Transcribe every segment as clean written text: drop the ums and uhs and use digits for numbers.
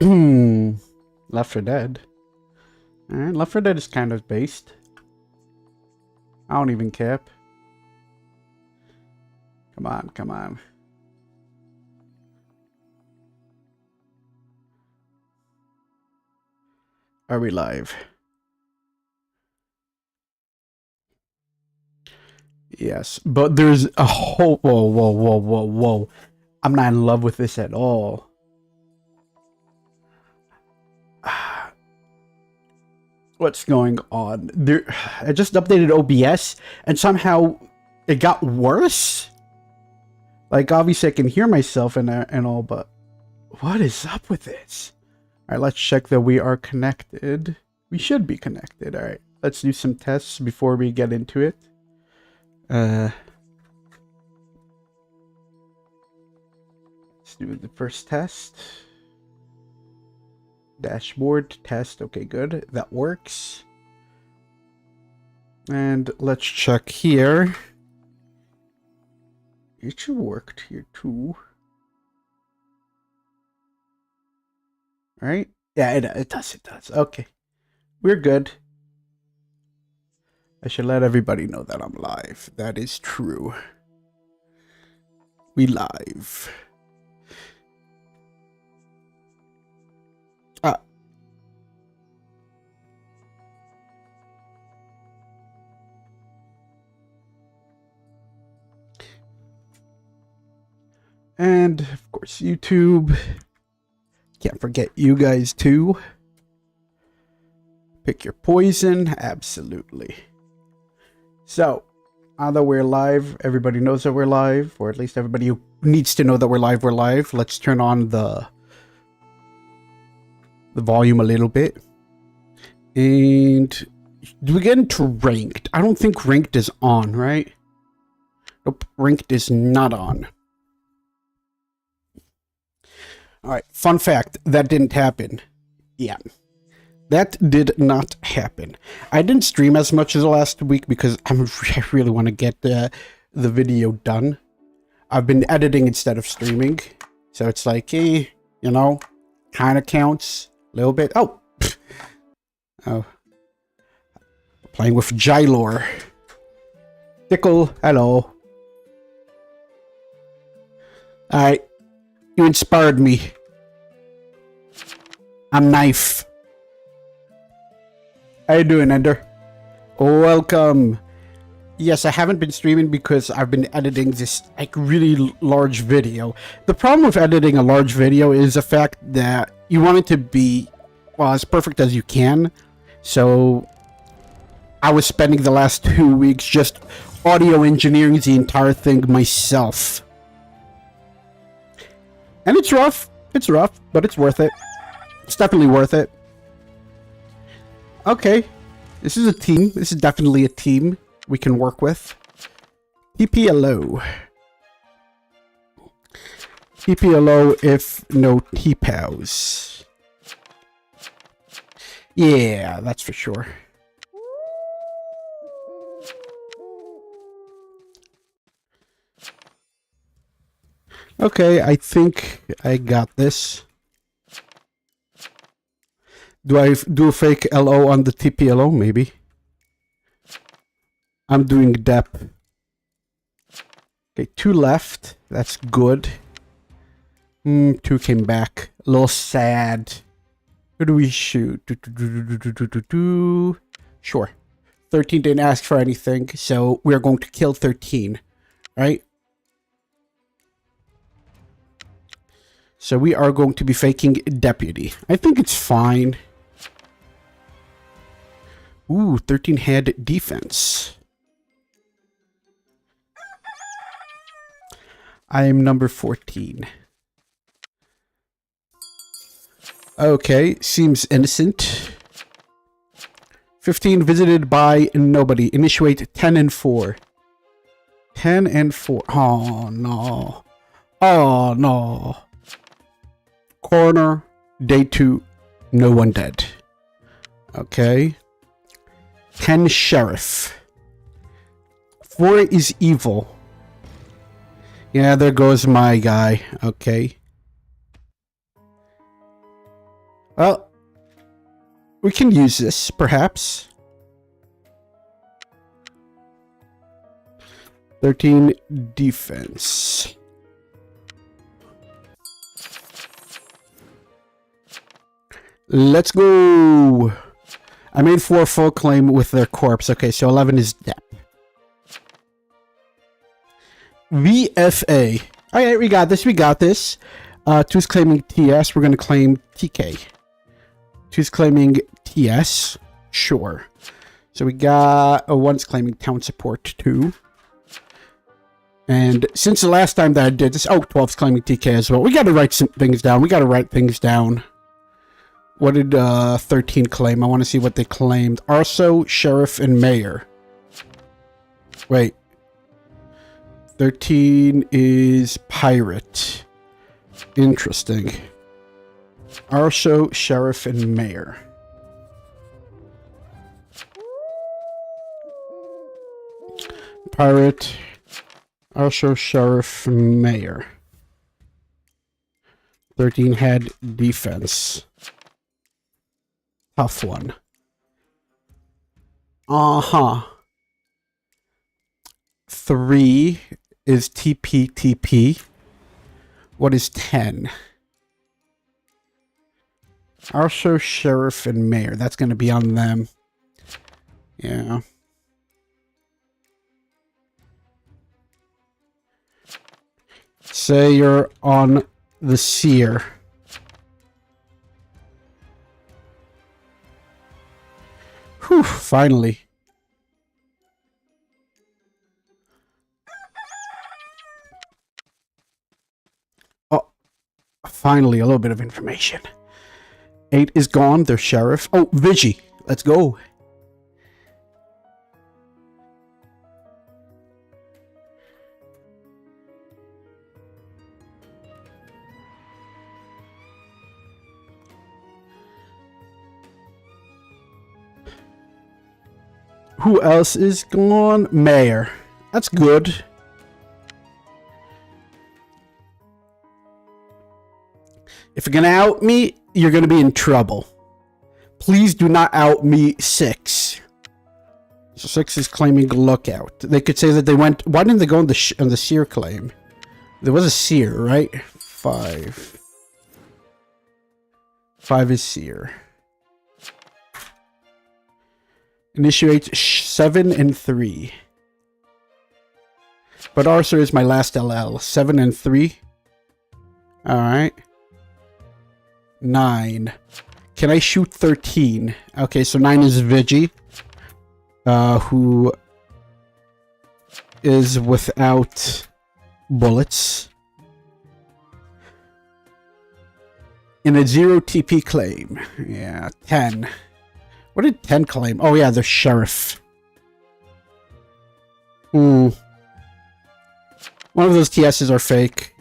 Left 4 Dead. Alright, Left 4 Dead is kind of based. I don't even cap. Come on, come on. Are we live? Yes, but there's a whole... Whoa. I'm not in love with this at all. What's going on? I just updated OBS, and somehow it got worse? Like, obviously I can hear myself and all, but what is up with this? Alright, let's check that we are connected. We should be connected. Alright, let's do some tests before we get into it. Let's do the first test. Dashboard test. Okay, good. That works. And let's check here. It should work here too. Right? Yeah, it does. Okay. We're good. I should let everybody know that I'm live. That is true. We live. And, of course, YouTube. Can't forget you guys, too. Pick your poison. Absolutely. So, now that we're live, everybody knows that we're live. Or at least everybody who needs to know that we're live. Let's turn on the volume a little bit. And do we get into ranked? I don't think ranked is on, right? Nope, ranked is not on. Alright, fun fact, that didn't happen. Yeah, that did not happen. I didn't stream as much as last week because I really want to get the video done. I've been editing instead of streaming. So it's like, you know, kind of counts a little bit. Oh! Oh. Playing with Jylor. Tickle, hello. Alright. You inspired me. I'm Knife. How you doing, Ender? Welcome. Yes, I haven't been streaming because I've been editing this like really large video. The problem with editing a large video is the fact that you want it to be, well, as perfect as you can. So I was spending the last 2 weeks just audio engineering the entire thing myself. And it's rough, but it's worth it. It's definitely worth it. Okay, this is a team. This is definitely a team we can work with. TPLO. TPLO if no T-POWs. Yeah, that's for sure. Okay, I think I got this. Do I do a fake LO on the TPLO? Maybe. I'm doing DEP. Okay, 2 left. That's good. 2 came back. A little sad. Who do we shoot? Sure. 13 didn't ask for anything, so we're going to kill 13. Right? So we are going to be faking Deputy. I think it's fine. Ooh, 13 had defense. I am number 14. Okay, seems innocent. 15 visited by nobody. Initiate 10 and 4. 10 and 4. Oh, no. Oh, no. Corner, day 2, no one dead. Okay. 10 sheriff. 4 is evil. Yeah, there goes my guy. Okay. Well, we can use this, perhaps. 13 defense. Let's go. I made 4 full claim with their corpse. Okay, so 11 is depth. VFA. Alright, we got this. We got this. 2's claiming TS. We're going to claim TK. 2's claiming TS. Sure. So we got... 1's claiming town support 2. And since the last time that I did this... Oh, 12's claiming TK as well. We got to write some things down. We got to write things down. What did 13 claim? I want to see what they claimed. Arso, Sheriff, and Mayor. Wait. 13 is Pirate. Interesting. Arso, Sheriff, and Mayor. Pirate, Arso, Sheriff, Mayor. 13 had defense. Tough one. Uh-huh. 3 is TP. What is 10? Arso, Sheriff, and Mayor. That's going to be on them. Yeah. Say you're on the Seer. Whew, finally. Oh, finally, a little bit of information. 8 is gone, their sheriff. Oh, Vigi, let's go. Who else is gone? Mayor. That's good. If you're gonna out me, you're gonna be in trouble. Please do not out me 6. So 6 is claiming lookout. They could say that they went... Why didn't they go on the Seer claim? There was a Seer, right? 5. 5 is Seer. Initiate 7 and 3. But Arthur is my last LL. 7 and 3. Alright. 9. Can I shoot 13? Okay, so 9 is Vigi. Who is without bullets. In a 0 TP claim. Yeah, 10. What did 10 claim? Oh yeah, the sheriff. One of those TSs are fake.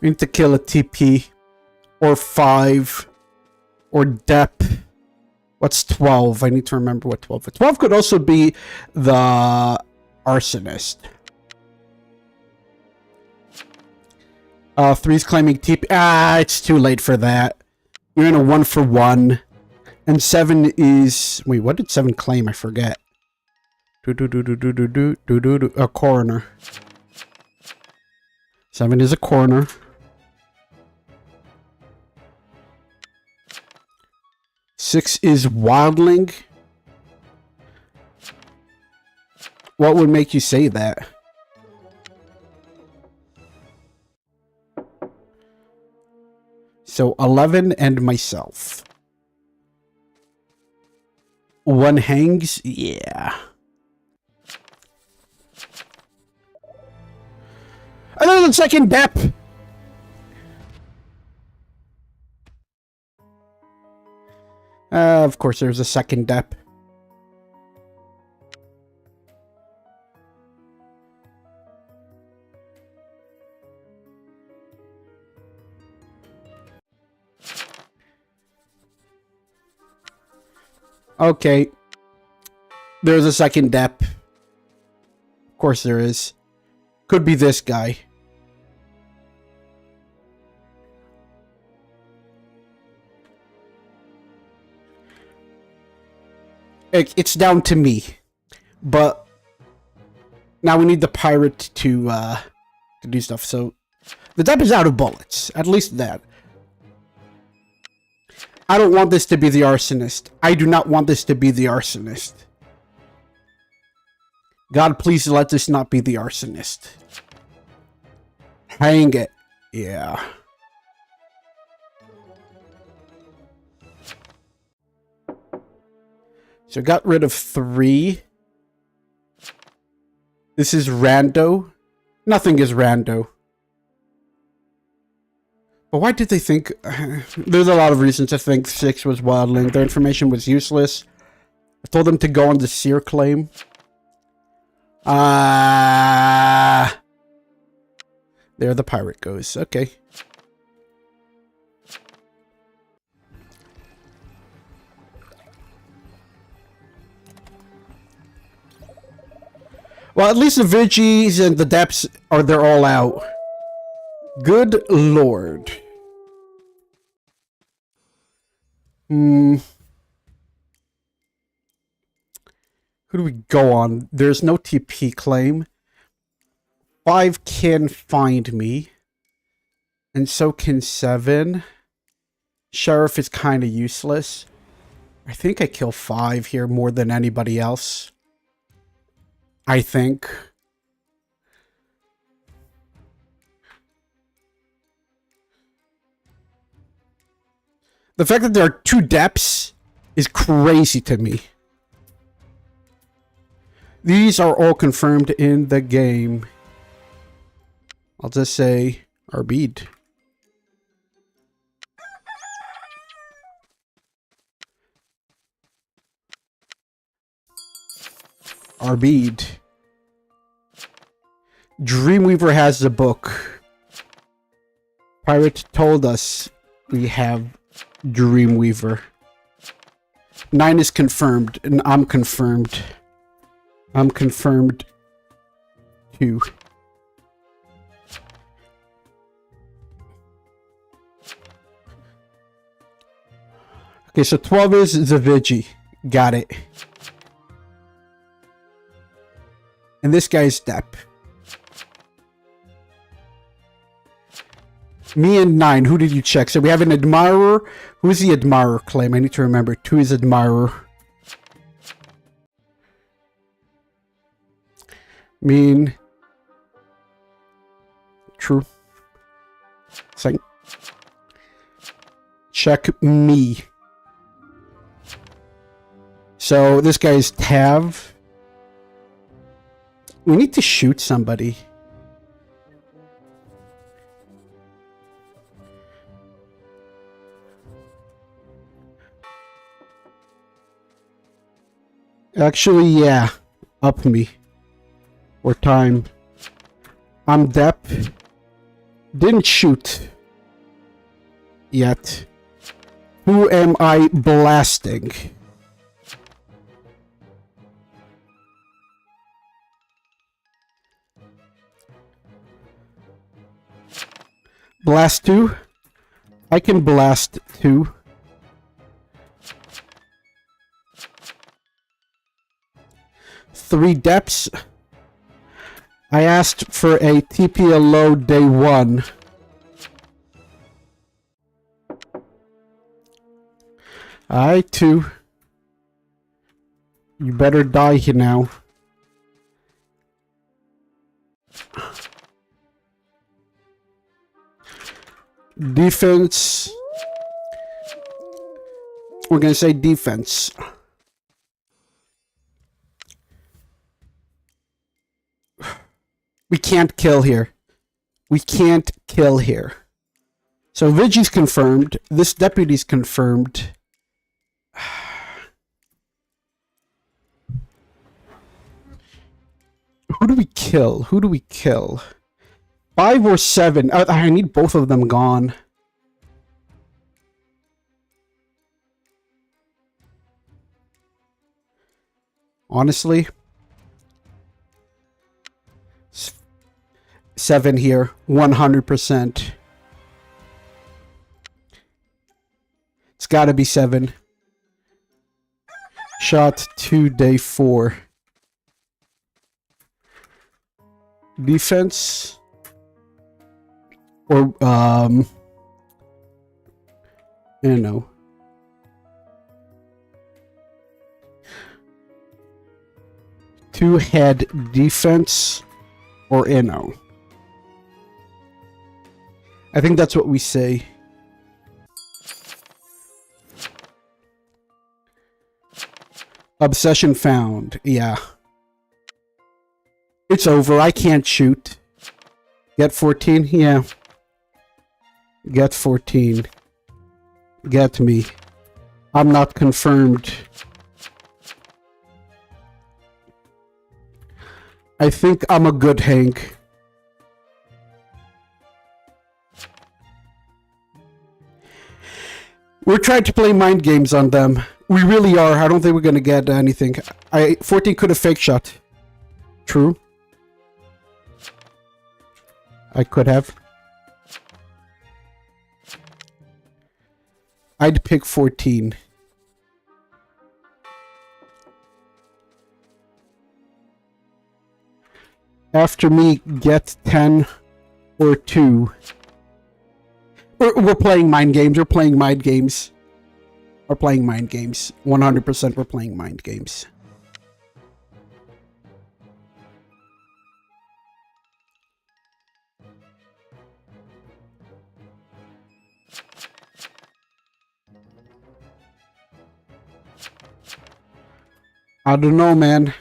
We need to kill a TP. Or 5. Or Dep. What's 12? I need to remember what 12 is. 12 could also be the arsonist. 3's claiming TP. Ah, it's too late for that. You're in a 1-for-1. And 7 is... Wait, what did 7 claim? I forget. A coroner. 7 is a coroner. Six is wildling. What would make you say that? So 11 and myself. 1 hangs? Yeah. Another second Dep! Of course there's a second Dep. Okay. There's a second Dep. Of course there is. Could be this guy. It's down to me. But now we need the pirate to do stuff. So the dep is out of bullets. At least that. I don't want this to be the arsonist. I do not want this to be the arsonist. God, please let this not be the arsonist. Hang it. Yeah. So got rid of 3. This is rando. Nothing is rando. But why did they think... there's a lot of reasons to think 6 was wildling. Their information was useless. I told them to go on the seer claim. There the pirate goes. Okay. Well, at least the Vigis and the Deps they're all out. Good lord. Who do we go on? There's no TP claim. 5 can find me. And so can 7. Sheriff is kind of useless. I think I kill 5 here more than anybody else. I think. The fact that there are 2 depths is crazy to me. These are all confirmed in the game. I'll just say Arbid. Arbid. Dreamweaver has the book. Pirate told us we have Dreamweaver. 9 is confirmed, and I'm confirmed. I'm confirmed too. Okay, so 12 is Zavigi. Got it. And this guy's Depp. Me and 9, who did you check? So we have an Admirer. Who's the Admirer claim? I need to remember. 2 is Admirer. Mean. True. Same. Check me. So this guy's Tav. We need to shoot somebody. Actually, yeah. Up me. Or time. I'm Depp. Didn't shoot. Yet. Who am I blasting? Blast 2? I can blast 2. Three depths. I asked for a TPLO day 1. Alright, 2. You better die here now. Defense. We're gonna say defense. We can't kill here. We can't kill here. So Vigi's confirmed. This deputy's confirmed. Who do we kill? Who do we kill? 5 or 7? I need both of them gone. Honestly. 7 here. 100%. It's gotta be 7. Shot 2, day 4. Defense. Or, you know. Two-head defense or Inno. I think that's what we say. Obsession found. Yeah. It's over. I can't shoot. Get 14? Yeah. Get 14. Get me. I'm not confirmed. I think I'm a good Hank. We're trying to play mind games on them. We really are. I don't think we're going to get anything. 14 could have fake shot. True. I could have. I'd pick 14. After me, get 10 or 2. We're playing mind games. We're playing mind games. We're playing mind games. 100% we're playing mind games. I don't know, man.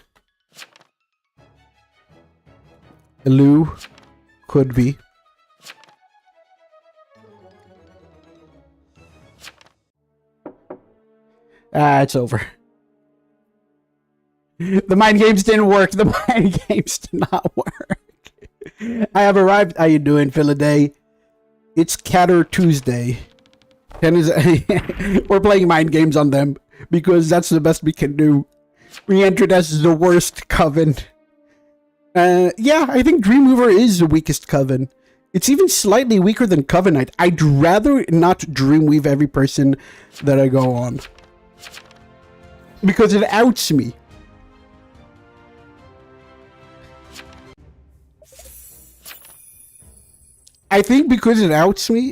Lou could be. It's over. The mind games didn't work. The mind games did not work. I have arrived. How you doing, Philaday? It's Catter Tuesday. 10 is we're playing mind games on them because that's the best we can do. We entered as the worst coven. Yeah, I think Dreamweaver is the weakest coven. It's even slightly weaker than Covenant. I'd rather not Dreamweave every person that I go on. Because it outs me. I think because it outs me,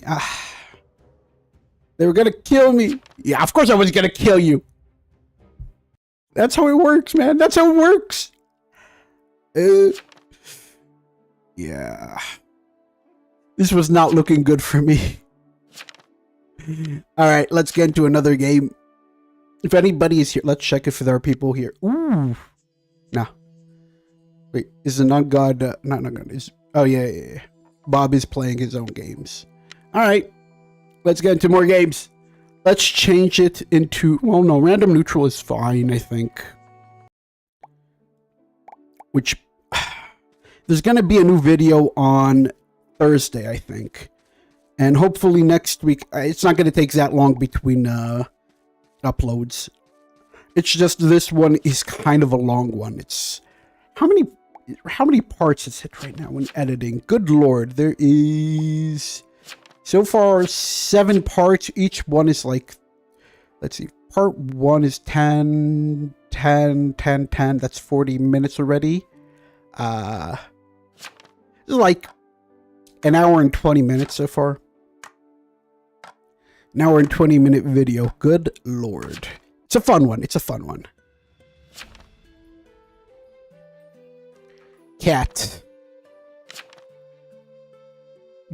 they were gonna kill me. Yeah, of course I was gonna kill you. That's how it works, man. That's how it works. Yeah. This was not looking good for me. Alright, let's get into another game. If anybody is here, let's check if there are people here. Ooh. Nah. Wait, is the non-god... not non-god. Oh, yeah. Bob is playing his own games. Alright. Let's get into more games. Let's change it into... well, no. Random neutral is fine, I think. Which... there's going to be a new video on Thursday, I think. And hopefully next week... it's not going to take that long between... uploads. It's just this one is kind of a long one. It's how many parts is it right now when editing? Good lord, there is so far 7 parts. Each one is like, let's see, part 1 is 10. That's 40 minutes already. It's like an hour and 20 minutes so far. An hour and 20-minute video. Good lord. It's a fun one. It's a fun one. Cat.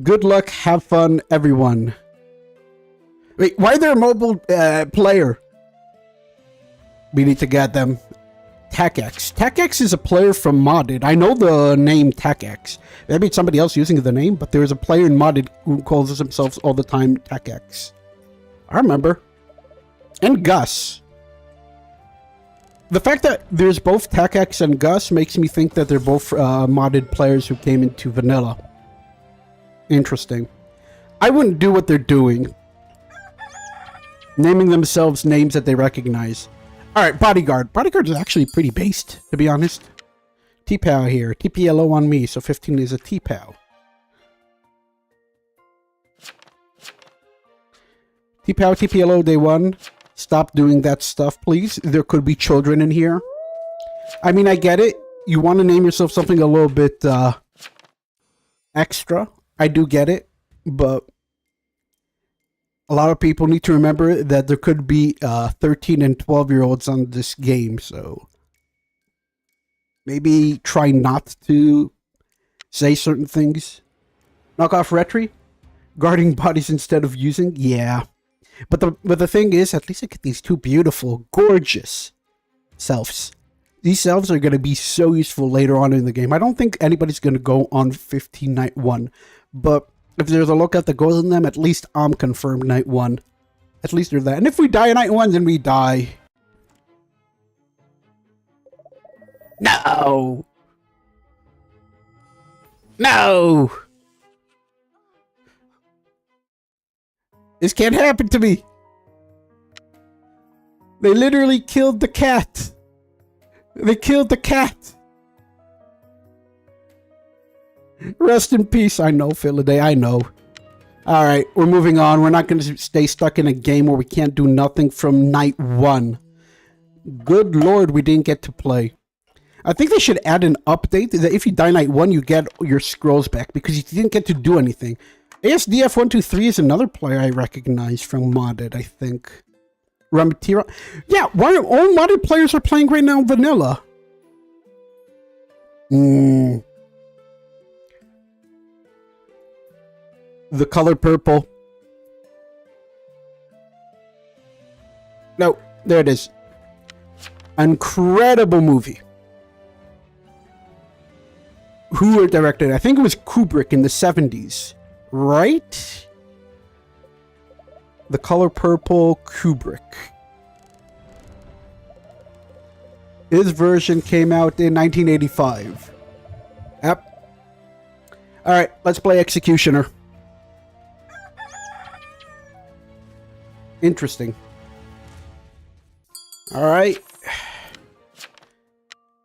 Good luck. Have fun, everyone. Wait, why is there a mobile player? We need to get them. TechX. TechX is a player from Modded. I know the name TechX. Maybe it's somebody else using the name, but there's a player in Modded who calls themselves all the time TechX. I remember. And Gus. The fact that there's both TechX and Gus makes me think that they're both modded players who came into vanilla. Interesting. I wouldn't do what they're doing. Naming themselves names that they recognize. Alright, Bodyguard. Bodyguard is actually pretty based, to be honest. T-Pow here. TPLO on me, so 15 is a T-Pow. T-Pow, TPLO, day 1. Stop doing that stuff, please. There could be children in here. I mean, I get it. You want to name yourself something a little bit extra. I do get it. But a lot of people need to remember that there could be 13 and 12-year-olds on this game. So maybe try not to say certain things. Knock off retry? Guarding bodies instead of using? Yeah. But the thing is, at least I get these two beautiful, gorgeous selves. These selves are going to be so useful later on in the game. I don't think anybody's going to go on 15 night 1. But if there's a lookout that goes on them, at least I'm confirmed night 1. At least there's that. And if we die night 1, then we die. No! No! This can't happen to me. They literally killed the cat. They killed the cat. Rest in peace. I know, Philaday. I know. Alright, we're moving on. We're not going to stay stuck in a game where we can't do nothing from night 1. Good lord, we didn't get to play. I think they should add an update that if you die night 1, you get your scrolls back because you didn't get to do anything. ASDF123 is another player I recognize from Modded, I think. Ramatira. Yeah, why all Modded players are playing right now vanilla? The color purple. No, there it is. Incredible movie. Who directed it? I think it was Kubrick in the 70s. Right? The Color Purple, Kubrick. His version came out in 1985. Yep. Alright, let's play Executioner. Interesting. Alright.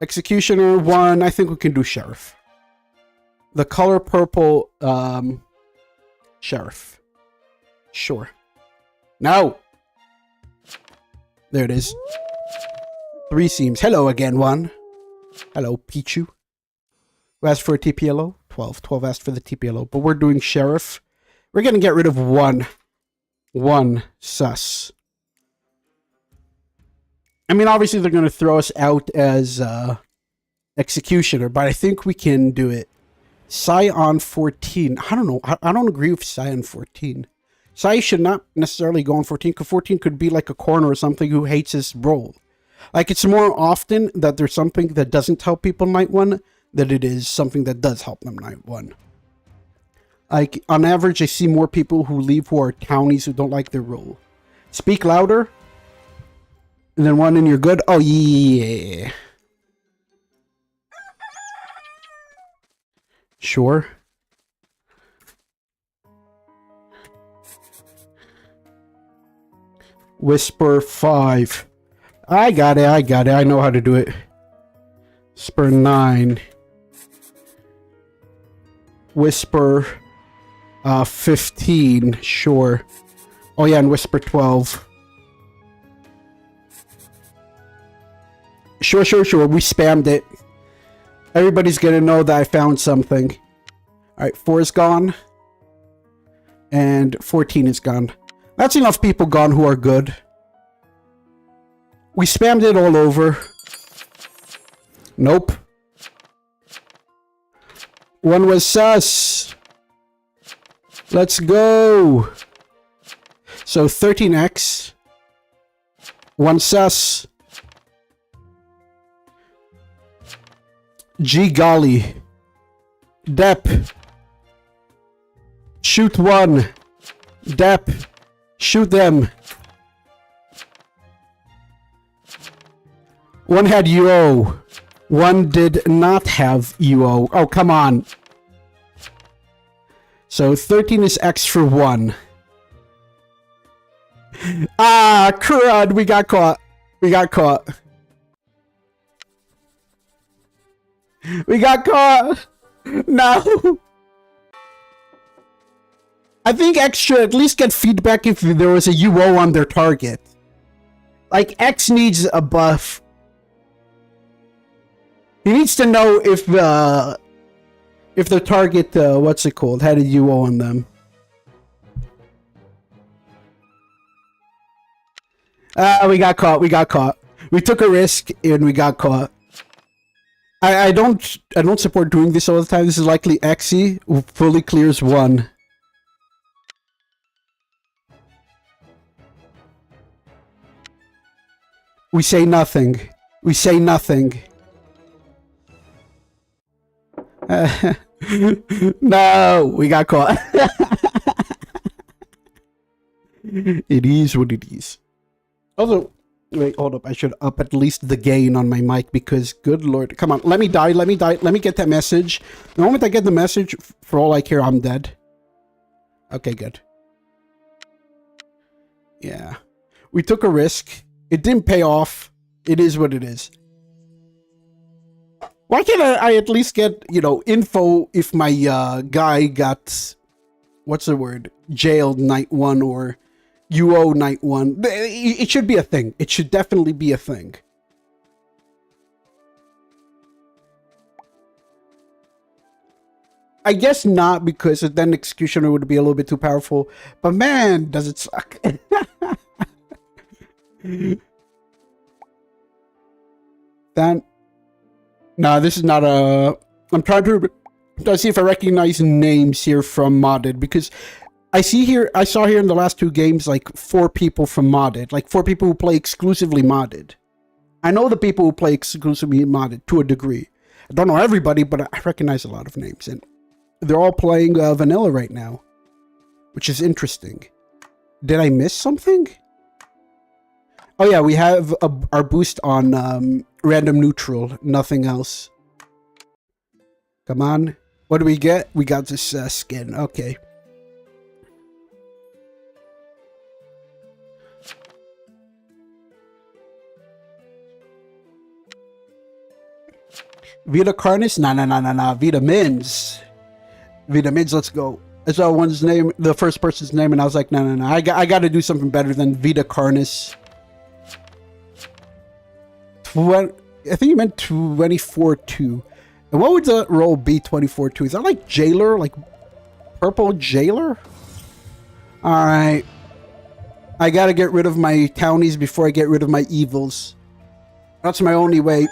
Executioner 1, I think we can do Sheriff. The Color Purple, Sheriff. Sure. No! There it is. 3 seams. Hello again, 1. Hello, Pichu. Who asked for a TPLO? 12. 12 asked for the TPLO. But we're doing Sheriff. We're going to get rid of 1. 1 sus. I mean, obviously they're going to throw us out as Executioner, but I think we can do it. Scion 14. I don't know. I don't agree with Scion 14. Sai should not necessarily go on 14, because 14 could be like a corner or something who hates his role. Like, it's more often that there's something that doesn't help people night 1 than it is something that does help them night 1. Like, on average, I see more people who leave who are townies who don't like their role. Speak louder. And then 1 and you're good. Oh, yeah. Sure. Whisper 5. I got it. I know how to do it. Whisper 9. Whisper 15. Sure. Oh yeah, and Whisper 12. Sure. We spammed it. Everybody's gonna know that I found something. Alright, 4 is gone. And 14 is gone. That's enough people gone who are good. We spammed it all over. Nope. 1 was sus. Let's go. So 13x. 1 sus. Gee golly. Dep. Shoot 1. Dep. Shoot them. 1 had UO. 1 did not have UO. Oh, come on. So 13 is X for 1. Ah, crud. We got caught. We got caught. No. I think X should at least get feedback if there was a UO on their target. Like, X needs a buff. He needs to know if the target, what's it called, had a UO on them. We got caught. We got caught. We took a risk and we got caught. I don't support doing this all the time. This is likely Xe who fully clears one. We say nothing. We say nothing. No, we got caught. It is what it is. Also, wait, hold up. I should up at least the gain on my mic because, good lord. Come on, let me die, let me die. Let me get that message. The moment I get the message, for all I care, I'm dead. Okay, good. Yeah. We took a risk. It didn't pay off. It is what it is. Why can't I at least get, you know, info if my guy got, what's the word, jailed night one or UO night one? It should be a thing. It should definitely be a thing. I guess not, because then Executioner would be a little bit too powerful. But man, does it suck. Then, no, this is not a... I'm trying to see if I recognize names here from modded, because I saw here in the last two games like 4 people from modded, like 4 people who play exclusively modded. I know the people who play exclusively modded to a degree. I don't know everybody, but I recognize a lot of names, and they're all playing vanilla right now, which is interesting. Did I miss something? Oh yeah, we have our boost on random neutral, nothing else. Come on. What do we get? We got this skin. Okay. Vita Carnis? Nah. Vitamins. Vitamins, let's go. I saw one's name, the first person's name, and I was like, no. I got to do something better than Vita Carnis. I think you meant 24-2. And what would the role be 24-2? Is that like Jailer? Like Purple Jailer? Alright. I gotta get rid of my townies before I get rid of my evils. That's my only way.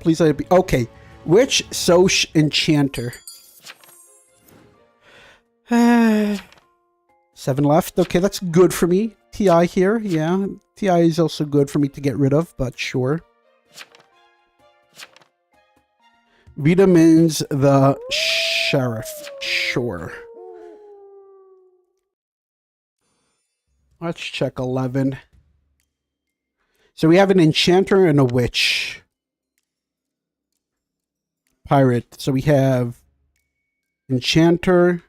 Please let it be. Okay. Which Soch Enchanter? 7 left. Okay, that's good for me. TI here, yeah. TI is also good for me to get rid of, but sure. Vitamins the Sheriff. Sure. Let's check 11. So we have an Enchanter and a Witch. Pirate. So we have Enchanter,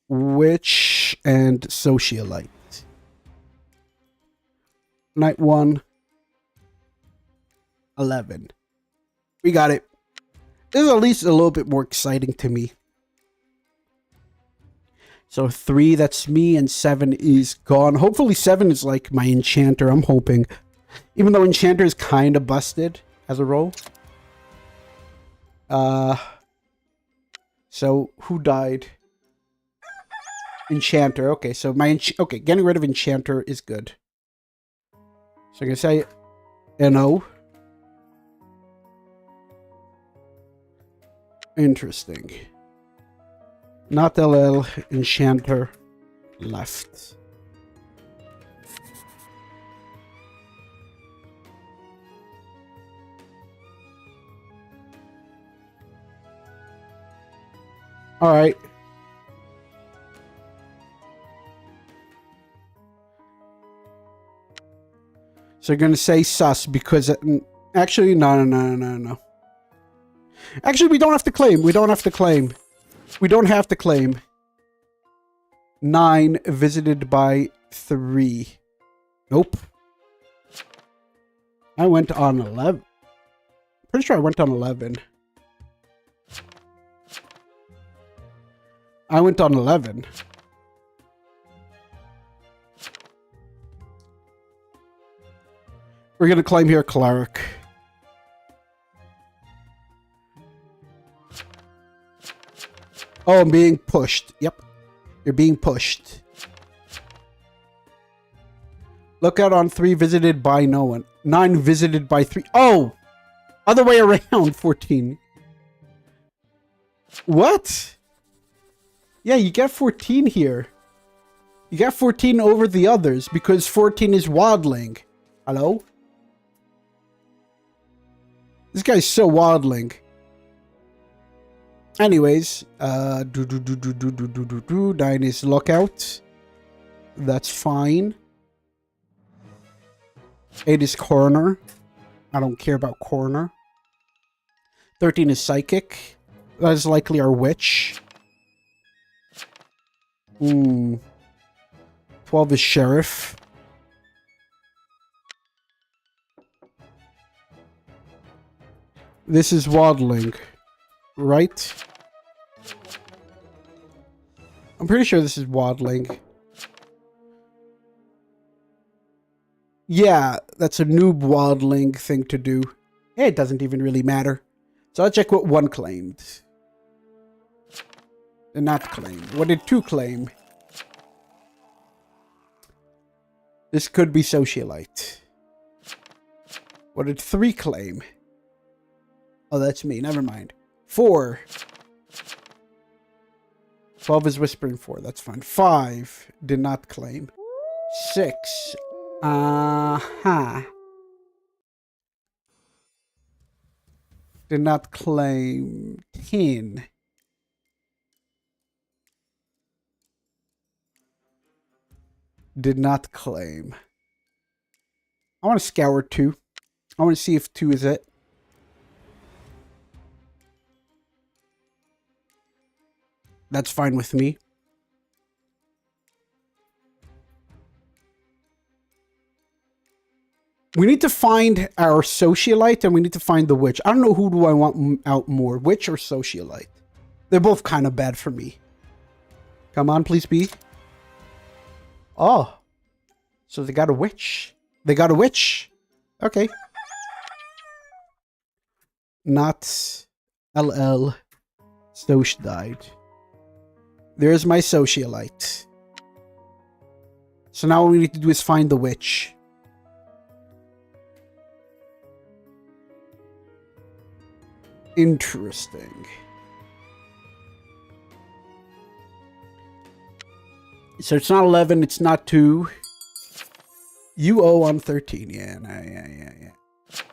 Witch, and Socialite. Night 1. 11. We got it. This is at least a little bit more exciting to me. So 3, that's me, and 7 is gone. Hopefully 7 is like my Enchanter, I'm hoping. Even though Enchanter is kind of busted as a role. So who died? Enchanter. Okay, so my okay, getting rid of Enchanter is good. So I'm gonna say NO. Interesting. Not LL, Enchanter left. All right. So you're going to say sus because... actually, no. Actually, we don't have to claim. We don't have to claim. We don't have to claim. 9 visited by 3. Nope. I went on 11. Pretty sure I went on 11. I went on 11. We're gonna claim here, cleric. Oh, I'm being pushed. Yep. You're being pushed. Look out on 3 visited by no one. 9 visited by 3. Oh! Other way around, 14. What? Yeah, you get 14 here. You got 14 over the others because 14 is waddling. Hello? This guy's so waddling. Anyways, 9 is lookout. That's fine. 8 is coroner. I don't care about coroner. 13 is psychic. That is likely our witch. 12 is sheriff. This is waddling, right? I'm pretty sure this is waddling. Yeah, that's a noob waddling thing to do. It doesn't even really matter. So I'll check what 1 claimed. Did not claim. What did 2 claim? This could be socialite. What did 3 claim? Oh, that's me. Never mind. 4. 12 is whispering 4. That's fine. 5 did not claim. 6. Did not claim. 10. Did not claim. I want to scour 2. I want to see if 2 is it. That's fine with me. We need to find our socialite and we need to find the witch. I don't know who do I want out more, witch or socialite. They're both kind of bad for me. Come on, please be. Oh. So they got a witch. They got a witch. Okay. Not LL. Soch died. There's my socialite. So now what we need to do is find the witch. Interesting. So it's not 11, it's not 2. You owe on 13. Yeah.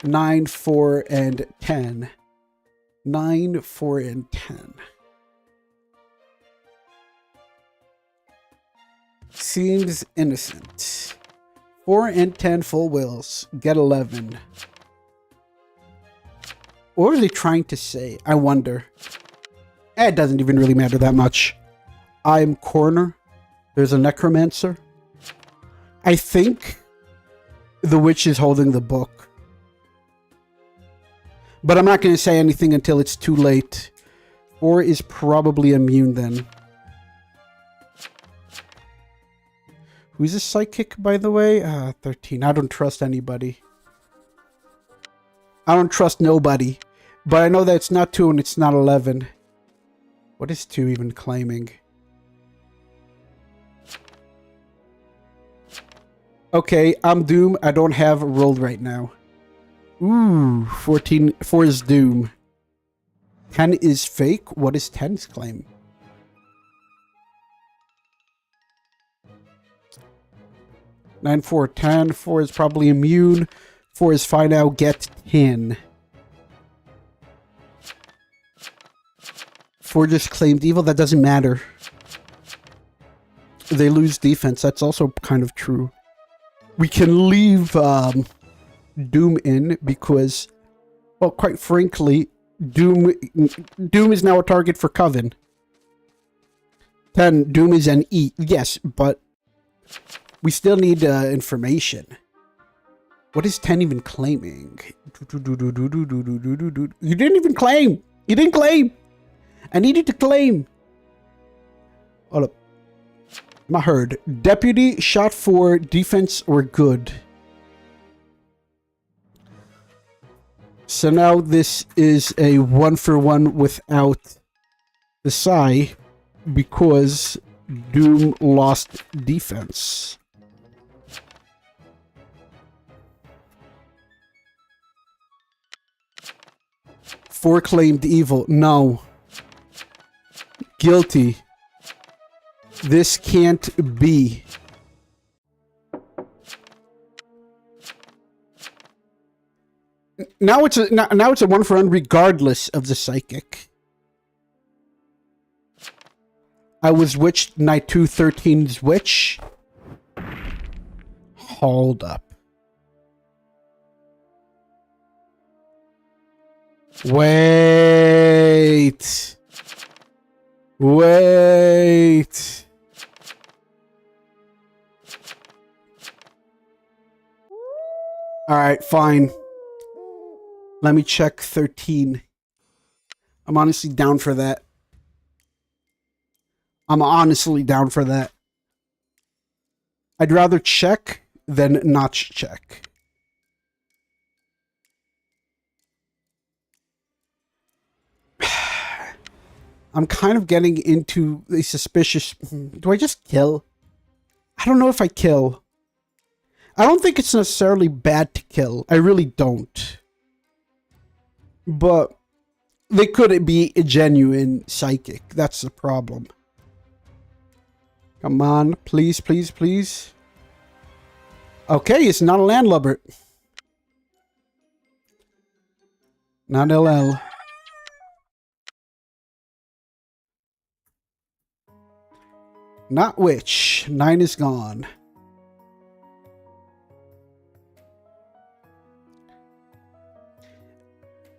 9, 4, and 10. 9, 4, and 10. Seems innocent. 4 and 10 full wills. Get 11. What are they trying to say? I wonder. It doesn't even really matter that much. I'm coroner. There's a necromancer. I think the witch is holding the book. But I'm not going to say anything until it's too late. 4 is probably immune then. Who's a psychic, by the way? 13. I don't trust anybody. I don't trust nobody. But I know that it's not 2 and it's not 11. What is 2 even claiming? Okay, I'm Doom. I don't have rolled right now. Ooh, 14. 4 is Doom. 10 is fake. What is 10's claim? Nine, 4, 10. 4 is probably immune. 4 is find out, get 10. 4 just claimed evil. That doesn't matter. They lose defense. That's also kind of true. We can leave Doom in because, well, quite frankly, Doom is now a target for Coven. 10, Doom is an E. Yes, but we still need information. What is 10 even claiming? You didn't even claim. You didn't claim. I needed to claim. Hold up. I heard. Deputy, shot for, defense, or good. So now this is a 1-for-1 without the Psy because Doom lost defense. Foreclaimed evil. No. Guilty. This can't be. Now it's a 1-for-1 regardless of the psychic. I was witched. Night 213's witch. Hold up. Wait. Wait. All right, fine. Let me check 13. I'm honestly down for that. I'm honestly down for that. I'd rather check than not check. I'm kind of getting into a suspicious... Do I just kill? I don't know if I kill. I don't think it's necessarily bad to kill. I really don't. But they could be a genuine psychic. That's the problem. Come on, please, please, please. Okay, it's not a landlubber. Not LL. Not witch. 9 is gone.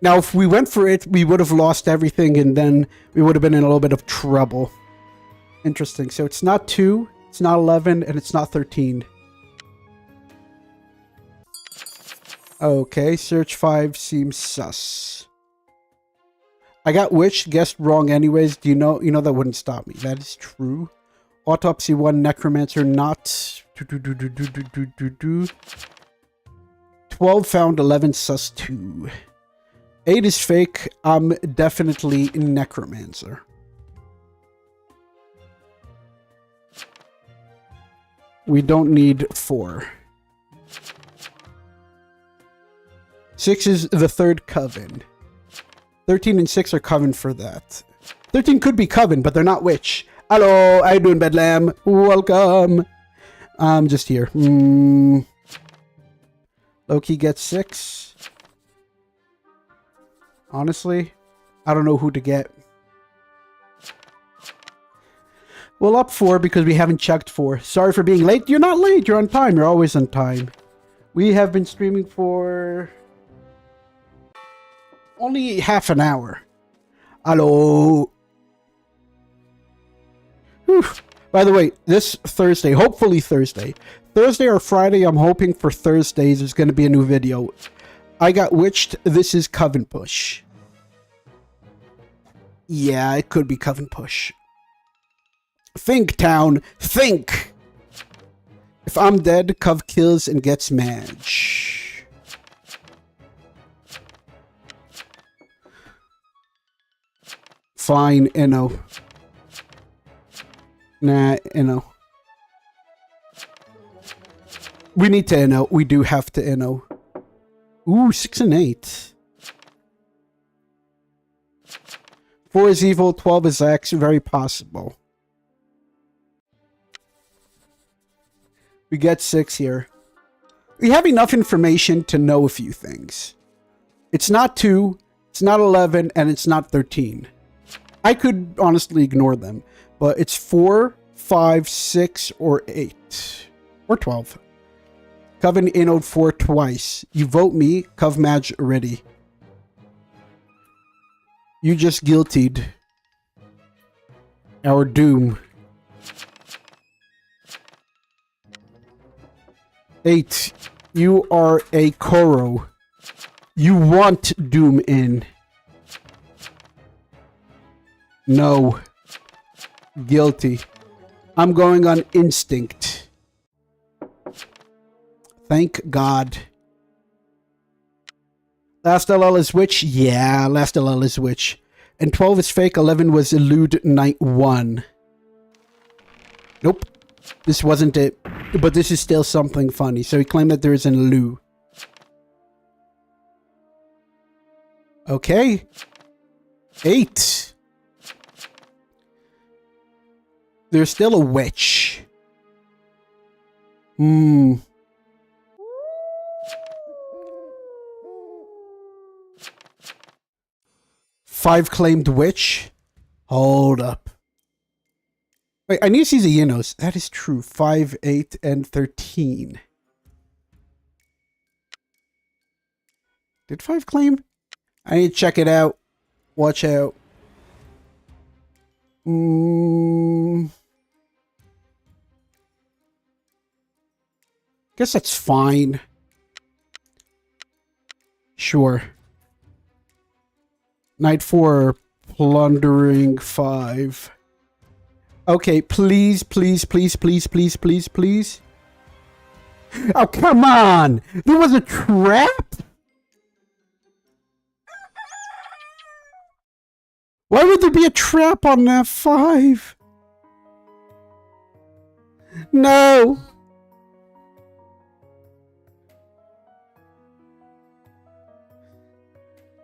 Now, if we went for it, we would have lost everything, and then we would have been in a little bit of trouble. Interesting. So it's not 2, it's not 11, and it's not 13. Okay, search 5 seems sus. I got witch, guessed wrong anyways. Do you know that wouldn't stop me. That is true. Autopsy 1, necromancer not. 12 found, 11 sus 2. 8 is fake. I'm definitely necromancer. We don't need 4. 6 is the third coven. 13 and 6 are coven for that. 13 could be coven, but they're not witch. Hello, how you doing, Bedlam? Welcome. I'm just here. Loki gets 6. Honestly, I don't know who to get. Well, up 4 because we haven't checked 4. Sorry for being late. You're not late. You're on time. You're always on time. We have been streaming for only half an hour. Hello. Whew. By the way, this Thursday, hopefully Thursday or Friday, I'm hoping for Thursdays, there's going to be a new video. I got witched. This is Coven Push. Yeah, it could be Coven Push. Think, town. Think. If I'm dead, Cov kills and gets Madge. Fine, Inno. Nah, Inno. We need to Inno. We do have to Inno. Ooh, 6 and 8. 4 is evil, 12 is X, very possible. We get 6 here. We have enough information to know a few things. It's not 2, it's not 11, and it's not 13. I could honestly ignore them, but it's 4, 5, 6, or 8. Or 12. Coven Inode 4 twice. You vote me, Cov Madge already. You just guiltied our Doom. 8. You are a Koro. You want Doom in. No. Guilty. I'm going on instinct. Thank God. Last LL is which? Yeah, last LL is which. And 12 is fake. 11 was elude night 1. Nope. This wasn't it. But this is still something funny. So he claimed that there is an elude. Okay. 8. There's still a witch. 5 claimed witch. Hold up. Wait, I need to see the Yinos. That is true. 5, 8, and 13. Did 5 claim? I need to check it out. Watch out. Guess that's fine. Sure. Night 4, plundering 5. Okay, please, please, please, please, please, please, please. Oh, come on! There was a trap? Why would there be a trap on that 5? No!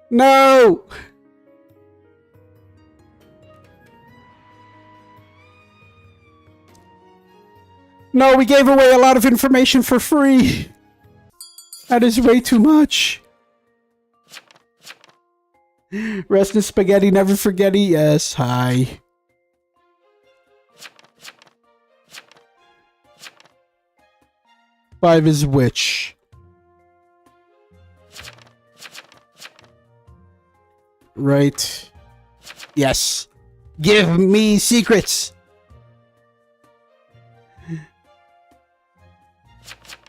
No! No, we gave away a lot of information for free. That is way too much. Rest in spaghetti, never forgetty. Yes, hi. Five is which? Right. Yes. Give me secrets.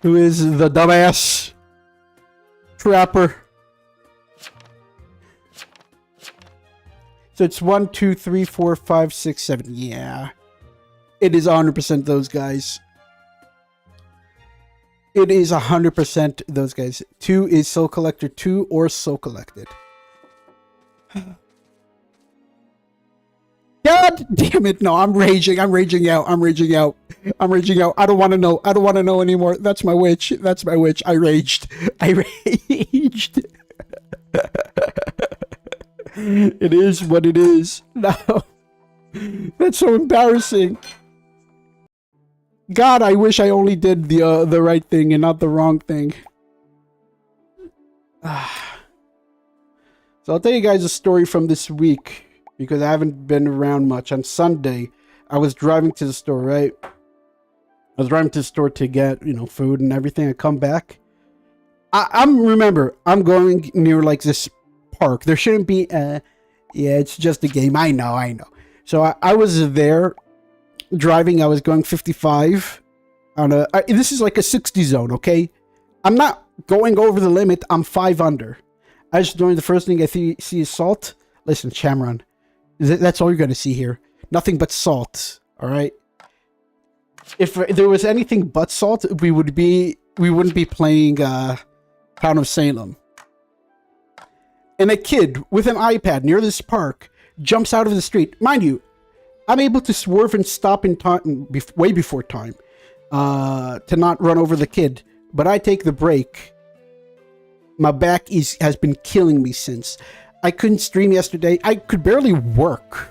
Who is the dumbass trapper? So it's 1, 2, 3, 4, 5, 6, 7. Yeah. It is 100% those guys. It is 100% those guys. 2 is Soul Collector 2 or Soul Collected. God damn it. No, I'm raging. I'm raging out. I'm raging out. I'm raging out. I don't want to know. I don't want to know anymore. That's my witch. That's my witch. I raged. I raged. It is what it is. No. That's so embarrassing. God, I wish I only did the right thing and not the wrong thing. So I'll tell you guys a story from this week, because I haven't been around much. On Sunday, I was driving to the store, right? I was driving to the store to get, food and everything. I come back. Remember, I'm going near like this park. There shouldn't be, yeah, it's just a game. I know. So I was there driving. I was going 55 on this is like a 60 zone, okay? I'm not going over the limit. I'm 5 under. I just doing the first thing I see is salt. Listen, Shamron, that's all you're going to see here. Nothing but salt, all right? If there was anything but salt, we wouldn't be playing Town of Salem. And a kid with an iPad near this park jumps out of the street. Mind you, I'm able to swerve and stop in time, way before time, to not run over the kid. But I take the brake. My back has been killing me since. I couldn't stream yesterday. I could barely work.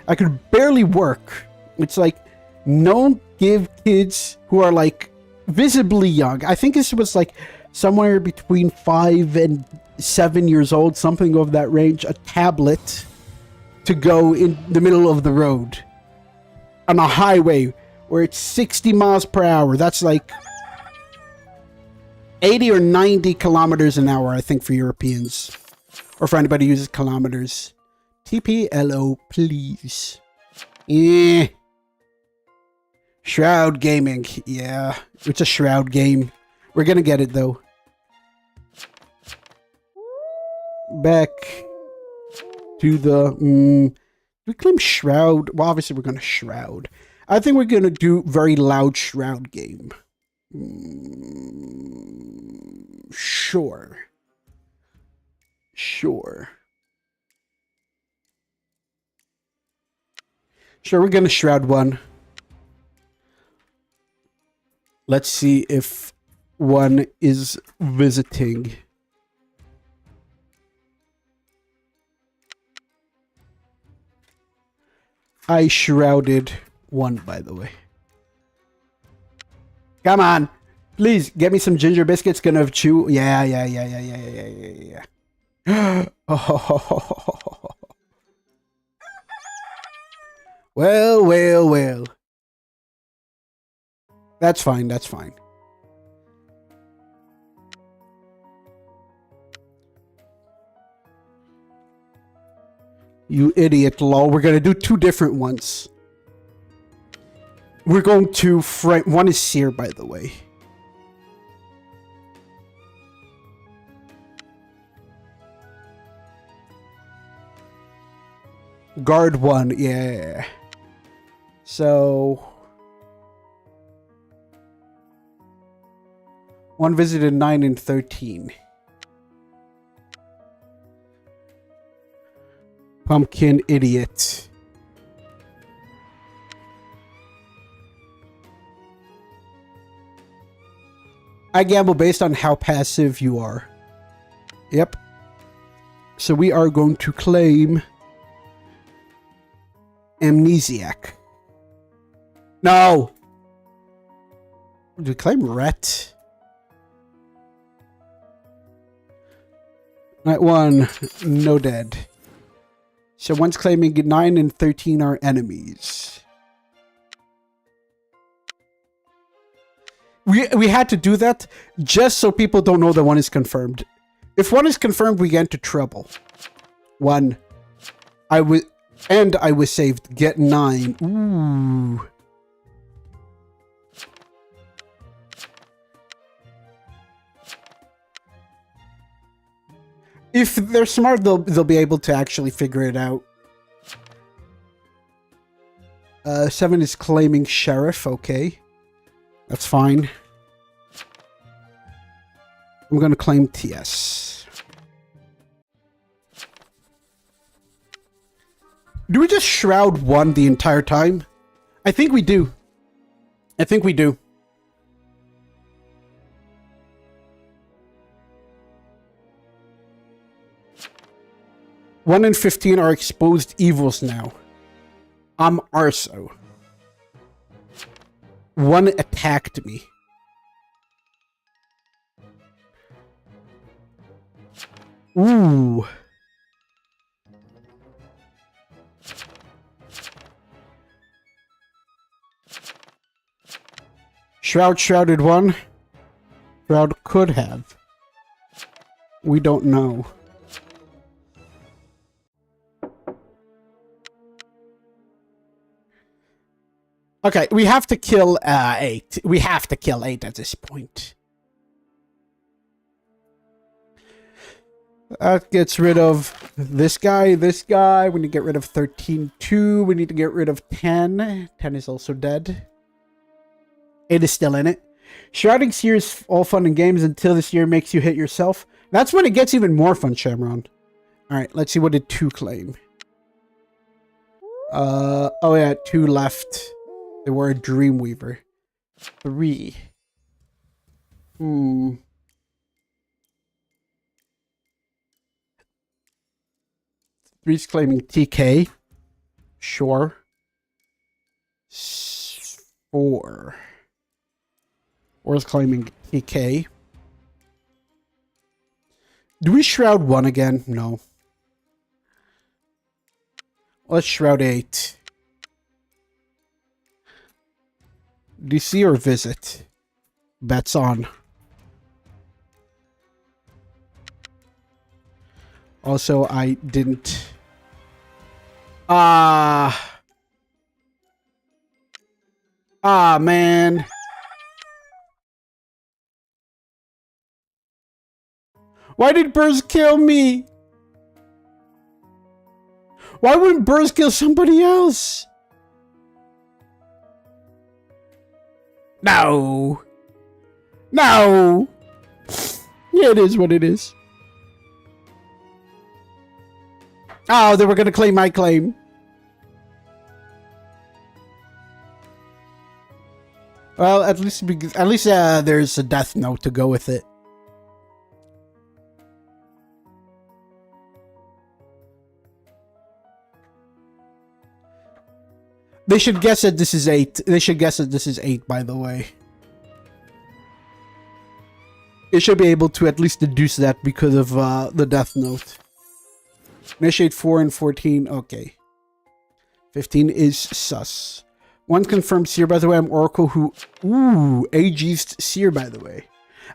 I could barely work. It's like, don't give kids who are like visibly young. I think this was like somewhere between 5 and 7 years old, something of that range, a tablet to go in the middle of the road on a highway where it's 60 miles per hour. That's like 80 or 90 kilometers an hour, I think, for Europeans. Or for anybody who uses kilometers. TPLO, please. Shroud Gaming. Yeah, it's a Shroud game. We're gonna get it, though. Back to the... we claim Shroud. Well, obviously, we're gonna Shroud. I think we're gonna do very loud Shroud game. Sure. Sure. Sure, we're gonna shroud one. Let's see if one is visiting. I shrouded one, by the way. Come on. Please, get me some ginger biscuits. Gonna chew. Yeah. Oh. Well. That's fine. You idiot, lol. We're gonna do two different ones. We're going to frame. One is sear, by the way. Guard one, yeah. So one visited 9 and 13. Pumpkin idiot. I gamble based on how passive you are. Yep. So we are going to claim Amnesiac. No! Do we claim Rhett? Night 1, no dead. So one's claiming 9 and 13 are enemies. We had to do that just so people don't know that one is confirmed. If one is confirmed, we get into trouble. One. I was saved. Get 9. Ooh. If they're smart, they'll be able to actually figure it out. 7 is claiming sheriff. Okay. That's fine. I'm going to claim TS. Do we just shroud 1 the entire time? I think we do. 1 and 15 are exposed evils now. I'm Arso. 1 attacked me. Ooh. Shrouded 1. Shroud could have. We don't know. Okay, we have to kill 8. We have to kill 8 at this point. That gets rid of this guy. We need to get rid of 13 too. We need to get rid of 10. 10 is also dead. 8 is still in it. Shrouding Seer is all fun and games until this year makes you hit yourself. That's when it gets even more fun, Shamron. Alright, let's see what did 2 claim. Oh yeah, 2 left. They were a Dreamweaver. 3. 3's claiming TK. Sure. 4. 4's claiming TK. Do we shroud 1 again? No. Let's shroud 8. DC or visit? Bets on. Also, I didn't... man. Why did Burrs kill me? Why wouldn't Burrs kill somebody else? No. No! Yeah, it is what it is. Oh, they were gonna claim my claim. Well, at least there's a death note to go with it. They should guess that this is 8. They should guess that this is 8, by the way. It should be able to at least deduce that because of the death note. Initiate 4 and 14. Okay. 15 is sus. One confirmed seer, by the way. I'm Oracle who... Ooh, AG'd seer, by the way.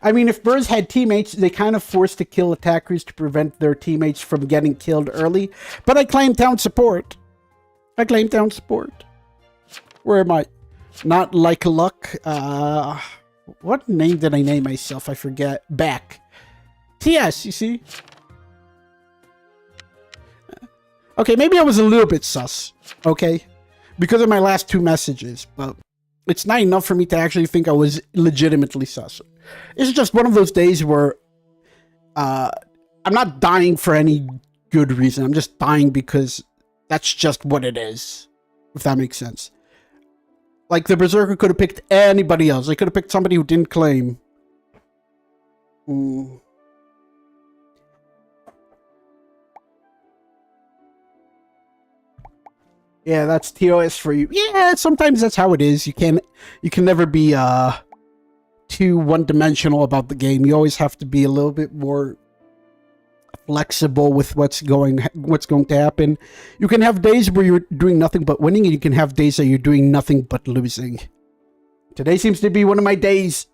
I mean, if birds had teammates, they kind of forced to kill attackers to prevent their teammates from getting killed early. But I claim town support. I claim town support. Where am I? Not like luck. What name did I name myself? I forget. Back. TS, you see? Okay, maybe I was a little bit sus. Okay? Because of my last 2 messages. But it's not enough for me to actually think I was legitimately sus. It's just one of those days where I'm not dying for any good reason. I'm just dying because that's just what it is. If that makes sense. Like, the Berserker could have picked anybody else. They could have picked somebody who didn't claim. Yeah, that's TOS for you. Yeah, sometimes that's how it is. You can never be too one-dimensional about the game. You always have to be a little bit more flexible with what's going to happen. You can have days where you're doing nothing but winning, and you can have days that you're doing nothing but losing. Today seems to be one of my days.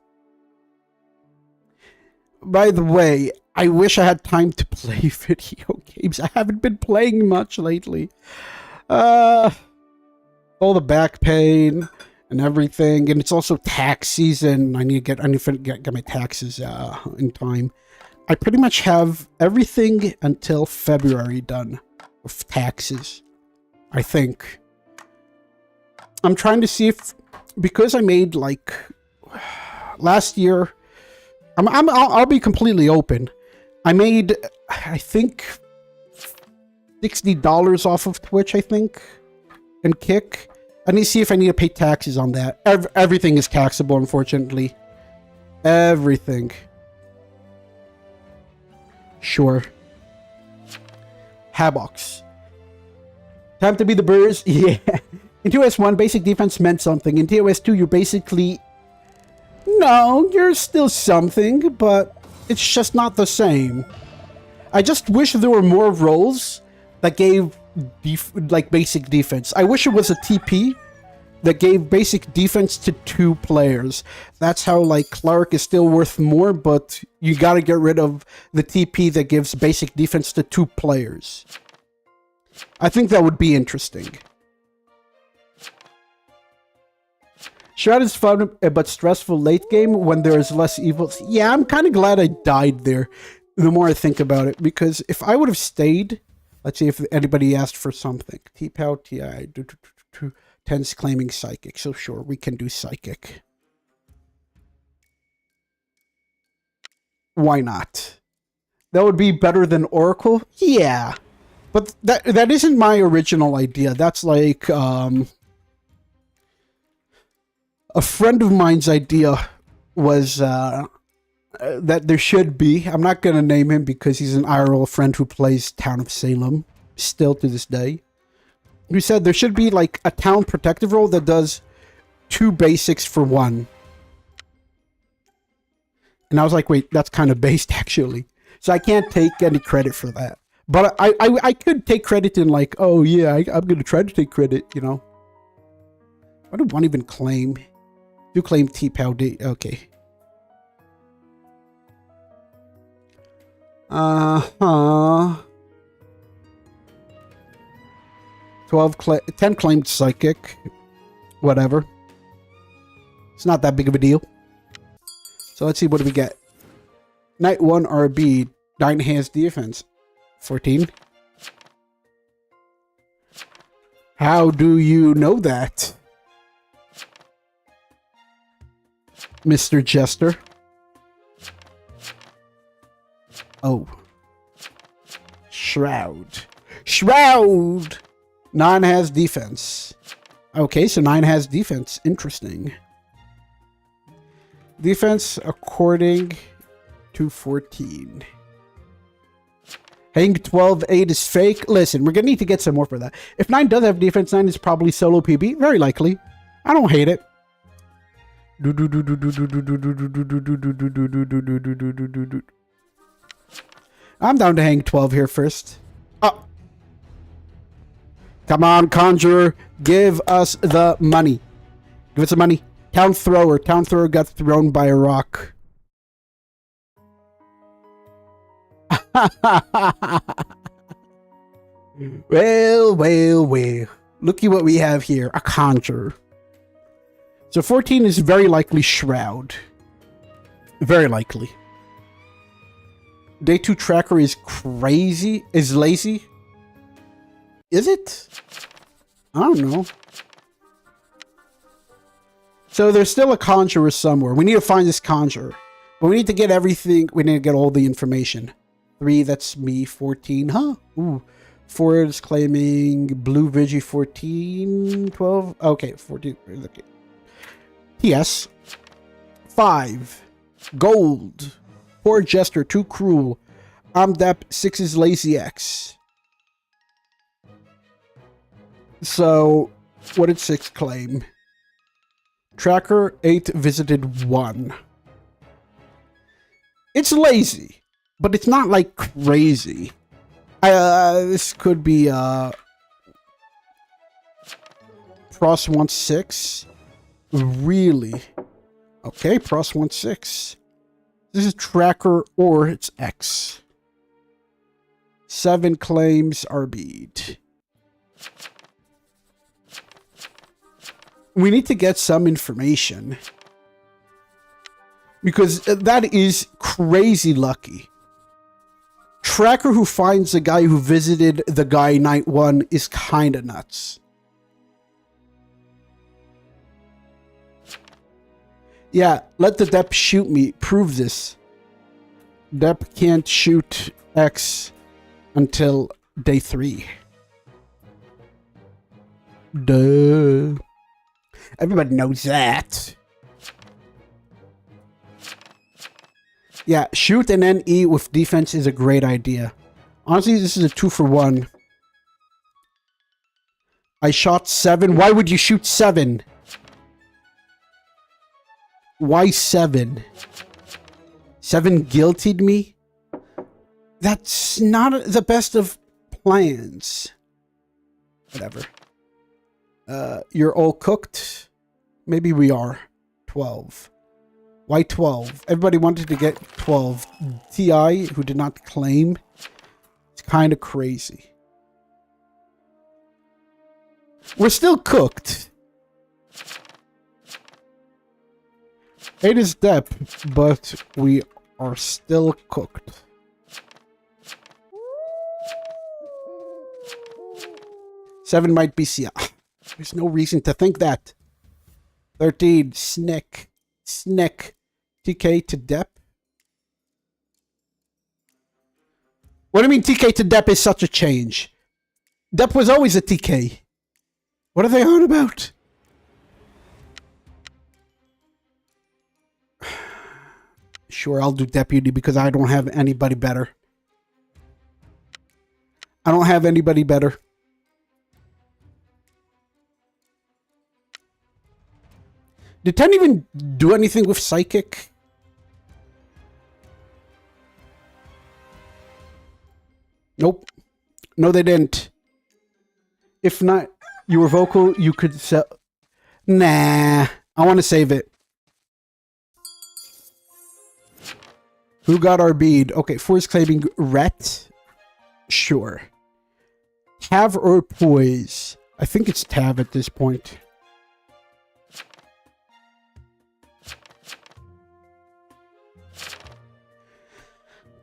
By the way, I wish I had time to play video games. I haven't been playing much lately. All the back pain and everything, and it's also tax season. I need to get my taxes in time. I pretty much have everything until February done with taxes. I think. I'm trying to see if, because I made like last year, I'll be completely open. I made, I think, $60 off of Twitch, I think, and Kick. I need to see if I need to pay taxes on that. Everything is taxable, unfortunately. Everything. Sure. Habox. Time to be the Brewers? Yeah. In TOS 1, basic defense meant something. In TOS 2, you're basically... No, you're still something, but it's just not the same. I just wish there were more roles that gave like basic defense. I wish it was a TP that gave basic defense to 2 players. That's how, like, Cleric is still worth more, but you gotta get rid of the TP that gives basic defense to 2 players. I think that would be interesting. Shroud is fun, but stressful late game when there is less evils. Yeah, I'm kind of glad I died there, the more I think about it, because if I would have stayed... Let's see if anybody asked for something. T-Pow, T-I, 10's claiming Psychic, so sure, we can do Psychic. Why not? That would be better than Oracle? Yeah. But that isn't my original idea. That's like, a friend of mine's idea was, that there should be. I'm not going to name him because he's an IRL friend who plays Town of Salem, still to this day. Who said there should be like a town protective role that does 2 basics for 1. And I was like, wait, that's kind of based actually. So I can't take any credit for that. But I could take credit in like, oh yeah, I'm going to try to take credit, you know. What did one even claim? You claim T-Pow D. Okay. 10 claimed Psychic. Whatever. It's not that big of a deal. So let's see, what do we get? Night 1 RB. 9 hands defense. 14. How do you know that? Mr. Jester. Oh. Shroud. Shroud! 9 has defense. Okay, so 9 has defense. Interesting. Defense according to 14. Hang 12, 8 is fake. Listen, we're gonna need to get some more for that. If 9 does have defense, 9 is probably solo PB. Very likely. I don't hate it. I'm down to hang 12 here first. Oh. Come on, Conjurer. Give us the money. Give us the money. Town Thrower. Town Thrower got thrown by a rock. Well, well, well. Looky what we have here. A Conjurer. So 14 is very likely Shroud. Very likely. Day 2 tracker is crazy. Is lazy. Is it? I don't know. So there's still a Conjurer somewhere. We need to find this Conjurer. But we need to get everything. We need to get all the information. 3, that's me. 14, huh? Ooh. 4 is claiming Blue Vigi 14. 12. Okay, 14. Okay. Yes. 5. Gold. Poor Jester, too cruel. Amdap, 6 is Lazy X. So, what did 6 claim? Tracker, 8 visited 1. It's lazy, but it's not like crazy. This could be, Pros wants 6. Really? Okay, Pros wants 6. This is Tracker or it's X. 7 claims Arbeed. We need to get some information. Because that is crazy lucky. Tracker who finds the guy who visited the guy night 1 is kinda nuts. Yeah, let the Dep shoot me. Prove this. Dep can't shoot X until day 3. Duh. Everybody knows that. Yeah, shoot and then E with defense is a great idea. Honestly, this is a 2-for-1. I shot 7. Why would you shoot 7? Why 7? 7 guiltied me? That's not the best of plans. Whatever. You're all cooked? Maybe we are. 12. Why 12? Everybody wanted to get 12. TI, who did not claim. It's kind of crazy. We're still cooked. 8 is Dep, but we are still cooked. Seven might be Sia. There's no reason to think that. 13, Snick. Snick. TK to Dep. What do you mean TK to Dep is such a change? Dep was always a TK. What are they on about? Sure, I'll do deputy because I don't have anybody better. I don't have anybody better. Did 10 even do anything with psychic? Nope. No, they didn't. If not, you were vocal, you could sell. Nah, I want to save it. Who got our bead? Okay, 4 is claiming Ret. Sure. Tav or Poise? I think it's Tav at this point.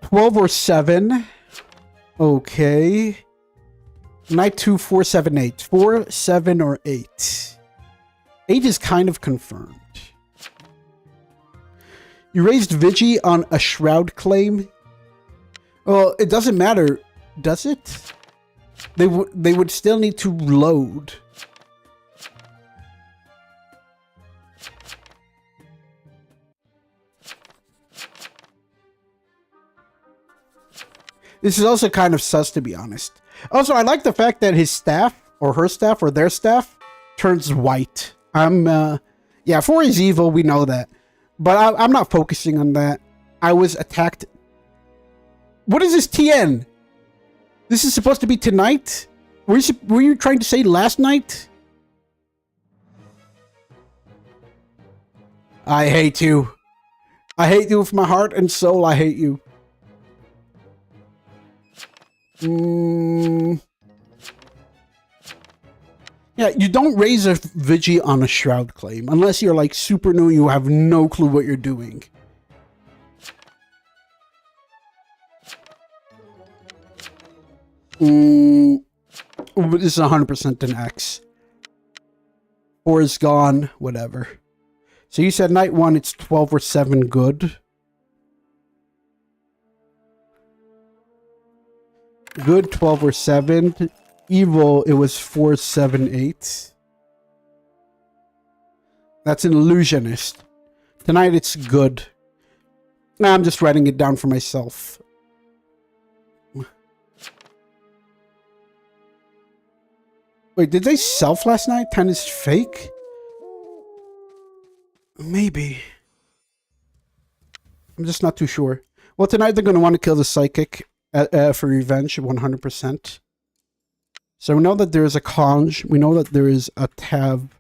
$12 or 7. Okay. Night 2, 4, 7, 8. 4, 7, or 8. 8 is kind of confirmed. You raised Vigi on a Shroud claim. Well, it doesn't matter, does it? They would still need to load. This is also kind of sus, to be honest. Also, I like the fact that his staff, or her staff, or their staff, turns white. Yeah, 4 is evil, we know that. But I'm not focusing on that. I was attacked. What is this TN? This is supposed to be tonight? Were you trying to say last night? I hate you. I hate you with my heart and soul. I hate you. Yeah, you don't raise a Vigi on a Shroud claim unless you're like super new and you have no clue what you're doing. This is 100% an X. 4 is gone, whatever. So you said night 1, it's 12 or 7 good. Good, 12 or 7. Evil, it was 4, 7, 8. That's an illusionist. Tonight it's good. Nah, I'm just writing it down for myself. Wait, did they self last night? 10 is fake? Maybe. I'm just not too sure. Well, tonight they're going to want to kill the Psychic for revenge, 100%. So we know that there is a Conj. We know that there is a Tab.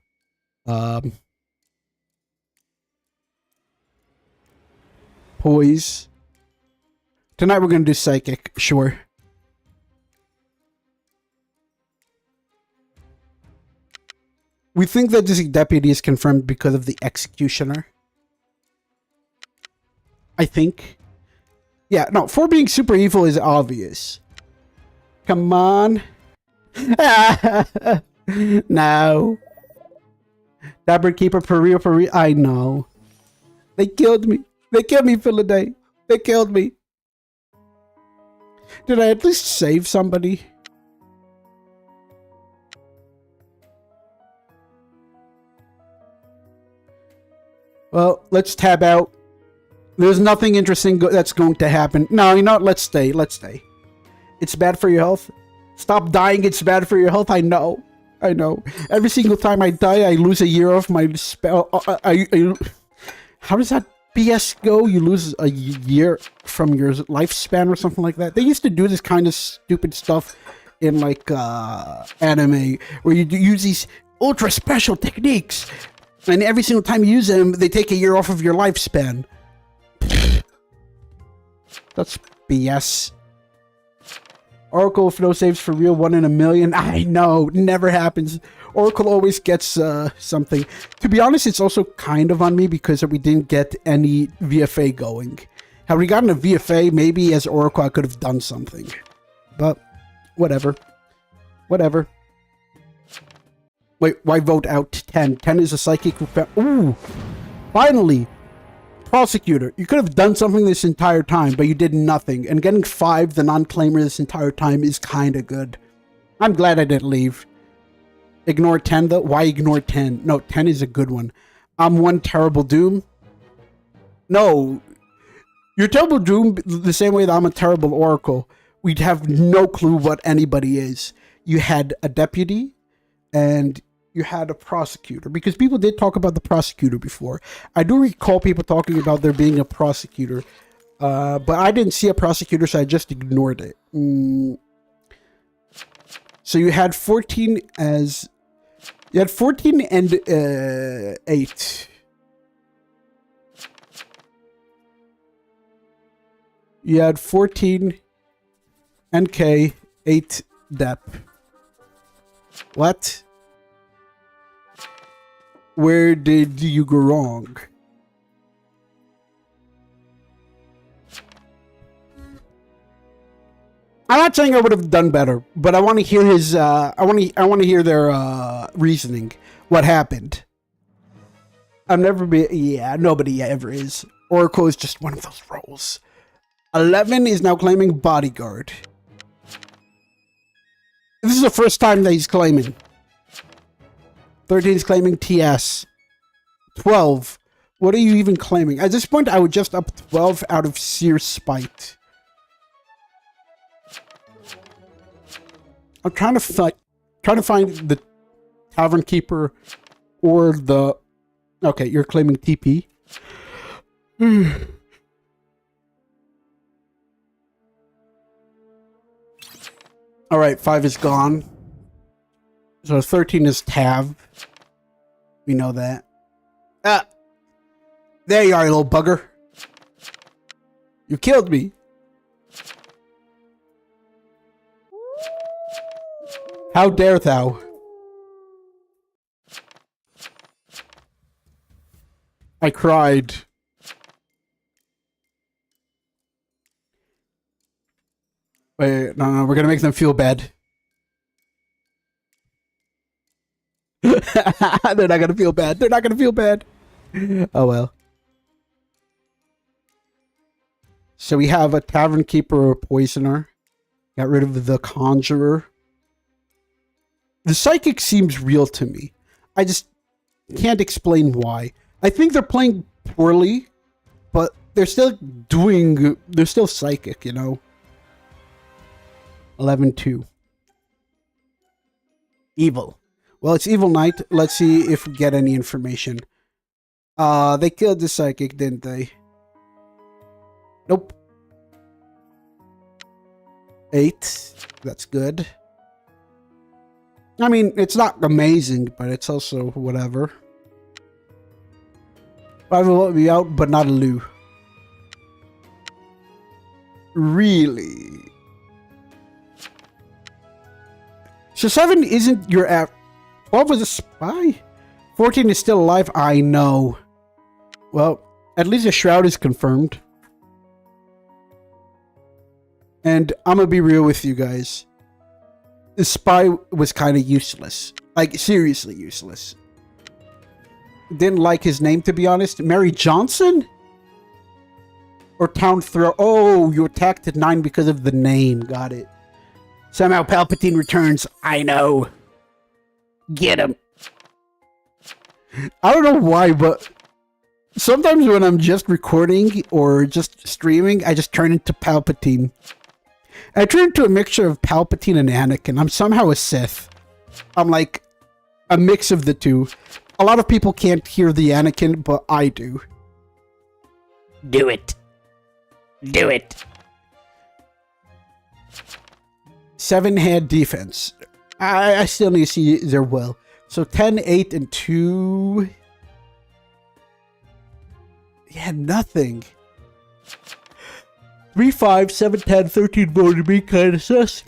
Poise. Tonight we're going to do Psychic, sure. We think that this deputy is confirmed because of the Executioner. I think. Yeah, no, 4 being super evil is obvious. Come on. No. Dabber Keeper, for real. I know. They killed me. They killed me, Philaday. They killed me. Did I at least save somebody? Well, let's tab out. There's nothing interesting that's going to happen. No, you know what? Let's stay. Let's stay. It's bad for your health. Stop dying. It's bad for your health. I know. I know. Every single time I die, I lose a year of my spell. How does that BS go? You lose a year from your lifespan or something like that. They used to do this kind of stupid stuff in like anime where you use these ultra special techniques. And every single time you use them, they take a year off of your lifespan. That's BS. Oracle with no saves for real, 1 in a million. I know, never happens. Oracle always gets something. To be honest, it's also kind of on me because we didn't get any VFA going. Had we gotten a VFA, maybe as Oracle I could have done something. But, whatever. Whatever. Wait, why vote out 10? 10 is a psychic who found... Ooh! Finally! Prosecutor, you could have done something this entire time, but you did nothing. And getting 5, the non-claimer, this entire time is kind of good. I'm glad I didn't leave. Ignore 10, though? Why ignore 10? No, 10 is a good one. I'm one terrible Doom. No. You're terrible Doom the same way that I'm a terrible Oracle. We'd have no clue what anybody is. You had a deputy, and you had a prosecutor, because people did talk about the prosecutor before. I do recall people talking about there being a prosecutor, but I didn't see a prosecutor, so I just ignored it. So you had 14 as... You had 14 and 8. You had 14 NK, 8 Dep. What? Where did you go wrong? I'm not saying I would have done better, but I want to hear his. I want to hear their reasoning. What happened? I've never been. Yeah, nobody ever is. Oracle is just one of those roles. 11 is now claiming bodyguard. This is the first time that he's claiming. 13 is claiming TS. 12. What are you even claiming? At this point, I would just up 12 out of sheer spite. I'm trying to find the tavern keeper or the... Okay, you're claiming TP. Alright, 5 is gone. So 13 is Tav. We know that. Ah! There you are, you little bugger. You killed me. How dare thou? I cried. Wait, no, we're gonna make them feel bad. They're not gonna feel bad. They're not gonna feel bad. Oh well. So we have a tavern keeper or a poisoner. Got rid of the conjurer. The psychic seems real to me. I just can't explain why. I think they're playing poorly, but they're still psychic, you know? 11-2. Evil. Well, it's Evil Knight. Let's see if we get any information. They killed the psychic, didn't they? Nope. 8. That's good. I mean, it's not amazing, but it's also whatever. 5 will let me out, but not a Lou. Really? So 7 isn't your app. 12 was a spy? 14 is still alive? I know. Well, at least the shroud is confirmed. And I'm gonna be real with you guys. The spy was kind of useless. Like, seriously useless. Didn't like his name, to be honest. Mary Johnson? Or Town Throw? Oh, you attacked at 9 because of the name. Got it. Somehow Palpatine returns. I know. Get him. I don't know why, but sometimes when I'm just recording or just streaming, I just turn into Palpatine. I turn into a mixture of Palpatine and Anakin. I'm somehow a Sith. I'm like a mix of the two. A lot of people can't hear the Anakin, but I do. Do it. Do it. 7 had defense. I still need to see their will. So 10, 8, and 2. Yeah, nothing. 3, 5, 7, 10, 13 voted me, kind of sus.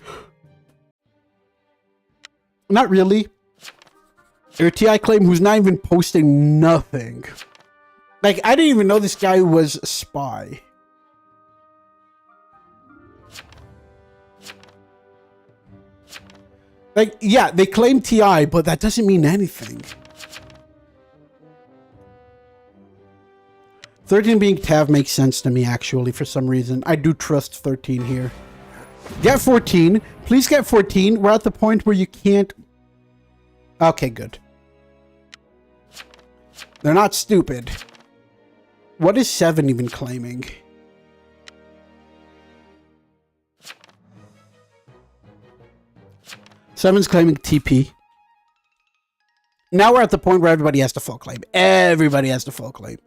Not really. Your TI claim who's not even posting nothing. Like, I didn't even know this guy was a spy. Like, yeah, they claim TI, but that doesn't mean anything. 13 being Tav makes sense to me, actually, for some reason. I do trust 13 here. Get 14. Please get 14. We're at the point where you can't... Okay, good. They're not stupid. What is 7 even claiming? Seven's claiming TP. Now we're at the point where everybody has to full claim. Everybody has to full claim.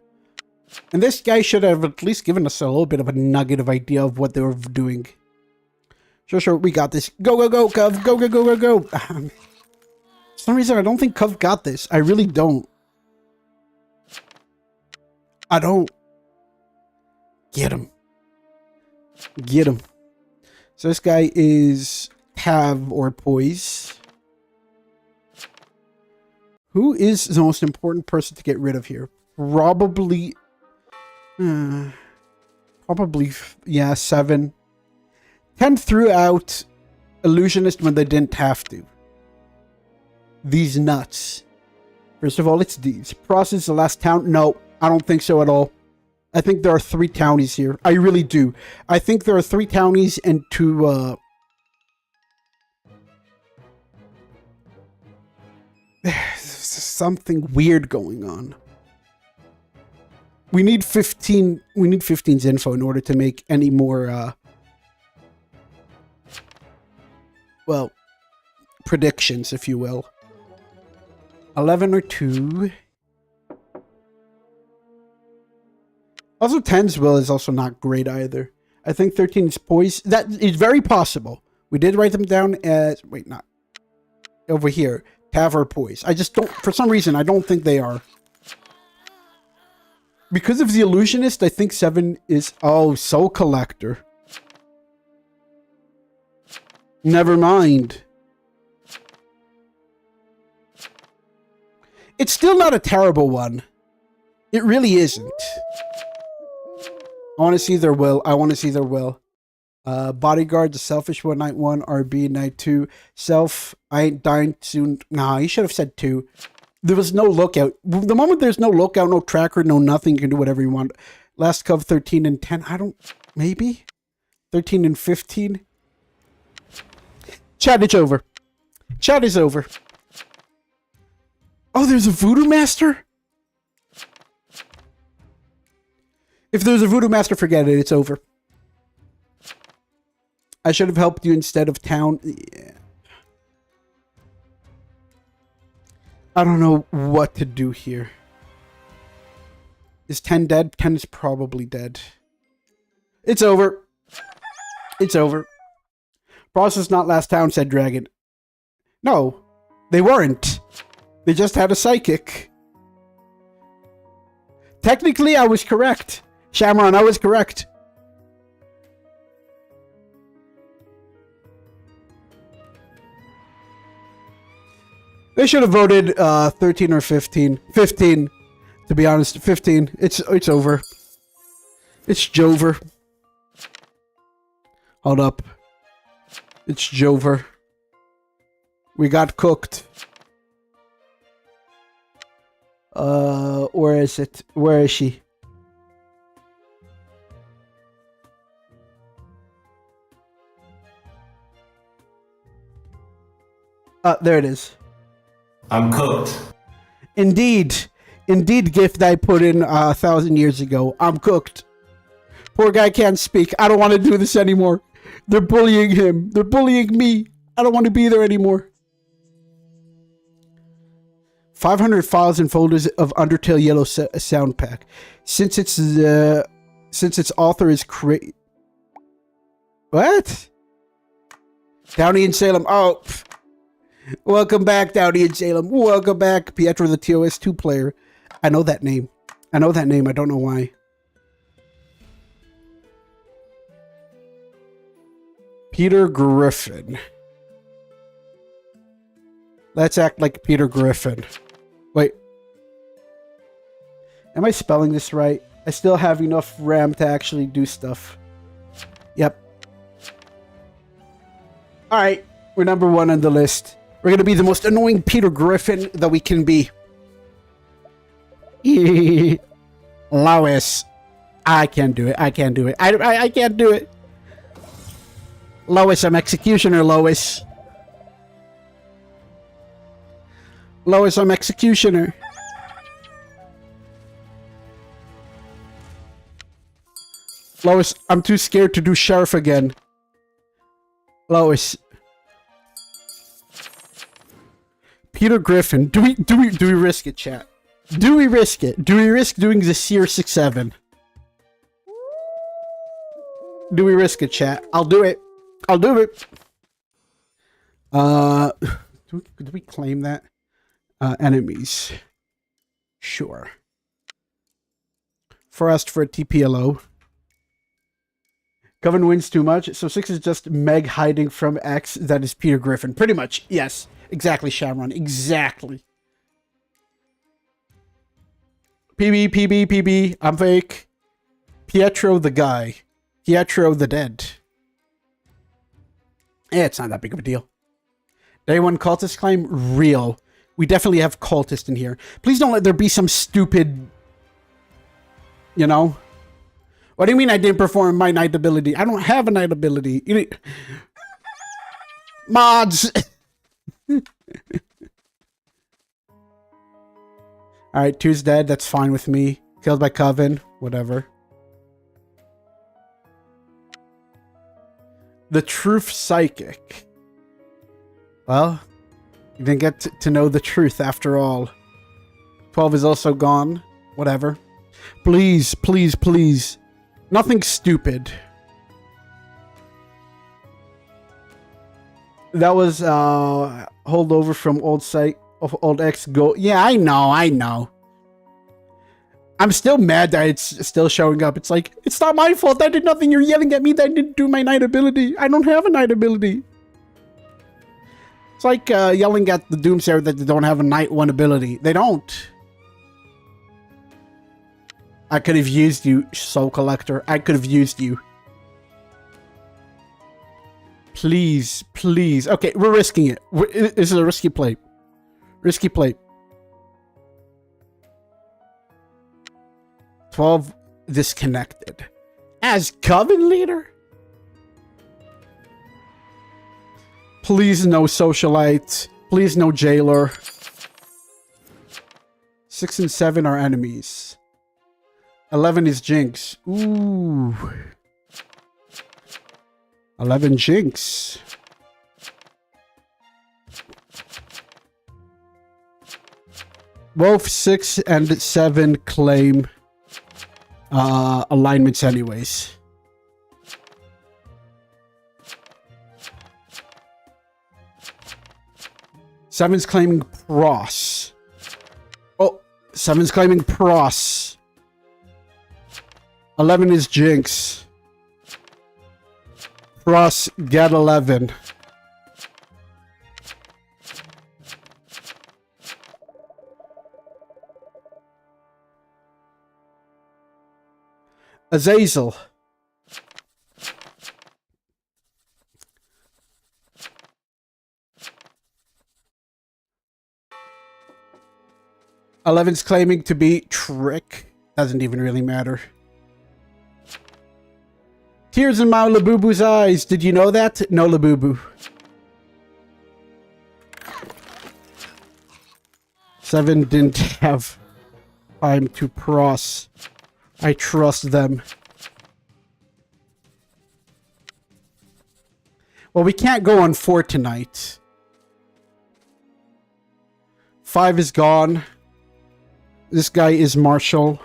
And this guy should have at least given us a little bit of a nugget of idea of what they were doing. Sure, we got this. Go, go, go, Cov. Go, go, go, go, go. For some reason, I don't think Cov got this. I really don't. I don't. Get him. Get him. So this guy is Tav or Poise. Who is the most important person to get rid of here? Probably... probably, yeah, 7. 10 threw out Illusionist when they didn't have to. These nuts. First of all, it's these. Process the last town? No, I don't think so at all. I think there are 3 townies here. I really do. I think there are 3 townies and 2, there's something weird going on. We need 15. We need 15's info in order to make any more, well, predictions, if you will. 11 or 2. Also, 10's will is also not great either. I think 13 is poised. That is very possible. We did write them down as... Wait, not... Over here. Tav or poise. I just don't... For some reason, I don't think they are. Because of the illusionist, I think 7 is... Oh, Soul Collector. Never mind. It's still not a terrible one. It really isn't. I want to see their will. I want to see their will. Bodyguard, the selfish one, night 1. RB, night 2. Self, I ain't dying soon. Nah, he should have said 2. There was no lookout. The moment there's no lookout, no tracker, no nothing, you can do whatever you want. Last cov 13 and 10. I don't... Maybe? 13 and 15? Chat, it's over. Chat is over. Oh, there's a Voodoo Master? If there's a Voodoo Master, forget it. It's over. I should have helped you instead of town. Yeah. I don't know what to do here. Is 10 dead? 10 is probably dead. It's over. It's over. Process not last town, said Dragon. No, they weren't. They just had a psychic. Technically, I was correct. Shamron, I was correct. They should have voted 13 or 15. 15, to be honest. 15. It's over. It's Jover. Hold up. It's Jover. We got cooked. Where is it? Where is she? There it is. I'm cooked. Indeed. Indeed, gift I put in 1,000 years ago. I'm cooked. Poor guy can't speak. I don't want to do this anymore. They're bullying him. They're bullying me. I don't want to be there anymore. 500 files and folders of Undertale Yellow sound pack. Since its author is What? Downey and Salem. Oh. Welcome back, Downey and Salem. Welcome back, Pietro the TOS2 player. I know that name. I know that name. I don't know why. Peter Griffin. Let's act like Peter Griffin. Wait. Am I spelling this right? I still have enough RAM to actually do stuff. Yep. Alright. We're number 1 on the list. We're going to be the most annoying Peter Griffin that we can be. Lois. I can't do it. I can't do it. I can't do it. Lois, I'm executioner, Lois. Lois, I'm executioner. Lois, I'm too scared to do sheriff again. Lois. Peter Griffin. Do we risk it, chat? Do we risk it? Do we risk doing the Seer 6-7? Do we risk it, chat? I'll do it. I'll do it. Do we claim that? Enemies. Sure. Forest for a TPLO. Coven wins too much, so 6 is just Meg hiding from X. That is Peter Griffin. Pretty much, yes. Exactly, Shamron. Exactly. PB. I'm fake. Pietro the guy. Pietro the dead. Yeah, it's not that big of a deal. Day 1 cultist claim? Real. We definitely have cultist in here. Please don't let there be some stupid... You know? What do you mean I didn't perform my night ability? I don't have a night ability. Mods! Alright, 2's dead. That's fine with me. Killed by Coven. Whatever. The Truth Psychic. Well, you didn't get to know the truth after all. 12 is also gone. Whatever. Please, please, please. Nothing stupid. That was holdover from old site of old X Go. Yeah, I know. I'm still mad that it's still showing up. It's like, it's not my fault. I did nothing. You're yelling at me that I didn't do my night ability. I don't have a night ability. It's like yelling at the Doomsayer that they don't have a night 1 ability. They don't. I could have used you, Soul Collector. I could have used you. Please, please. Okay, we're risking it. This is a risky play. Risky play. 12 disconnected. As Coven leader? Please no socialite. Please no jailer. 6 and 7 are enemies. 11 is Jinx. Ooh. 11 Jinx. Both 6 and 7 claim alignments anyways. Seven's claiming Pros. Oh, 7's claiming Pros. 11 is Jinx. Pros, get 11. Azazel. Eleven's claiming to be Trick. Doesn't even really matter. Tears in my Labubu's eyes. Did you know that? No, Labubu. 7 didn't have time to pros. I trust them. Well, we can't go on 4 tonight. 5 is gone. This guy is Marshall.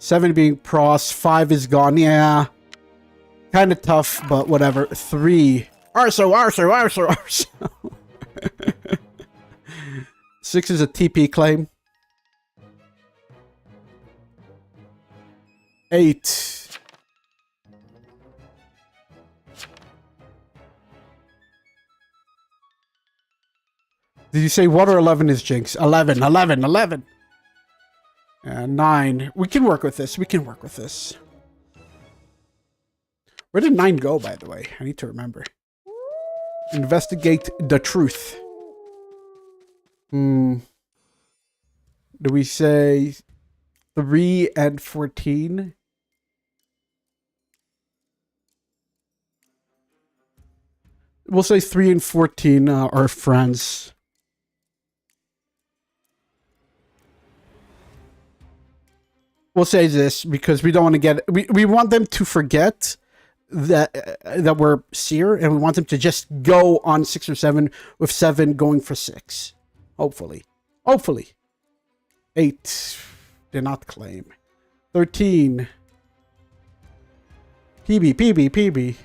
7 being pros. 5 is gone. Yeah. Kind of tough, but whatever. 3. Arso. 6 is a TP claim. 8. Did you say what, or 11 is Jinx? 11. And 9. We can work with this. Where did 9 go, by the way? I need to remember. Investigate the truth. Do we say 3 and 14? We'll say 3 and 14 are friends. We'll say this because we don't want to get... We want them to forget that we're Seer, and we want them to just go on 6 or 7 with 7 going for 6. Hopefully. 8 did not claim. 13. PB.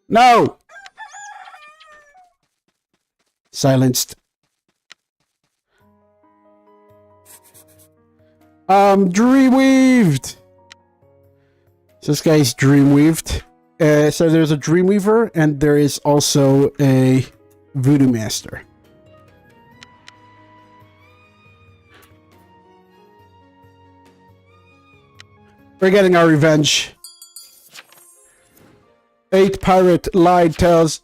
No! Silenced. Dreamweaved! So this guy's Dreamweaved. So there's a Dreamweaver, and there is also a Voodoo Master. We're getting our revenge. 8 pirate lied tells.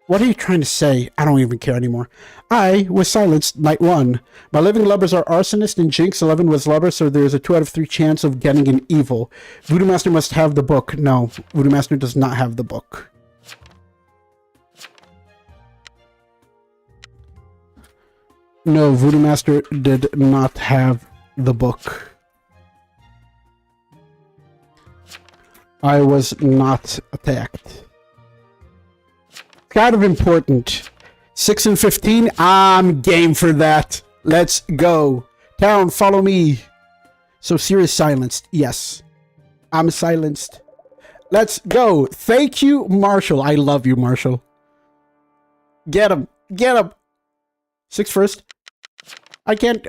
What are you trying to say? I don't even care anymore. I was silenced night 1. My living lovers are Arsonist and Jinx. 11 was lover, so there's a 2 out of 3 chance of getting an evil. Voodoo Master must have the book. No, Voodoo Master does not have the book. No, Voodoo Master did not have the book. I was not attacked. Kind of important. 6 and 15. I'm game for that. Let's go. Town, follow me. So Sirius silenced. Yes. I'm silenced. Let's go. Thank you, Marshall. I love you, Marshall. Get him. Get him. 6 first. I can't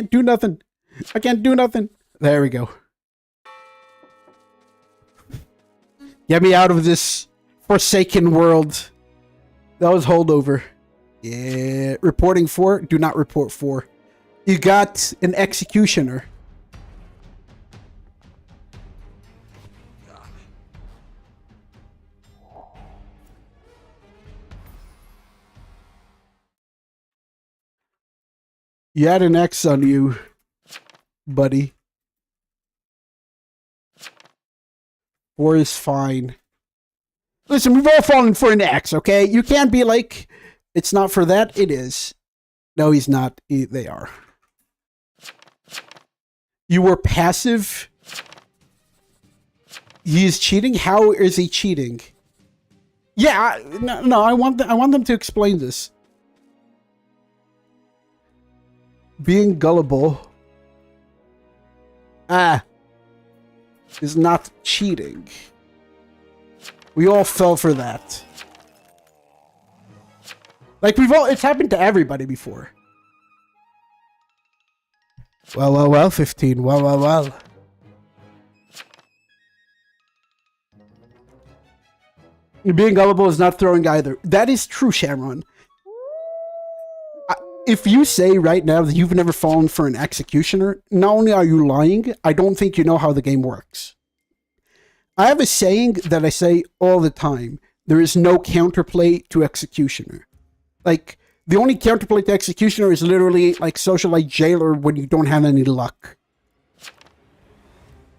do nothing. I can't do nothing. There we go. Get me out of this forsaken world. That was holdover. Yeah. Reporting 4. Do not report 4. You got an executioner. You had an X on you, buddy. 4 is fine. Listen, we've all fallen for an X, okay? You can't be like, it's not for that. It is. No, he's not. They are. You were passive. He is cheating? How is he cheating? Yeah, no, I want them to explain this. Being gullible is not cheating. We all fell for that. Like, it's happened to everybody before. Well, 15. Well. Being gullible is not throwing either. That is true, Shamron. If you say right now that you've never fallen for an executioner, not only are you lying, I don't think you know how the game works. I have a saying that I say all the time. There is no counterplay to executioner. Like, the only counterplay to executioner is literally like socialite jailer when you don't have any luck.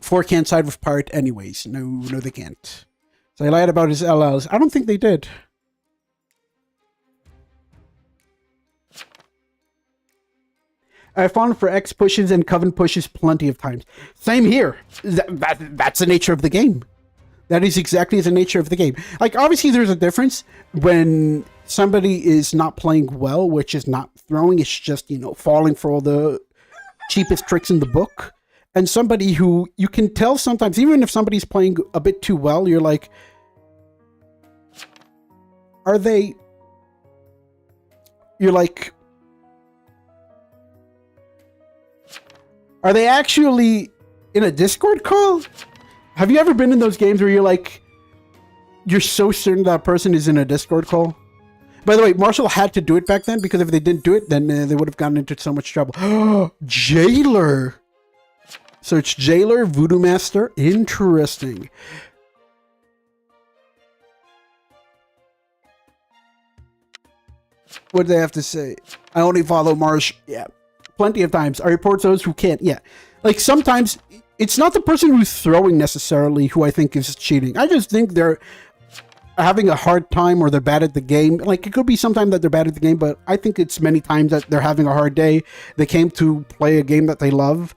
4 can't side with pirate anyways. No, they can't. So I lied about his LLs. I don't think they did. I've fallen for X pushes and Coven pushes plenty of times. Same here. That's the nature of the game. That is exactly the nature of the game. Like, obviously there's a difference when somebody is not playing well, which is not throwing, it's just, falling for all the cheapest tricks in the book. And somebody who you can tell sometimes, even if somebody's playing a bit too well, you're like, are they actually in a Discord call? Have you ever been in those games where you're so certain that person is in a Discord call? By the way, Marshall had to do it back then, because if they didn't do it, then they would have gotten into so much trouble. Jailer! So it's Jailer, Voodoo Master. Interesting. What do they have to say? I only follow Marsh. Yeah. Plenty of times. I report those who can't. Yeah. Like, sometimes it's not the person who's throwing necessarily who I think is cheating. I just think they're having a hard time, or they're bad at the game. Like, it could be sometime that they're bad at the game, but I think it's many times that they're having a hard day. They came to play a game that they love.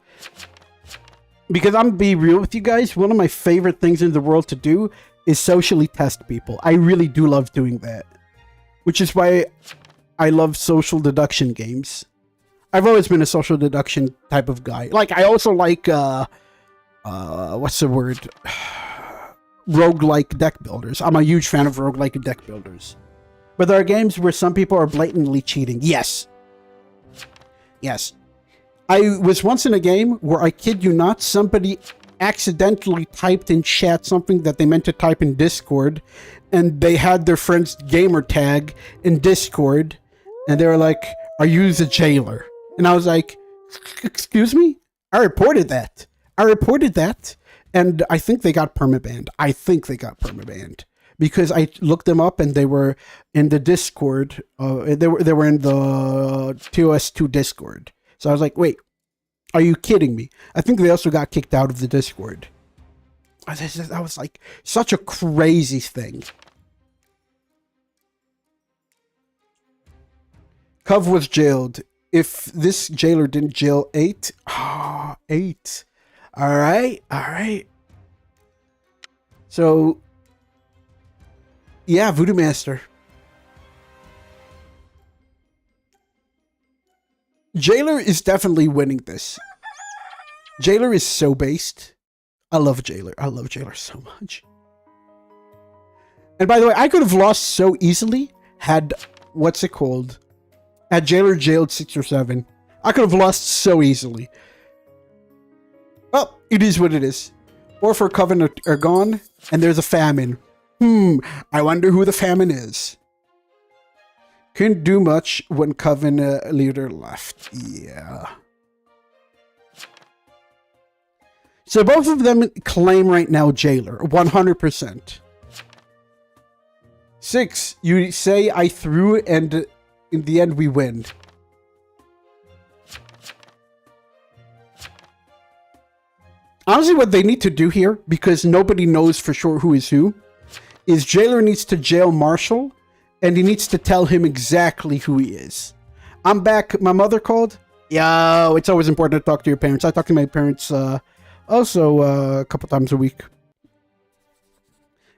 Because I'm gonna be real with you guys, one of my favorite things in the world to do is socially test people. I really do love doing that. Which is why I love social deduction games. I've always been a social deduction type of guy. Like, I also like, what's the word? Roguelike deck builders. I'm a huge fan of roguelike deck builders. But there are games where some people are blatantly cheating. Yes. Yes. I was once in a game where, I kid you not, somebody accidentally typed in chat something that they meant to type in Discord, and they had their friend's gamer tag in Discord, and they were like, "Are you the jailer?" And I was like, "Excuse me? I reported that. And I think they got permabanned. because I looked them up and they were in the Discord. They were in the TOS2 Discord. So I was like, wait, are you kidding me? I think they also got kicked out of the Discord. That was like such a crazy thing. Cov was jailed. If this jailer didn't jail 8, 8. All right. So, yeah, Voodoo Master. Jailer is definitely winning this. Jailer is so based. I love Jailer. I love Jailer so much. And by the way, I could have lost so easily had, what's it called? Had Jailer jailed 6 or 7. I could have lost so easily. Well, it is what it is. Or for Coven are gone, and there's a famine. I wonder who the famine is. Couldn't do much when Coven leader left. Yeah. So both of them claim right now Jailer, 100%. 6, you say I threw and in the end we win. Honestly, what they need to do here, because nobody knows for sure who is who, is Jailer needs to jail Marshall, and he needs to tell him exactly who he is. I'm back. My mother called. Yo, it's always important to talk to your parents. I talk to my parents also a couple times a week.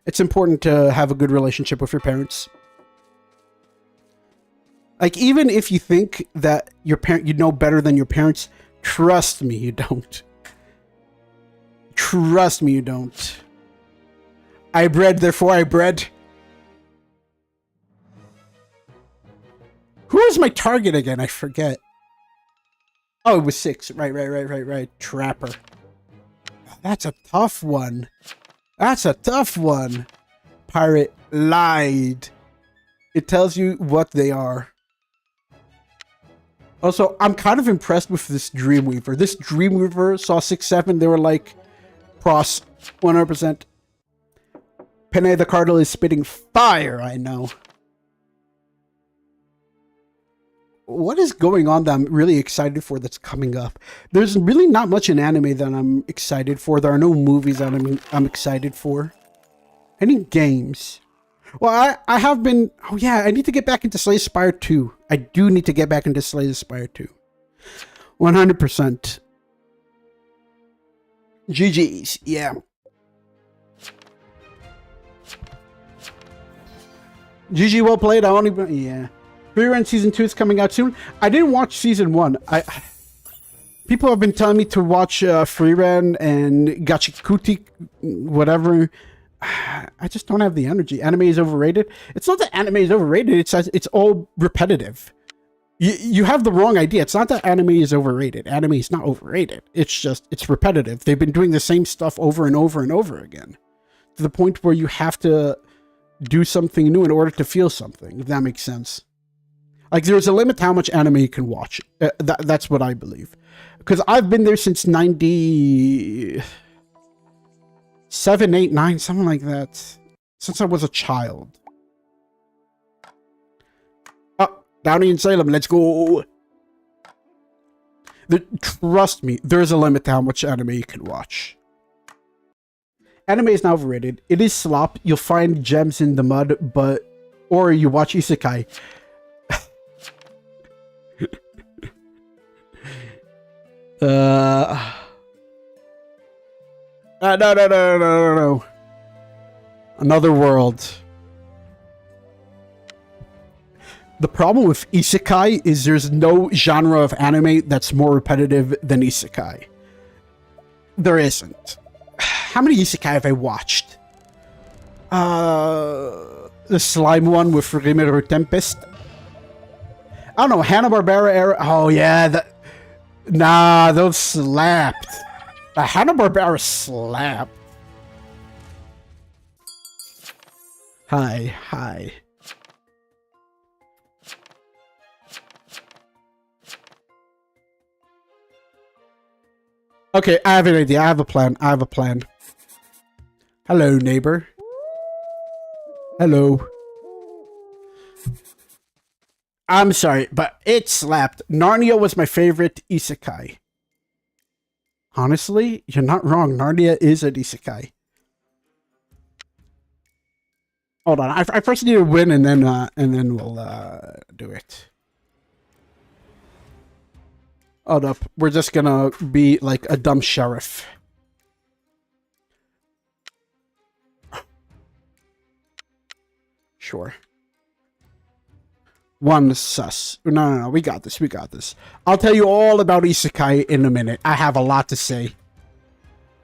It's important to have a good relationship with your parents. Like, even if you think that your parent, you know better than your parents, trust me, you don't. Trust me, you don't. I bred, therefore I bred. Who was my target again? I forget. Oh, it was 6. Right. Trapper. That's a tough one. That's a tough one. Pirate lied. It tells you what they are. Also, I'm kind of impressed with this Dreamweaver. This Dreamweaver saw 6-7. They were like, pros, 100%. Pene the Cardinal is spitting fire, I know. What is going on that I'm really excited for that's coming up? There's really not much in anime that I'm excited for. There are no movies that I'm excited for. Any games? Well, I have been... Oh, yeah, I need to get back into Slay the Spire 2. I do need to get back into Slay the Spire 2. 100%. GG's, yeah. GG, well played. I only... Yeah. Free Run Season 2 is coming out soon. I didn't watch Season 1. People have been telling me to watch Free Run and Gachikuti, whatever. I just don't have the energy. Anime is overrated. It's not that anime is overrated. It's all repetitive. You have the wrong idea. It's not that anime is overrated. Anime is not overrated. It's just, it's repetitive. They've been doing the same stuff over and over and over again. To the point where you have to do something new in order to feel something, if that makes sense. Like, there's a limit to how much anime you can watch. That's what I believe. Because I've been there since 97, 8, 9, something like that. Since I was a child. Oh, Downey in Salem, let's go. Trust me, there's a limit to how much anime you can watch. Anime is not overrated. It is slop. You'll find gems in the mud, but... Or you watch isekai. No. Another world. The problem with isekai is there's no genre of anime that's more repetitive than isekai. There isn't. How many isekai have I watched? The slime one with Rimuru Tempest. I don't know, Hanna-Barbera era. Oh yeah, nah, those slapped. The Hanna-Barbera slapped. Hi. Okay, I have an idea. I have a plan. Hello, neighbor. Hello. I'm sorry, but it slapped. Narnia was my favorite isekai. Honestly, you're not wrong. Narnia is an isekai. Hold on. I first need to win, and then we'll do it. Hold up. We're just gonna be like a dumb sheriff. Sure. One sus. No. We got this. We got this. I'll tell you all about isekai in a minute. I have a lot to say.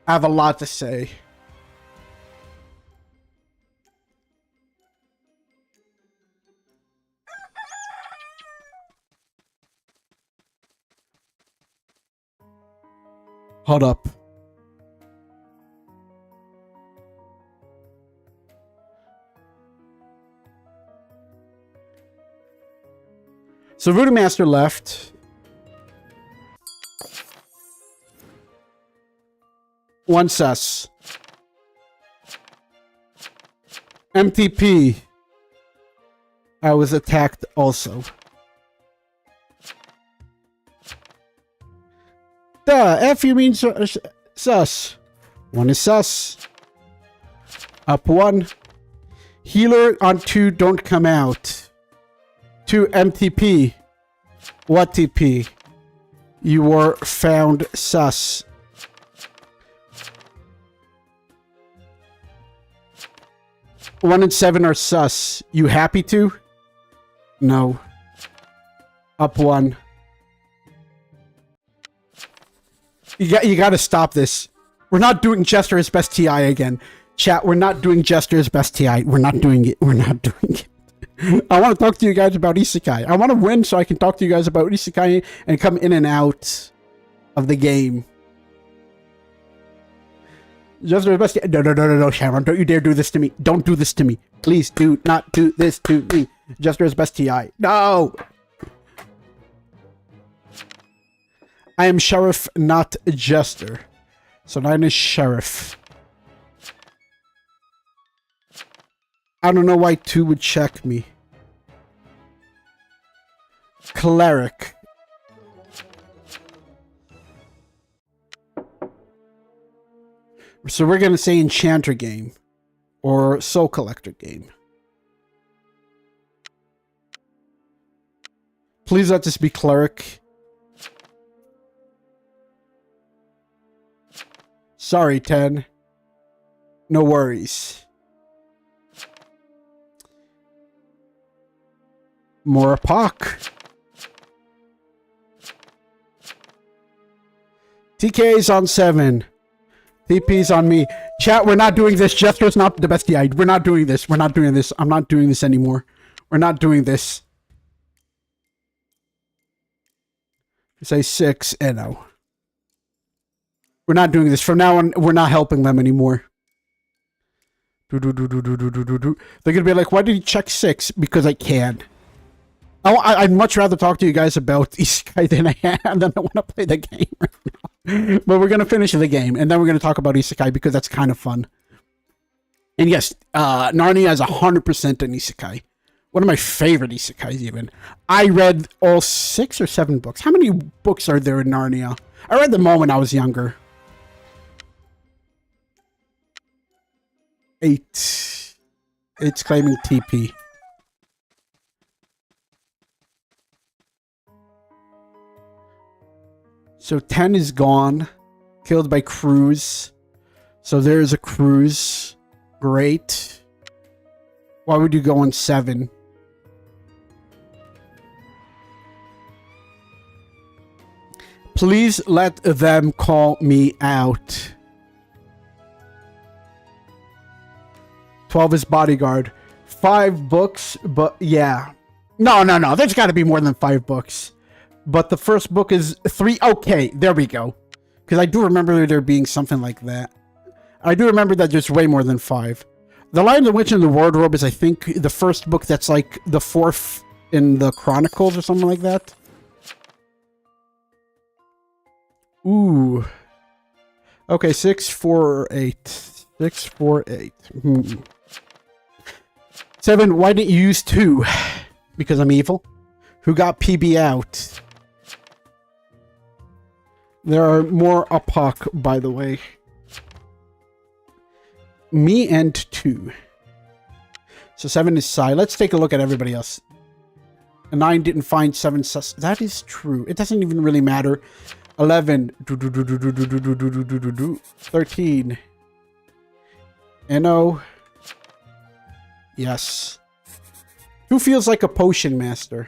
I have a lot to say. Hold up. So Voodoo Master left. One sus. MTP. I was attacked also. Duh, F you mean sus. One is sus. Up one. Healer on 2 don't come out. 2 MTP. What TP? You were found sus. One and 7 are sus. You happy to? No. Up one. You gotta stop this. We're not doing Jester's best TI again. Chat, we're not doing Jester's best TI. We're not doing it. We're not doing it. I want to talk to you guys about isekai. I want to win so I can talk to you guys about isekai and come in and out of the game. Jester's best TI. No, Sharon. Don't you dare do this to me. Don't do this to me. Please do not do this to me. Jester's best TI. No! I am Sheriff, not Jester. So 9 is Sheriff. I don't know why 2 would check me. Cleric. So we're going to say Enchanter game. Or Soul Collector game. Please let this be Cleric. Sorry, 10. No worries. More Pock. TK's on 7. TP's on me. Chat, we're not doing this. Jester's not the best TI. We're not doing this. We're not doing this. I'm not doing this anymore. We're not doing this. Say 6. No. We're not doing this. From now on, we're not helping them anymore. They're gonna be like, why did you check 6? Because I can. I'd much rather talk to you guys about isekai than I want to play the game right now. But we're gonna finish the game, and then we're gonna talk about isekai because that's kind of fun. And yes, Narnia is 100% an isekai. One of my favorite isekais, even. I read all 6 or 7 books. How many books are there in Narnia? I read them all when I was younger. 8. It's claiming TP. So 10 is gone. Killed by Cruz. So there's a Cruz. Great. Why would you go on 7? Please let them call me out. 12 is Bodyguard. 5 books, but yeah. No. There's got to be more than 5 books. But the first book is 3. Okay, there we go. Because I do remember there being something like that. I do remember that there's way more than 5. The Lion, the Witch, and the Wardrobe is, I think, the first book that's like the 4th in the Chronicles or something like that. Ooh. Okay, 6, 4, 8. 6, 4, 8. 7, why didn't you use 2? Because I'm evil. Who got PB out? There are more APOC, by the way. Me and 2. So 7 is Psy. Let's take a look at everybody else. 9 didn't find 7 sus. That is true. It doesn't even really matter. 11. 13. No. Yes. Who feels like a potion master?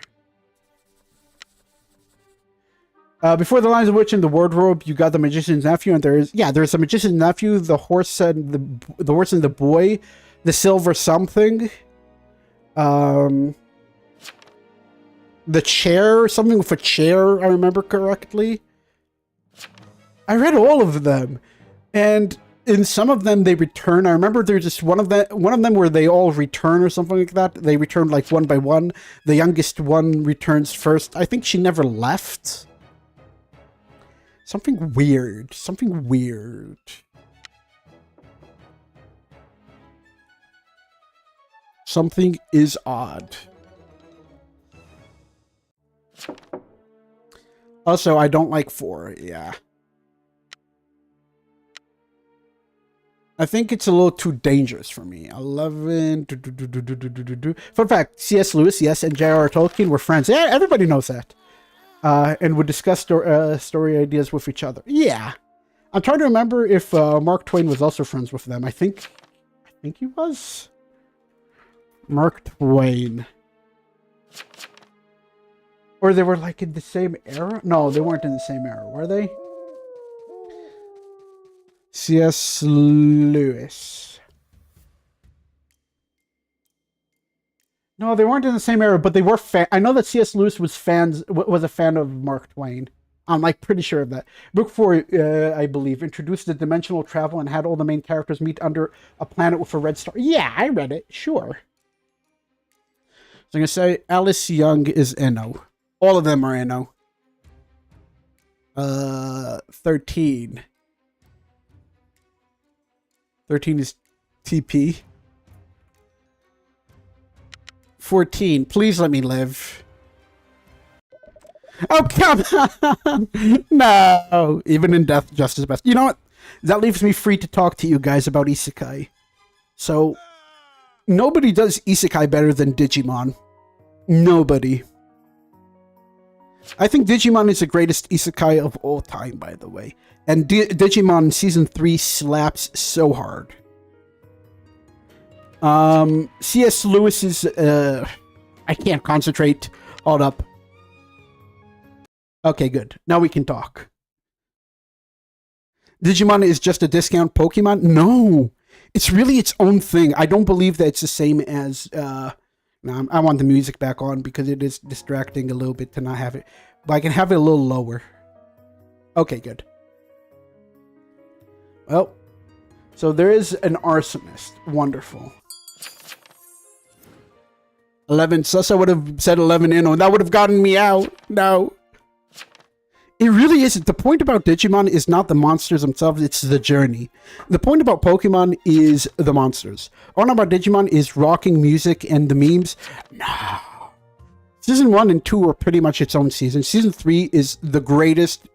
Before the lines of witch and the wardrobe, you got the magician's nephew, and there's a magician's nephew, the horse and the horse and the boy, the silver something, the chair, something with a chair. I remember correctly. I read all of them, and in some of them they return. I remember there's just one of them where they all return or something like that. They return like one by one. The youngest one returns first. I think she never left. Something weird. Something weird. Something is odd. Also, I don't like 4. Yeah. I think it's a little too dangerous for me. 11. Fun fact, C.S. Lewis, yes, and J.R.R. Tolkien were friends. Yeah, everybody knows that. And would discuss story ideas with each other. Yeah. I'm trying to remember if Mark Twain was also friends with them. I think he was. Mark Twain. Or they were like in the same era? No, they weren't in the same era, were they? C.S. Lewis. No, they weren't in the same era, but they were I know that C.S. Lewis was a fan of Mark Twain. I'm like pretty sure of that. Book 4, I believe, introduced the dimensional travel and had all the main characters meet under a planet with a red star. Yeah, I read it. Sure. So I'm gonna say Alice Young is Eno. All of them are Eno. 13. 13 is TP. 14. Please let me live. Oh, come on! No! Even in death, justice best. You know what? That leaves me free to talk to you guys about Isekai. So, nobody does Isekai better than Digimon. Nobody. I think Digimon is the greatest Isekai of all time, by the way. And Digimon Season 3 slaps so hard. C.S. Lewis's, I can't concentrate. Hold up. Okay, good. Now we can talk. Digimon is just a discount Pokemon? No! It's really its own thing. I don't believe that it's the same as, no, I want the music back on because it is distracting a little bit to not have it. But I can have it a little lower. Okay, good. Well, so there is an arsonist. Wonderful. 11 sus. I would have said 11 in, and that would have gotten me out. No. It really isn't. The point about Digimon is not the monsters themselves, it's the journey. The point about Pokemon is the monsters. All about Digimon is rocking music and the memes. No. Season 1 and 2 are pretty much its own season. Season 3 is the greatest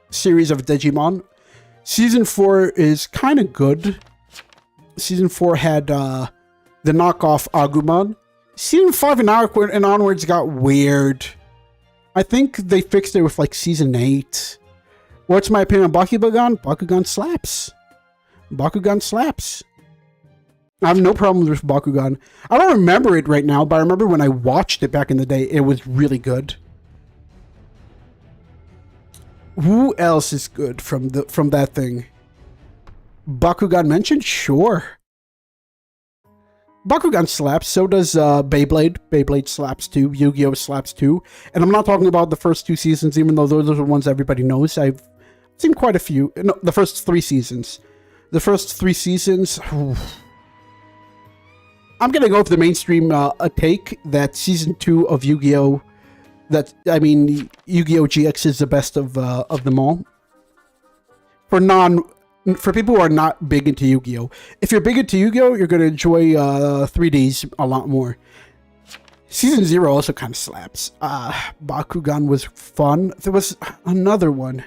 series of Digimon. Season 4 is kind of good. Season 4 had the knockoff Agumon. Season 5 and onwards got weird. I think they fixed it with like Season 8. What's my opinion on Bakugan? Bakugan slaps. Bakugan slaps. I have no problems with Bakugan. I don't remember it right now, but I remember when I watched it back in the day, it was really good. Who else is good from that thing? Bakugan mentioned? Sure. Bakugan slaps, so does Beyblade. Beyblade slaps too. Yu-Gi-Oh! Slaps too. And I'm not talking about the first 2 seasons, even though those are the ones everybody knows. I've seen quite a few. No, the first 3 seasons. The first 3 seasons... I'm gonna go with the mainstream take that Season 2 of Yu-Gi-Oh! Yu-Gi-Oh! GX is the best of them all. For for people who are not big into Yu-Gi-Oh. If you're big into Yu-Gi-Oh, you're going to enjoy 3Ds a lot more. Season 0 also kind of slaps. Bakugan was fun. There was another one.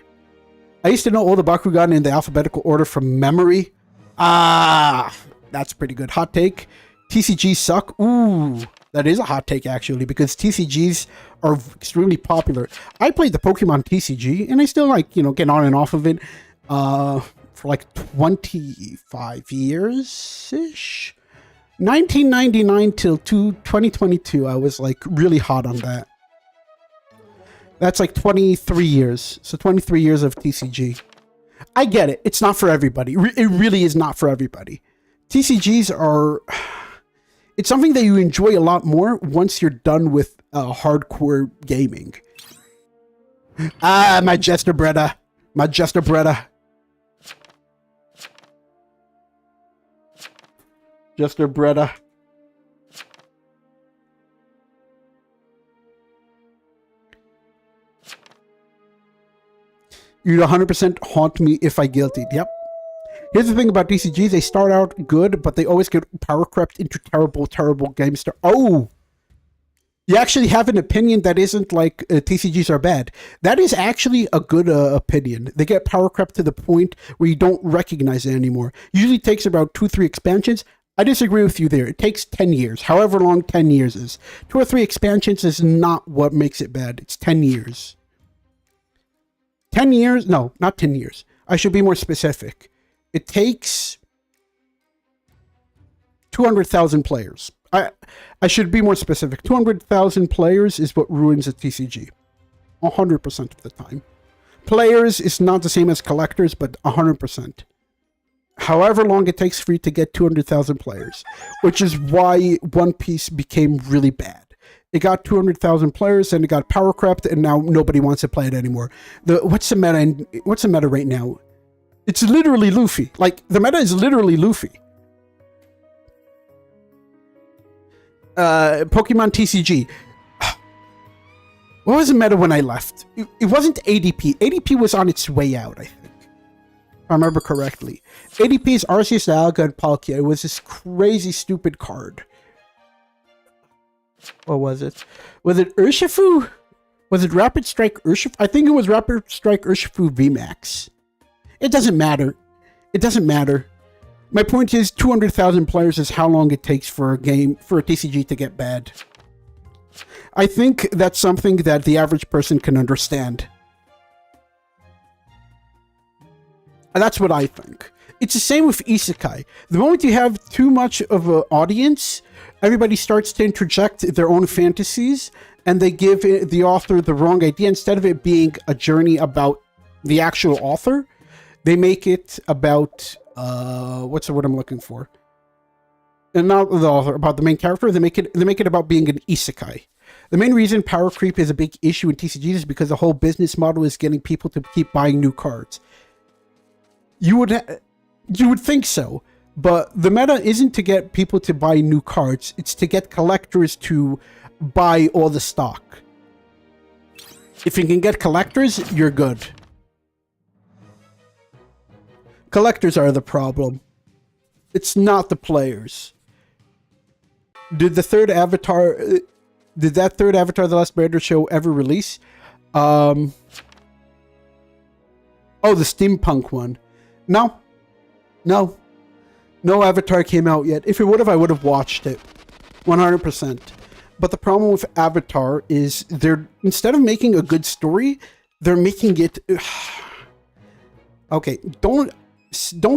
I used to know all the Bakugan in the alphabetical order from memory. That's pretty good. Hot take. TCGs suck. Ooh, that is a hot take, actually, because TCGs are extremely popular. I played the Pokemon TCG, and I still like, get on and off of it for like 25 years-ish. 1999 till 2022, I was like really hot on that. That's like 23 years. So 23 years of TCG. I get it. It's not for everybody. It really is not for everybody. TCGs are... It's something that you enjoy a lot more once you're done with hardcore gaming. My Jester Bretta. My Jester Bretta. Jester Bretta. You'd 100% haunt me if I guilty. Yep. Here's the thing about DCGs. They start out good, but they always get power crept into terrible, terrible games. Oh! You actually have an opinion that isn't like TCGs are bad. That is actually a good opinion. They get power crept to the point where you don't recognize it anymore. Usually takes about 2-3 expansions. I disagree with you there. It takes 10 years, however long 10 years is. 2 or 3 expansions is not what makes it bad. It's 10 years. 10 years? No, not 10 years. I should be more specific. It takes 200,000 players. I should be more specific. 200,000 players is what ruins a TCG. 100% of the time. Players is not the same as collectors, but 100%. However long it takes for you to get 200,000 players, which is why One Piece became really bad. It got 200,000 players, and it got power crept, and now nobody wants to play it anymore. What's the meta right now? It's literally Luffy. Like, the meta is literally Luffy. Pokemon TCG. What was the meta when I left? It wasn't ADP. ADP was on its way out, I think. If I remember correctly. ADP's Arceus, Dialga, and Palkia. It was this crazy, stupid card. What was it? Was it Urshifu? Was it Rapid Strike Urshifu? I think it was Rapid Strike Urshifu VMAX. It doesn't matter. It doesn't matter. My point is 200,000 players is how long it takes for a game, for a TCG to get bad. I think that's something that the average person can understand. And that's what I think. It's the same with Isekai. The moment you have too much of an audience, everybody starts to interject their own fantasies, and they give the author the wrong idea. Instead of it being a journey about the actual author, they make it about, what's the word I'm looking for? And not the author, about the main character. They make it about being an isekai. The main reason power creep is a big issue in TCGs is because the whole business model is getting people to keep buying new cards. You would think so, but the meta isn't to get people to buy new cards. It's to get collectors to buy all the stock. If you can get collectors, you're good. Collectors are the problem. It's not the players. Did that third Avatar, The Last Bender show ever release? Oh, the steampunk one. No. No Avatar came out yet. If it would have, I would have watched it. 100%. But the problem with Avatar is instead of making a good story, they're making it... Okay, don't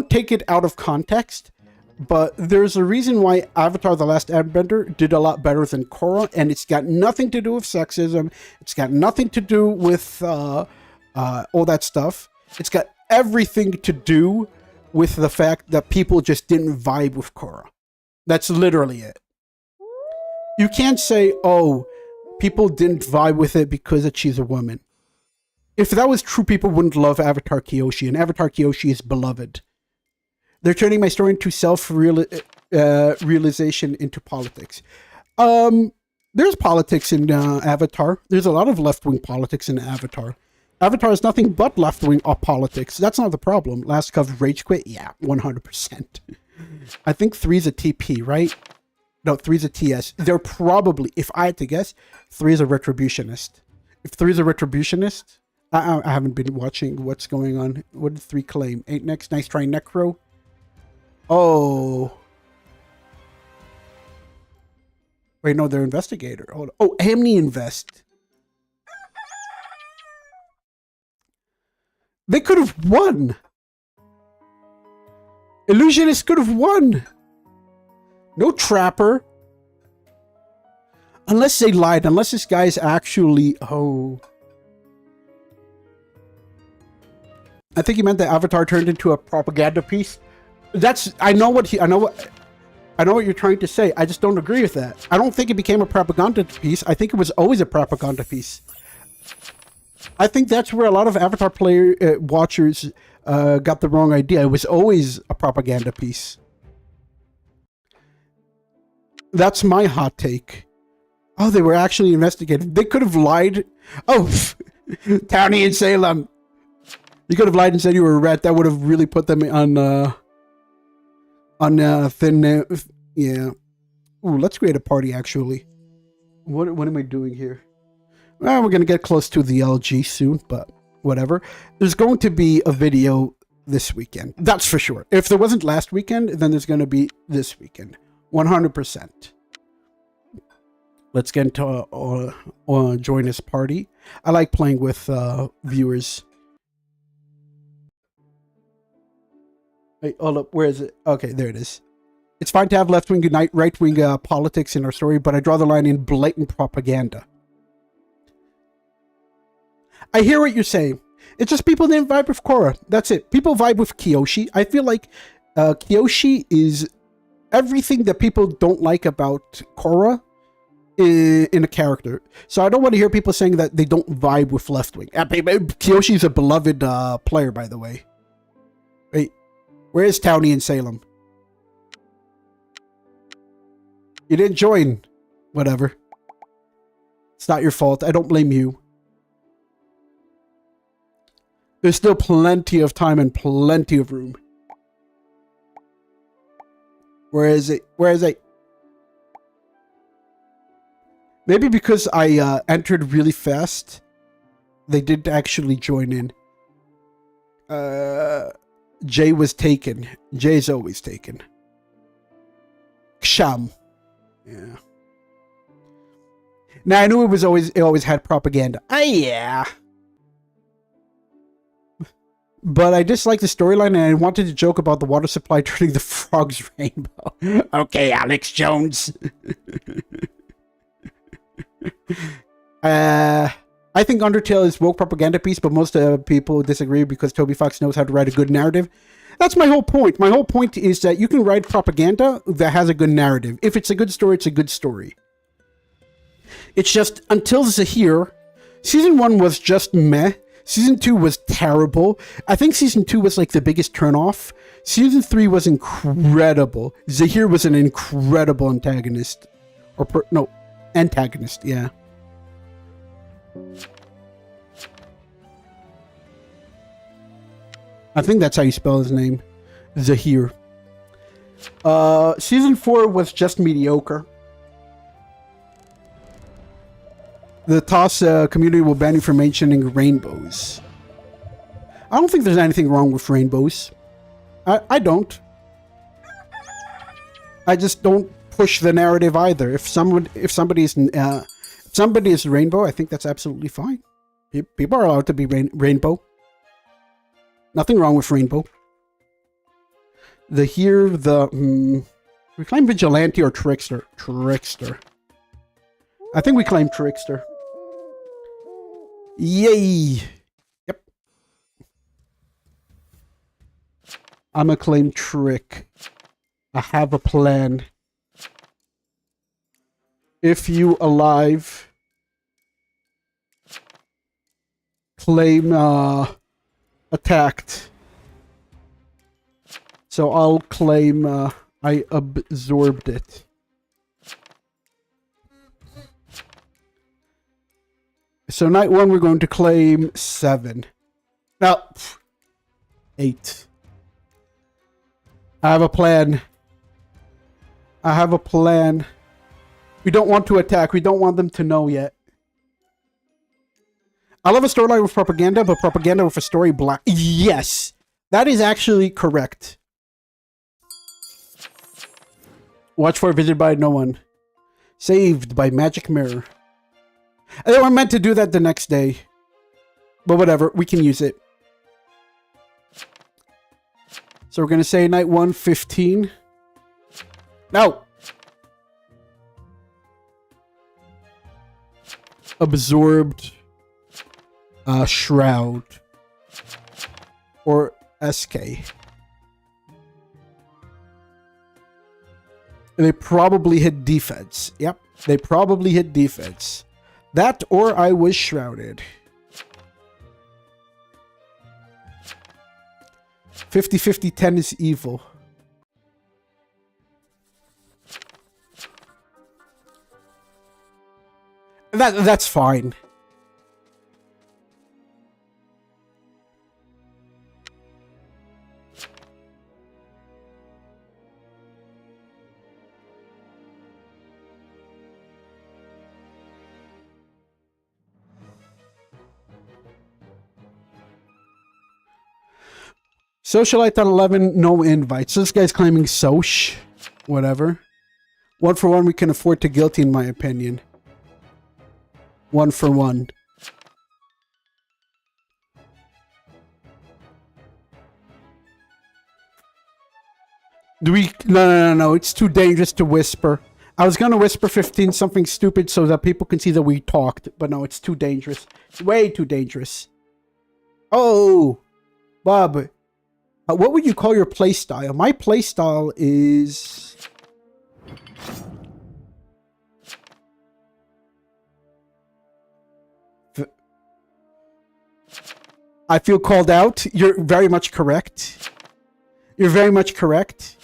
take it out of context, but there's a reason why Avatar The Last Airbender did a lot better than Korra, and it's got nothing to do with sexism. It's got nothing to do with all that stuff. It's got everything to do with the fact that people just didn't vibe with Korra. That's literally it. You can't say, oh, people didn't vibe with it because she's a woman. If that was true, people wouldn't love Avatar Kyoshi, and Avatar Kyoshi is beloved. They're turning my story into self-realization into politics. There's politics in Avatar. There's a lot of left-wing politics in Avatar. Avatar is nothing but left-wing politics. That's not the problem. Last Cov rage quit? Yeah, 100%. I think 3's a TP, right? No, 3's a TS. They're probably, if I had to guess, 3 is a retributionist. If 3 is a retributionist, I haven't been watching what's going on. What did 3 claim? 8 next. Nice try, Necro. Oh. Wait, no, they're investigator. Hold on. Oh, Amni Invest. They could have won. Illusionist could have won. No Trapper. Unless they lied. Unless this guy's actually... Oh. I think he meant that Avatar turned into a propaganda piece. That's... I know what you're trying to say. I just don't agree with that. I don't think it became a propaganda piece. I think it was always a propaganda piece. I think that's where a lot of Avatar player watchers got the wrong idea. It was always a propaganda piece. That's my hot take. Oh, they were actually investigated. They could have lied. Oh, Townie and Salem. You could have lied and said you were a rat. That would have really put them on thin. Yeah. Ooh, let's create a party. Actually, what am I doing here? Well, we're gonna get close to the LG soon, but whatever. There's going to be a video this weekend. That's for sure. If there wasn't last weekend, then there's going to be this weekend. 100%. Let's get into join this party. I like playing with viewers. Wait, hold up. Where is it? Okay, there it is. It's fine to have left-wing, right-wing politics in our story, but I draw the line in blatant propaganda. I hear what you're saying. It's just people didn't vibe with Korra. That's it. People vibe with Kyoshi. I feel like Kyoshi is everything that people don't like about Korra in a character. So I don't want to hear people saying that they don't vibe with left wing. Kyoshi is a beloved player, by the way. Wait, where is Townie and Salem? You didn't join. Whatever. It's not your fault. I don't blame you. There's still plenty of time and plenty of room. Where is it? Where is it? Maybe because I entered really fast, they didn't actually join in. Jay was taken. Jay's always taken. Ksham. Yeah. Now I knew it always had propaganda. Yeah. But I dislike the storyline, and I wanted to joke about the water supply turning the frogs rainbow. Okay, Alex Jones. I think Undertale is woke propaganda piece, but most people disagree because Toby Fox knows how to write a good narrative. That's my whole point. My whole point is that you can write propaganda that has a good narrative. If it's a good story, it's a good story. It's just, until Zahir, Season 1 was just meh. Season 2 was terrible. I think Season 2 was like the biggest turnoff. Season 3 was incredible. Zahir was an incredible antagonist. Antagonist, yeah. I think that's how you spell his name. Zahir. Season 4 was just mediocre. The TOS community will ban you from mentioning rainbows. I don't think there's anything wrong with rainbows. I don't. I just don't push the narrative either. If somebody is rainbow, I think that's absolutely fine. People are allowed to be rainbow. Nothing wrong with rainbow. We claim vigilante or trickster. Trickster. I think we claim trickster. Yay! Yep. I'm gonna claim trick. I have a plan. If you alive, claim attacked. So I'll claim I absorbed it. So night 1, we're going to claim 7. No, 8. I have a plan. I have a plan. We don't want to attack. We don't want them to know yet. I love a storyline with propaganda, but propaganda with a story black. Yes! That is actually correct. Watch for visited by no one. Saved by magic mirror. And they were meant to do that the next day. But whatever, we can use it. So we're going to say night 1, 15. No! Absorbed Shroud. Or SK. They probably hit defense. Yep, they probably hit defense. That or I was shrouded. 50-50, 10 is evil. That's fine. Socialite on 11, no invites. So this guy's claiming Soch. Whatever. 1 for 1, we can afford to guilty, in my opinion. 1 for 1. Do we... No. It's too dangerous to whisper. I was gonna whisper 15 something stupid so that people can see that we talked. But no, it's too dangerous. It's way too dangerous. Oh! Bob... what would you call your playstyle? My playstyle is... I feel called out. You're very much correct. You're very much correct.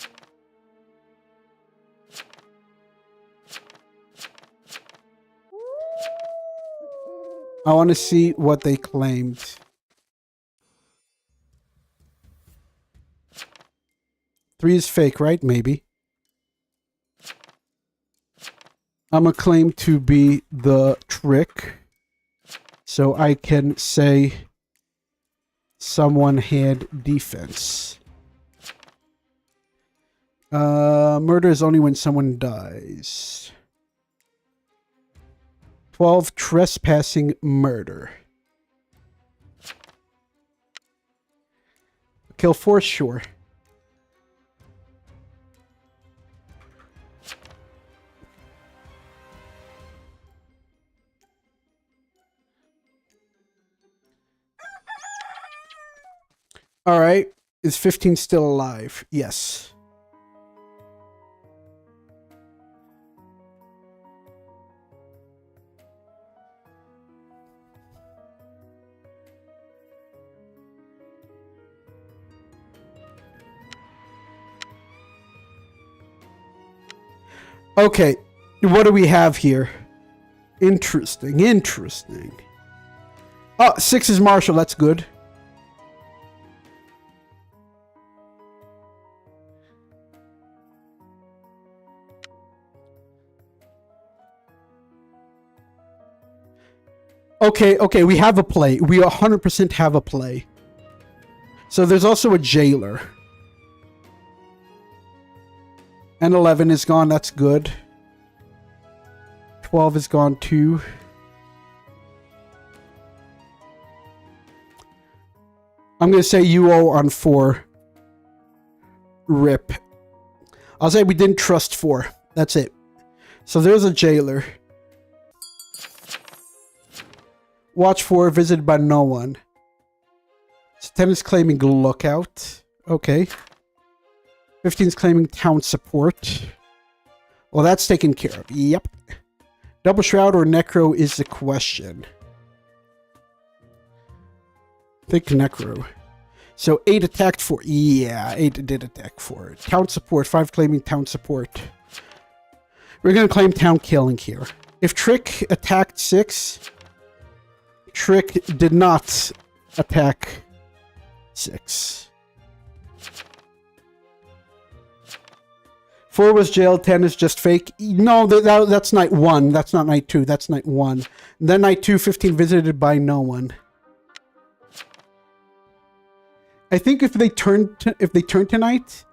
I want to see what they claimed. Three is fake, right? Maybe. I'm gonna claim to be the trick. So I can say someone had defense. Murder is only when someone dies. 12, trespassing murder. Kill 4, sure. All right. Is 15 still alive? Yes. Okay. What do we have here? Interesting. Interesting. Oh, 6 is Marshall. That's good. Okay, we have a play. We 100% have a play. So there's also a jailer. And 11 is gone, that's good. 12 is gone too. I'm going to say UO on 4. RIP. I'll say we didn't trust 4. That's it. So there's a jailer. Watch 4, visited by no one. So 10 is claiming lookout. Okay. 15 is claiming town support. Well, that's taken care of. Yep. Double Shroud or Necro is the question. I think Necro. So 8 attacked 4. Yeah, 8 did attack 4. Town support. 5 claiming town support. We're going to claim town killing here. If Trick attacked 6... Trick did not attack 6. 4 was jailed, 10 is just fake. No, that's night 1. That's not night 2. That's night 1. Then night 2, 15 visited by no one. I think if they turn tonight,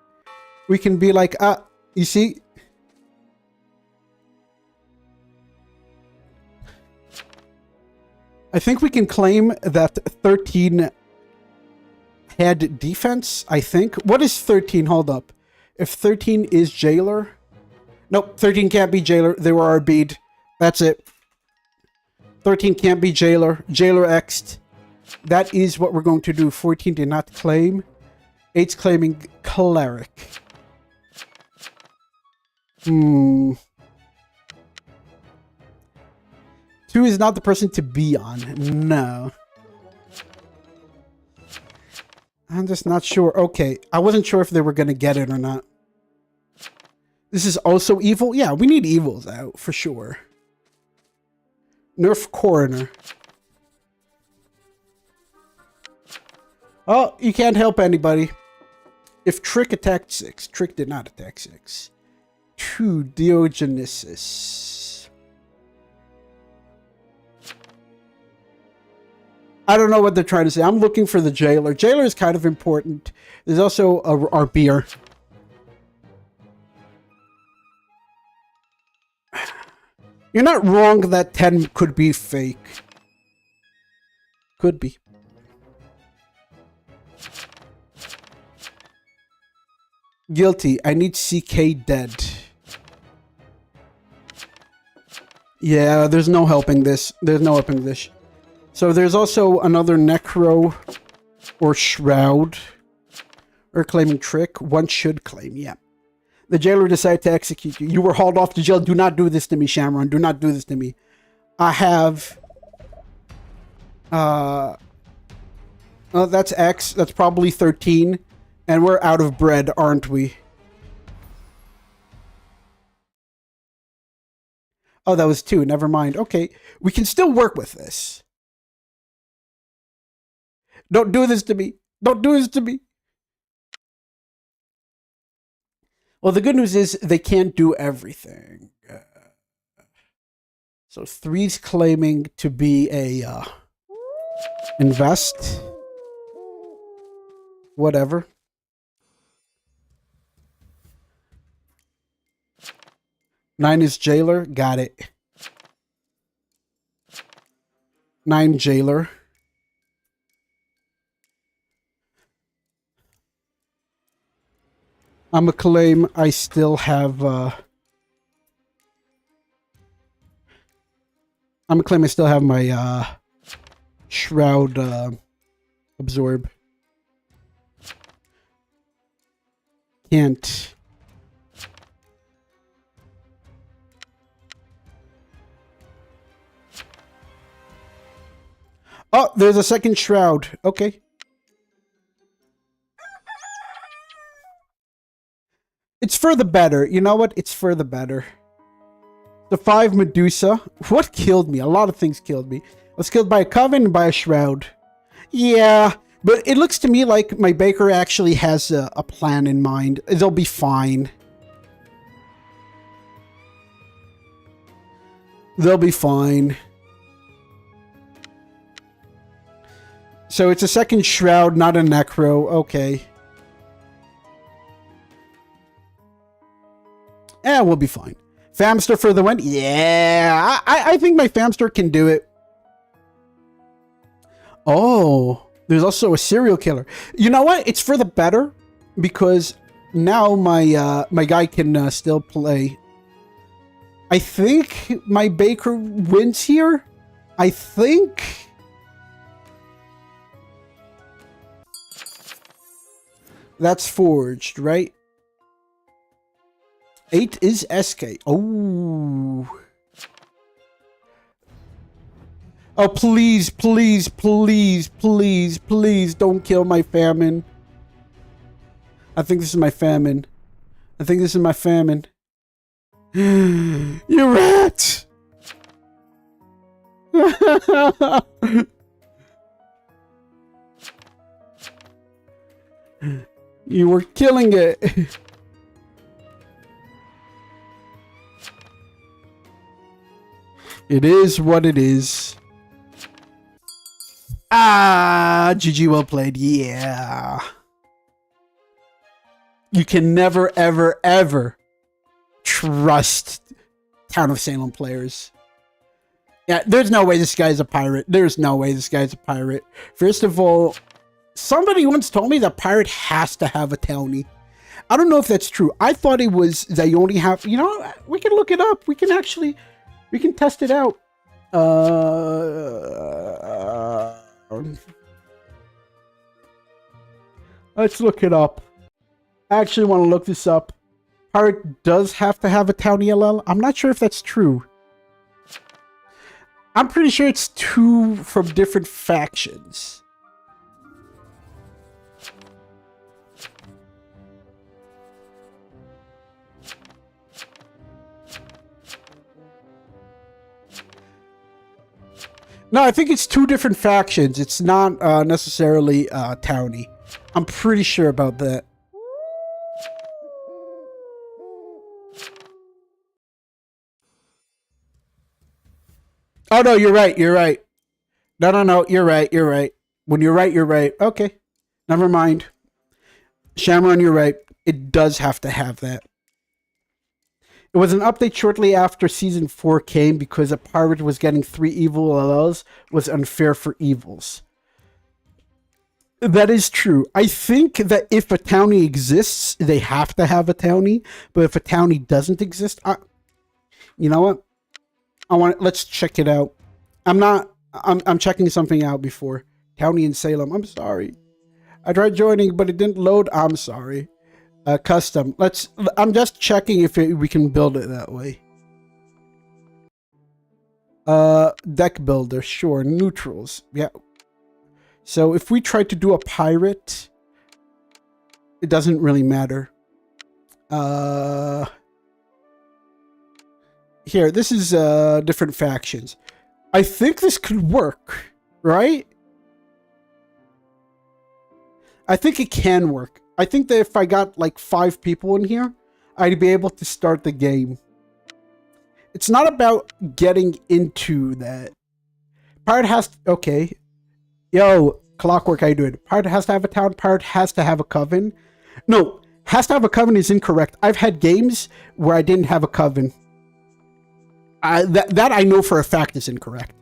we can be like, you see? I think we can claim that 13 had defense, I think. What is 13? Hold up. If 13 is jailer... Nope, 13 can't be jailer. They were our bead. That's it. 13 can't be jailer. Jailer X'd. That is what we're going to do. 14 did not claim. 8's claiming cleric. 2 is not the person to be on. No. I'm just not sure. Okay, I wasn't sure if they were going to get it or not. This is also evil? Yeah, we need evils out, for sure. Nerf coroner. Oh, you can't help anybody. If Trick attacked 6. Trick did not attack 6. 2, Diogenesis. I don't know what they're trying to say. I'm looking for the jailer. Jailer is kind of important. There's also our beer. You're not wrong that 10 could be fake. Could be. Guilty. I need CK dead. Yeah, there's no helping this. There's no helping this. So there's also another Necro or Shroud. Or claiming Trick. One should claim, yeah. The jailer decided to execute you. You were hauled off to jail. Do not do this to me, Shamron. Do not do this to me. I have... oh, that's X. That's probably 13. And we're out of bread, aren't we? Oh, that was 2. Never mind. Okay. We can still work with this. Don't do this to me. Don't do this to me. Well, the good news is they can't do everything. So 3's claiming to be a invest. Whatever. Nine is jailer. Got it. 9 jailer. I'm a claim I still have I'm a claim I still have my shroud absorb. Can't. Oh, there's a second shroud. Okay. It's for the better. You know what? It's for the better. The 5 Medusa. What killed me? A lot of things killed me. I was killed by a coven and by a shroud. Yeah, but it looks to me like my baker actually has a plan in mind. They'll be fine. They'll be fine. So it's a second shroud, not a necro. Okay. Yeah, we'll be fine. Famster for the win? Yeah, I think my Famster can do it. Oh, there's also a serial killer. You know what? It's for the better because now my my guy can still play. I think my baker wins here. I think. That's forged, right? 8 is SK. Oh. Oh, please, please, please, please, please don't kill my famine. I think this is my famine. I think this is my famine. You rat! You were killing it. It is what it is. Ah, GG, well played. Yeah. You can never, ever, ever trust Town of Salem players. Yeah, there's no way this guy's a pirate. There's no way this guy's a pirate. First of all, somebody once told me that pirate has to have a townie. I don't know if that's true. I thought it was that you only have, you know, we can look it up. We can test it out. Let's look it up. I actually want to look this up. Pirate does have to have a townie LL. I'm not sure if that's true. I'm pretty sure it's two from different factions. No, I think it's two different factions. It's not necessarily townie. I'm pretty sure about that. Oh, no, you're right. You're right. No. You're right. You're right. When you're right, you're right. Okay. Never mind. Shamron, you're right. It does have to have that. It was an update shortly after Season 4 came because a pirate was getting 3 evil LLs was unfair for evils. That is true. I think that if a townie exists, they have to have a townie. But if a townie doesn't exist, you know what? Let's check it out. I'm checking something out before. Townie in Salem. I'm sorry. I tried joining, but it didn't load. I'm sorry. Custom. I'm just checking if we can build it that way. Deck builder. Sure. Neutrals. Yeah. So if we try to do a pirate, it doesn't really matter. Here, this is different factions. I think this could work, right? I think it can work. I think that if I got like 5 people in here, I'd be able to start the game. It's not about getting into that. Pirate has to, okay. Yo, Clockwork, how you doing? Pirate has to have a town. Pirate has to have a coven. No, has to have a coven is incorrect. I've had games where I didn't have a coven. That I know for a fact is incorrect.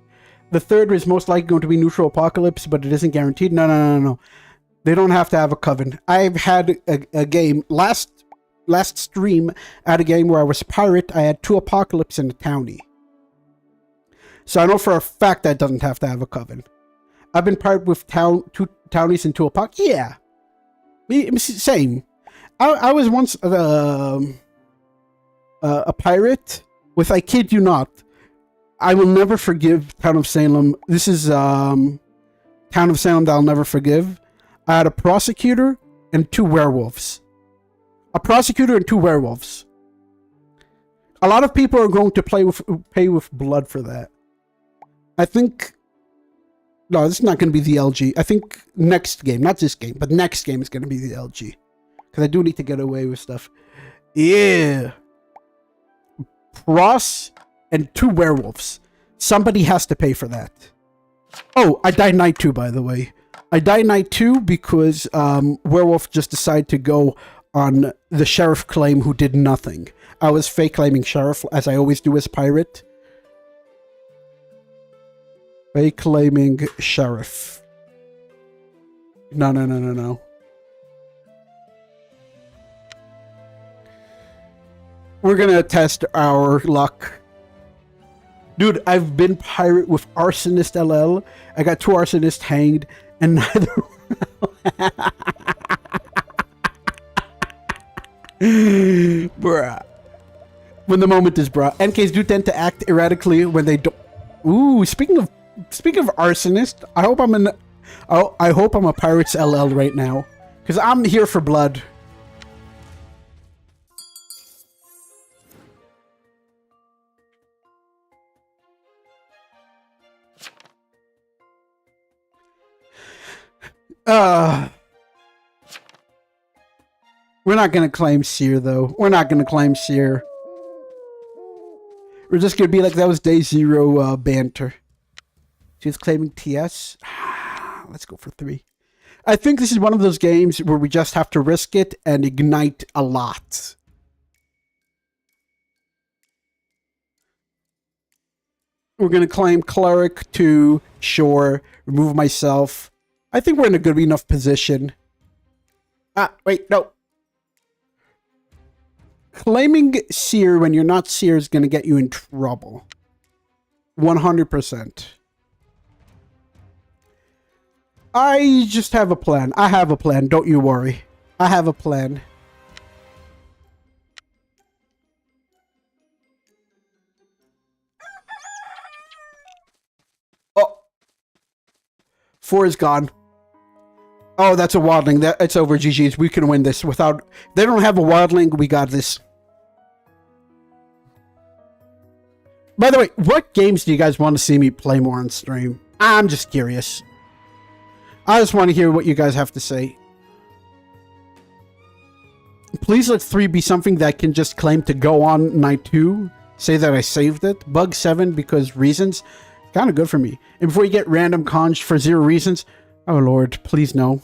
The third is most likely going to be neutral apocalypse, but it isn't guaranteed. No. They don't have to have a coven. I've had a game last stream. I had a game where I was pirate. I had 2 apocalypse and a townie. So I know for a fact that doesn't have to have a coven. I've been pirate with 2 townies and 2 apocalypse. Yeah, same. I was once a pirate with, I kid you not, I will never forgive Town of Salem. This is Town of Salem that I'll never forgive. I had a prosecutor and 2 werewolves. A prosecutor and 2 werewolves. A lot of people are going to pay with blood for that. I think... No, this is not going to be the LG. I think next game, not this game, but next game is going to be the LG. Because I do need to get away with stuff. Yeah. Pros and 2 werewolves. Somebody has to pay for that. Oh, I died night 2, by the way. I died night 2 because werewolf just decided to go on the sheriff claim who did nothing. I was fake claiming sheriff, as I always do as pirate. Fake claiming sheriff. No. We're gonna test our luck. Dude, I've been pirate with Arsonist LL. I got 2 arsonists hanged, and neither... Bruh. When the moment is brought. NKs do tend to act erratically when they don't... Ooh, speaking of arsonist, I hope I'm a pirate's LL right now. Because I'm here for blood. We're not gonna claim Seer though. We're not gonna claim Seer. We're just gonna be like that was day 0 banter. She's claiming TS. Let's go for 3. I think this is one of those games where we just have to risk it and ignite a lot. We're going to claim Cleric 2, sure, remove myself. I think we're in a good enough position. Wait, no. Claiming Seer when you're not Seer is going to get you in trouble. 100%. I just have a plan. I have a plan. Don't you worry. I have a plan. Oh. 4 is gone. Oh, that's a wildling. It's over, GG's. We can win this without... They don't have a wildling. We got this. By the way, what games do you guys want to see me play more on stream? I'm just curious. I just want to hear what you guys have to say. Please let 3 be something that can just claim to go on night 2. Say that I saved it. Bug 7 because reasons. Kind of good for me. And before you get random conj for 0 reasons. Oh lord, please no.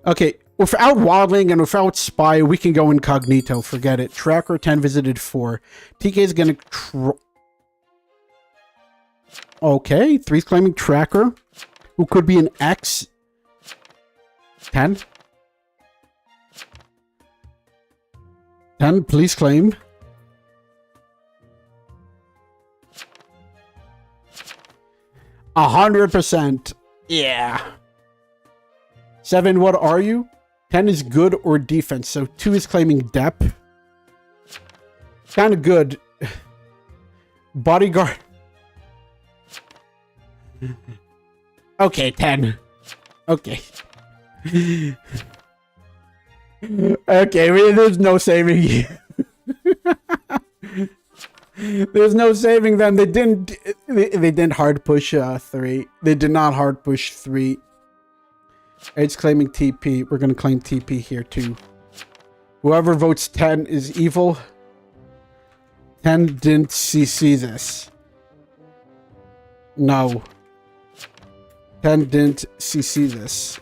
Okay, without wildling and without spy, we can go incognito. Forget it. Tracker 10 visited 4. TK is gonna... Okay, 3's claiming tracker. Who could be an X? 10? 10, please claim. A 100%. Yeah. 7, what are you? 10 is good or defense. So 2 is claiming dep. Kind of good. Bodyguard. Okay, 10. Okay. Okay, there's no saving you. There's no saving them. They didn't hard push 3. They did not hard push 3. It's claiming TP. We're gonna claim TP here too. Whoever votes 10 is evil. 10 didn't CC this. No. 10 didn't CC this.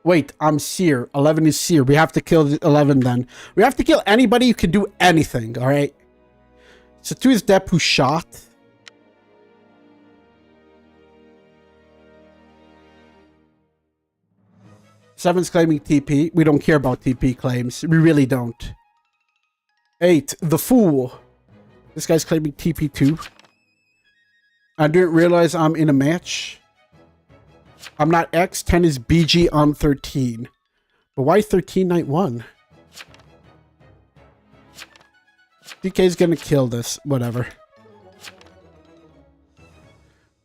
Wait, I'm Seer. 11 is Seer. We have to kill 11 then. We have to kill anybody who can do anything, alright? So 2 is Depp who shot. 7's claiming TP. We don't care about TP claims. We really don't. 8, the Fool. This guy's claiming TP too. I didn't realize I'm in a match. I'm not X. 10 is BG on 13. But why 13 night 1? DK's gonna kill this. Whatever.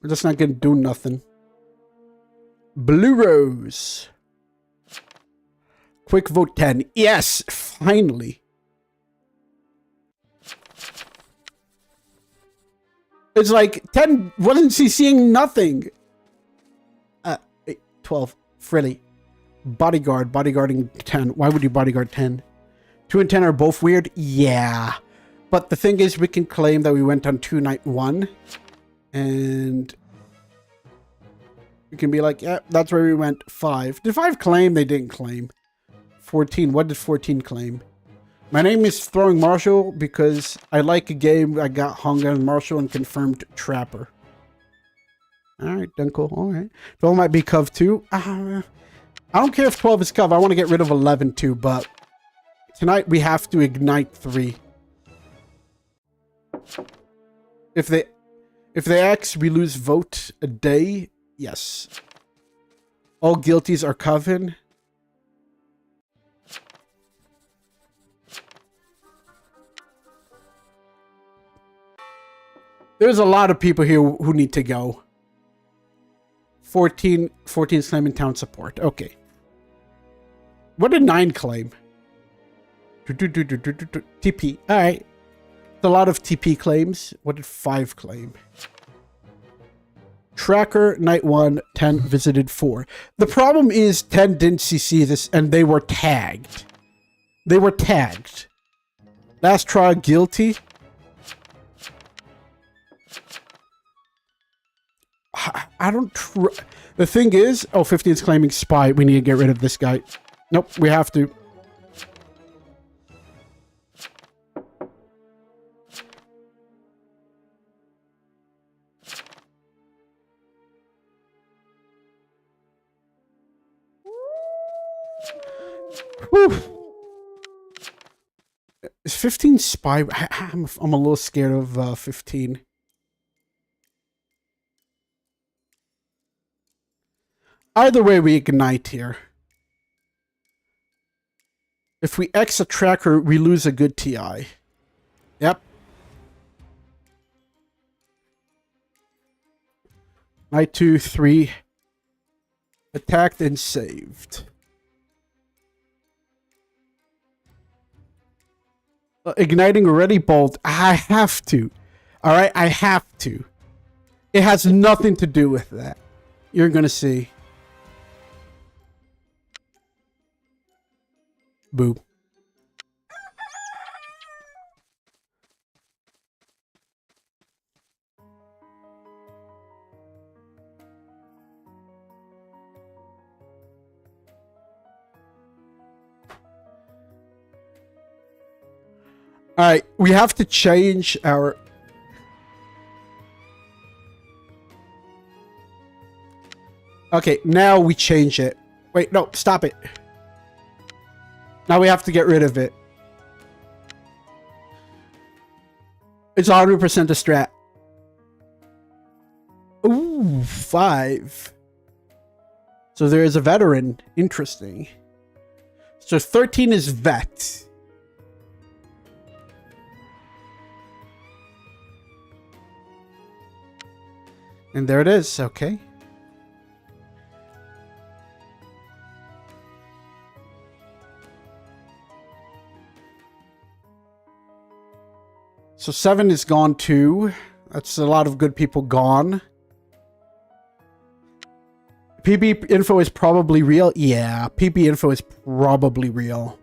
We're just not gonna do nothing. Blue Rose. Quick vote 10. Yes! Finally. It's like 10 wasn't CCing nothing. 8, 12. Frilly. Bodyguard. Bodyguarding 10. Why would you bodyguard 10? 2 and 10 are both weird? Yeah. But the thing is, we can claim that we went on 2 night 1. And we can be like, yeah, that's where we went. 5. Did 5 claim? They didn't claim. 14. What did 14 claim? My name is Throwing Marshall because I like a game. I got hung on Marshall and confirmed Trapper. Alright, then cool. Alright. 12 might be Cov too. I don't care if 12 is Cov. I want to get rid of 11 too, but tonight we have to ignite 3. If they X, we lose vote a day. Yes. All guilties are Coven. There's a lot of people here who need to go. 14 is claiming town support. Okay. What did 9 claim? TP. Alright. A lot of TP claims. What did 5 claim? Tracker, night 1, 10 visited 4. The problem is 10 didn't CC this and they were tagged. They were tagged. Last try, guilty. I don't... The thing is... Oh, 15 is claiming spy. We need to get rid of this guy. Nope, we have to. Whew. Is 15 spy? I'm a little scared of 15. Either way, we ignite here. If we X a tracker, we lose a good TI. Yep. Night 2, 3. Attacked and saved. Igniting already bolt. I have to. Alright, I have to. It has nothing to do with that. You're gonna see. Boo. All right, we have to change our... Okay, now we change it. Wait, no, stop it. Now we have to get rid of it. It's 100% a strat. Ooh, 5. So there is a veteran. Interesting. So 13 is vet. And there it is, okay. So 7 is gone too. That's a lot of good people gone. PB info is probably real. Yeah, PB info is probably real.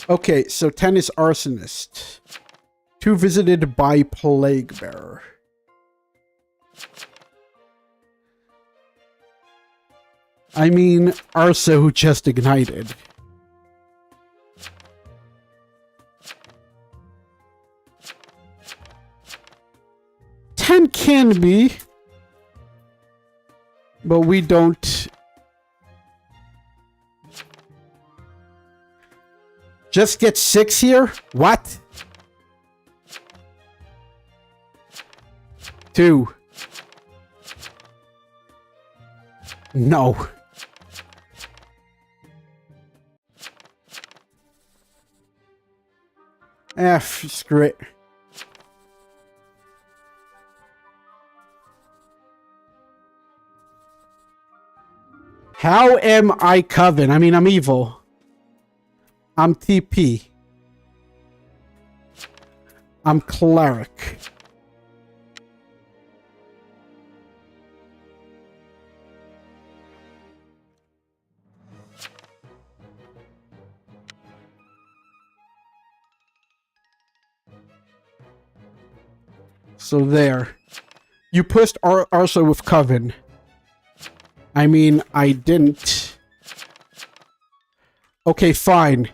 Okay, so 10 is arsonist. 2 visited by plague bearer. I mean, Arso just ignited. Ten can be, but we don't. Just get 6 here? What? 2. No. Screw it. How am I Coven? I mean, I'm evil. I'm TP. I'm Cleric. So there. You pushed Arso with Coven. I mean, I didn't. Okay, fine.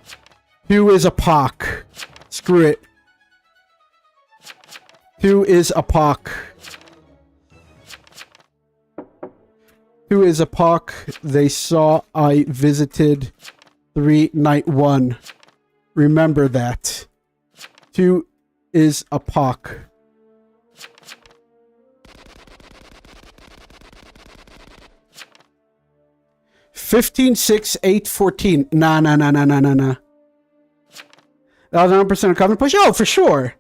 2 is a POC. Screw it. 2 is a POC. 2 is a POC. They saw I visited 3 night 1. Remember that. 2 is a POC. $15, 6, 8, 14. Nah. That was 100% of covenant push? Oh, for sure.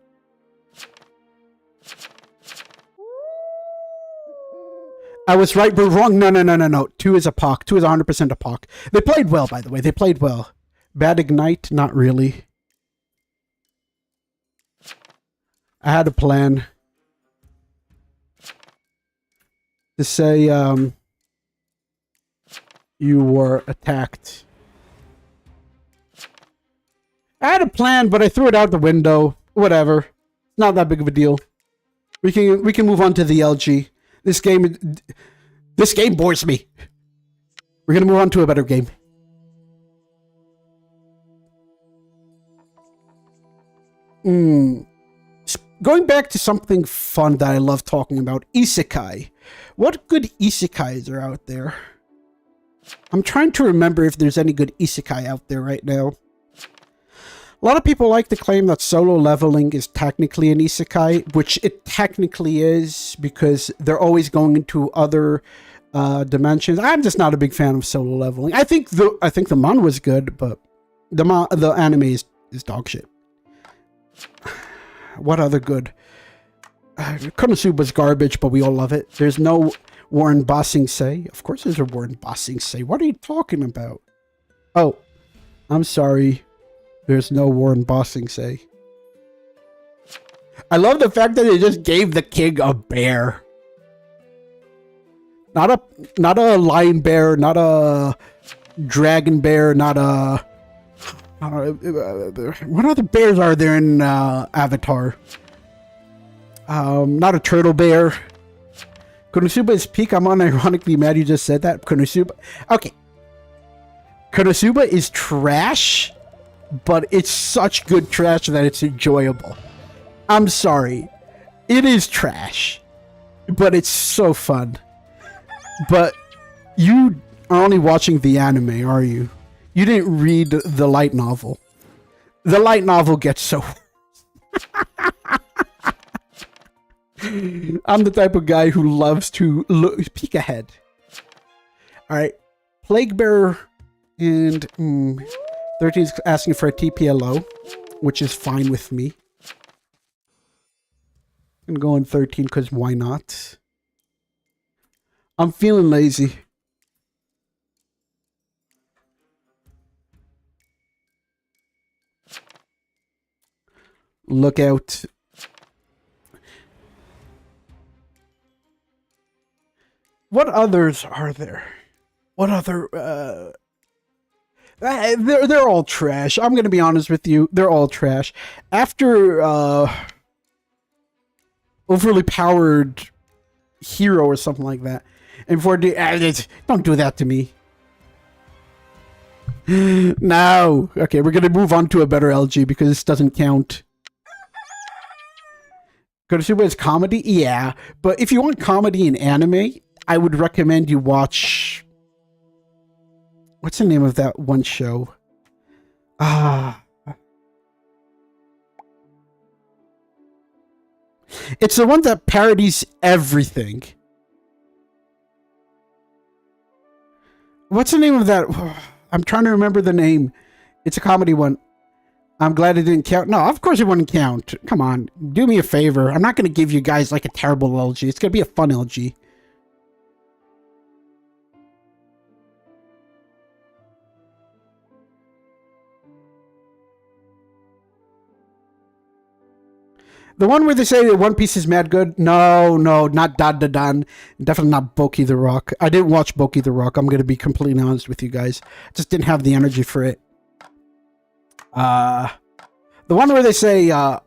I was right, but wrong. No. 2 is a POC. 2 is 100% a POC. They played well, by the way. They played well. Bad ignite? Not really. I had a plan to say you were attacked. I had a plan, but I threw it out the window. Whatever. Not that big of a deal. We can move on to the LG. This game bores me. We're gonna move on to a better game. Going back to something fun that I love talking about, isekai. What good isekais are out there? I'm trying to remember if there's any good isekai out there right now. A lot of people like to claim that solo leveling is technically an isekai, which it technically is because they're always going into other dimensions. I'm just not a big fan of solo leveling. I think the man was good, but the anime is dog shit. What other good? Konosuba's garbage, but we all love it. There's no Warren Bossing Say. Of course there's a Warren Bossing Say. What are you talking about? Oh, I'm sorry. There's no Warren Bossing Say. I love the fact that they just gave the king a bear. Not a lion bear, not a dragon bear, not a... what other bears are there in Avatar? Not a turtle bear. Konosuba is peak. I'm unironically mad you just said that. Konosuba. Okay. Konosuba is trash, but it's such good trash that it's enjoyable. I'm sorry. It is trash, but it's so fun. But you are only watching the anime, are you? You didn't read the light novel. The light novel gets so... I'm the type of guy who loves to peek ahead. Alright. Plague Bearer and 13 is asking for a TPLO, which is fine with me. I'm going to go on 13 because why not? I'm feeling lazy. Look out. What others are there? What other they're all trash. I'm gonna be honest with you. They're all trash. After overly powered hero or something like that. And for don't do that to me. No. Okay, we're gonna move on to a better LG because this doesn't count. Konosuba is comedy? Yeah. But if you want comedy in anime, I would recommend you watch... What's the name of that one show? It's the one that parodies everything. What's the name of that? I'm trying to remember the name. It's a comedy one. I'm glad it didn't count. No, of course it wouldn't count. Come on, do me a favor. I'm not going to give you guys like a terrible LG. It's going to be a fun LG. The one where they say that One Piece is mad good? No, not Dan. Definitely not Boki the Rock. I didn't watch Boki the Rock. I'm going to be completely honest with you guys. Just didn't have the energy for it. The one where they say, I'm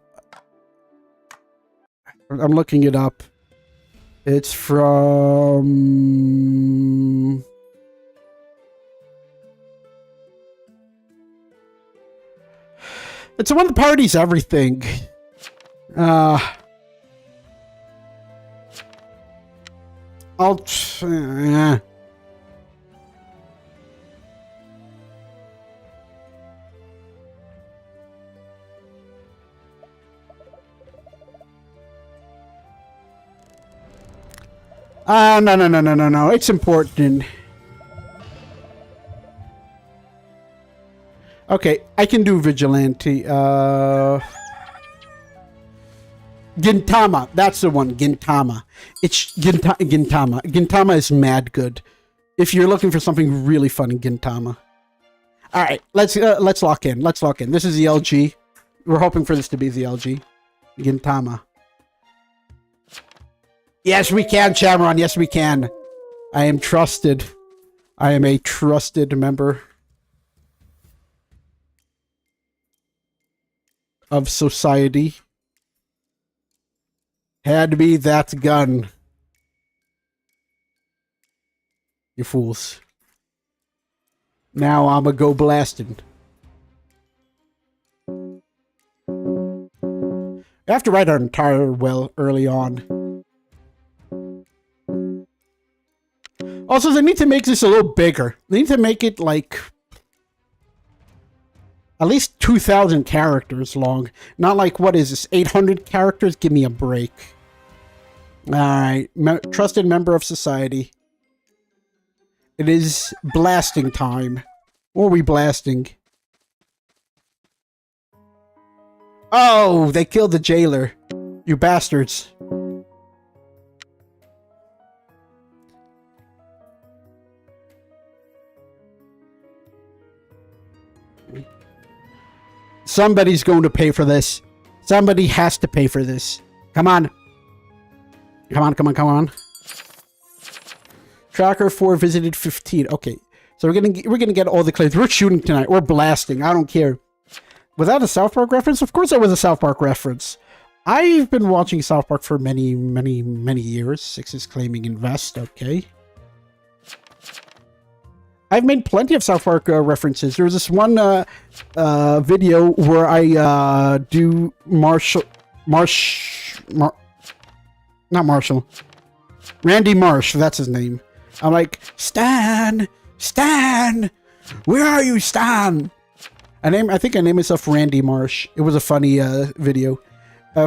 looking it up. It's from... It's the one that parodies everything. No. It's important. Okay, I can do Vigilante. Gintama. That's the one. Gintama. It's Gintama. Gintama is mad good. If you're looking for something really fun in Gintama. All right, let's lock in. Let's lock in. This is the LG. We're hoping for this to be the LG. Gintama. Yes, we can, Shamron. Yes, we can. I am trusted. I am a trusted member of society. Hand me that gun. You fools. Now I'ma go blasting. I have to write our entire well early on. Also, they need to make this a little bigger. They need to make it like at least 2,000 characters long. Not like, what is this, 800 characters? Give me a break. Alright, trusted member of society. It is blasting time. What are we blasting? Oh, they killed the jailer. You bastards. Somebody's going to pay for this. Somebody has to pay for this. Come on. Come on, come on, come on. Tracker 4 visited 15. Okay. So we're gonna get all the claims. We're shooting tonight. We're blasting. I don't care. Was that a South Park reference? Of course that was a South Park reference. I've been watching South Park for many, many, many years. 6 is claiming invest. Okay. I've made plenty of South Park references. There was this one video where I do Randy Marsh, that's his name. I'm like, Stan, where are you, Stan? I think I named myself Randy Marsh. It was a funny video.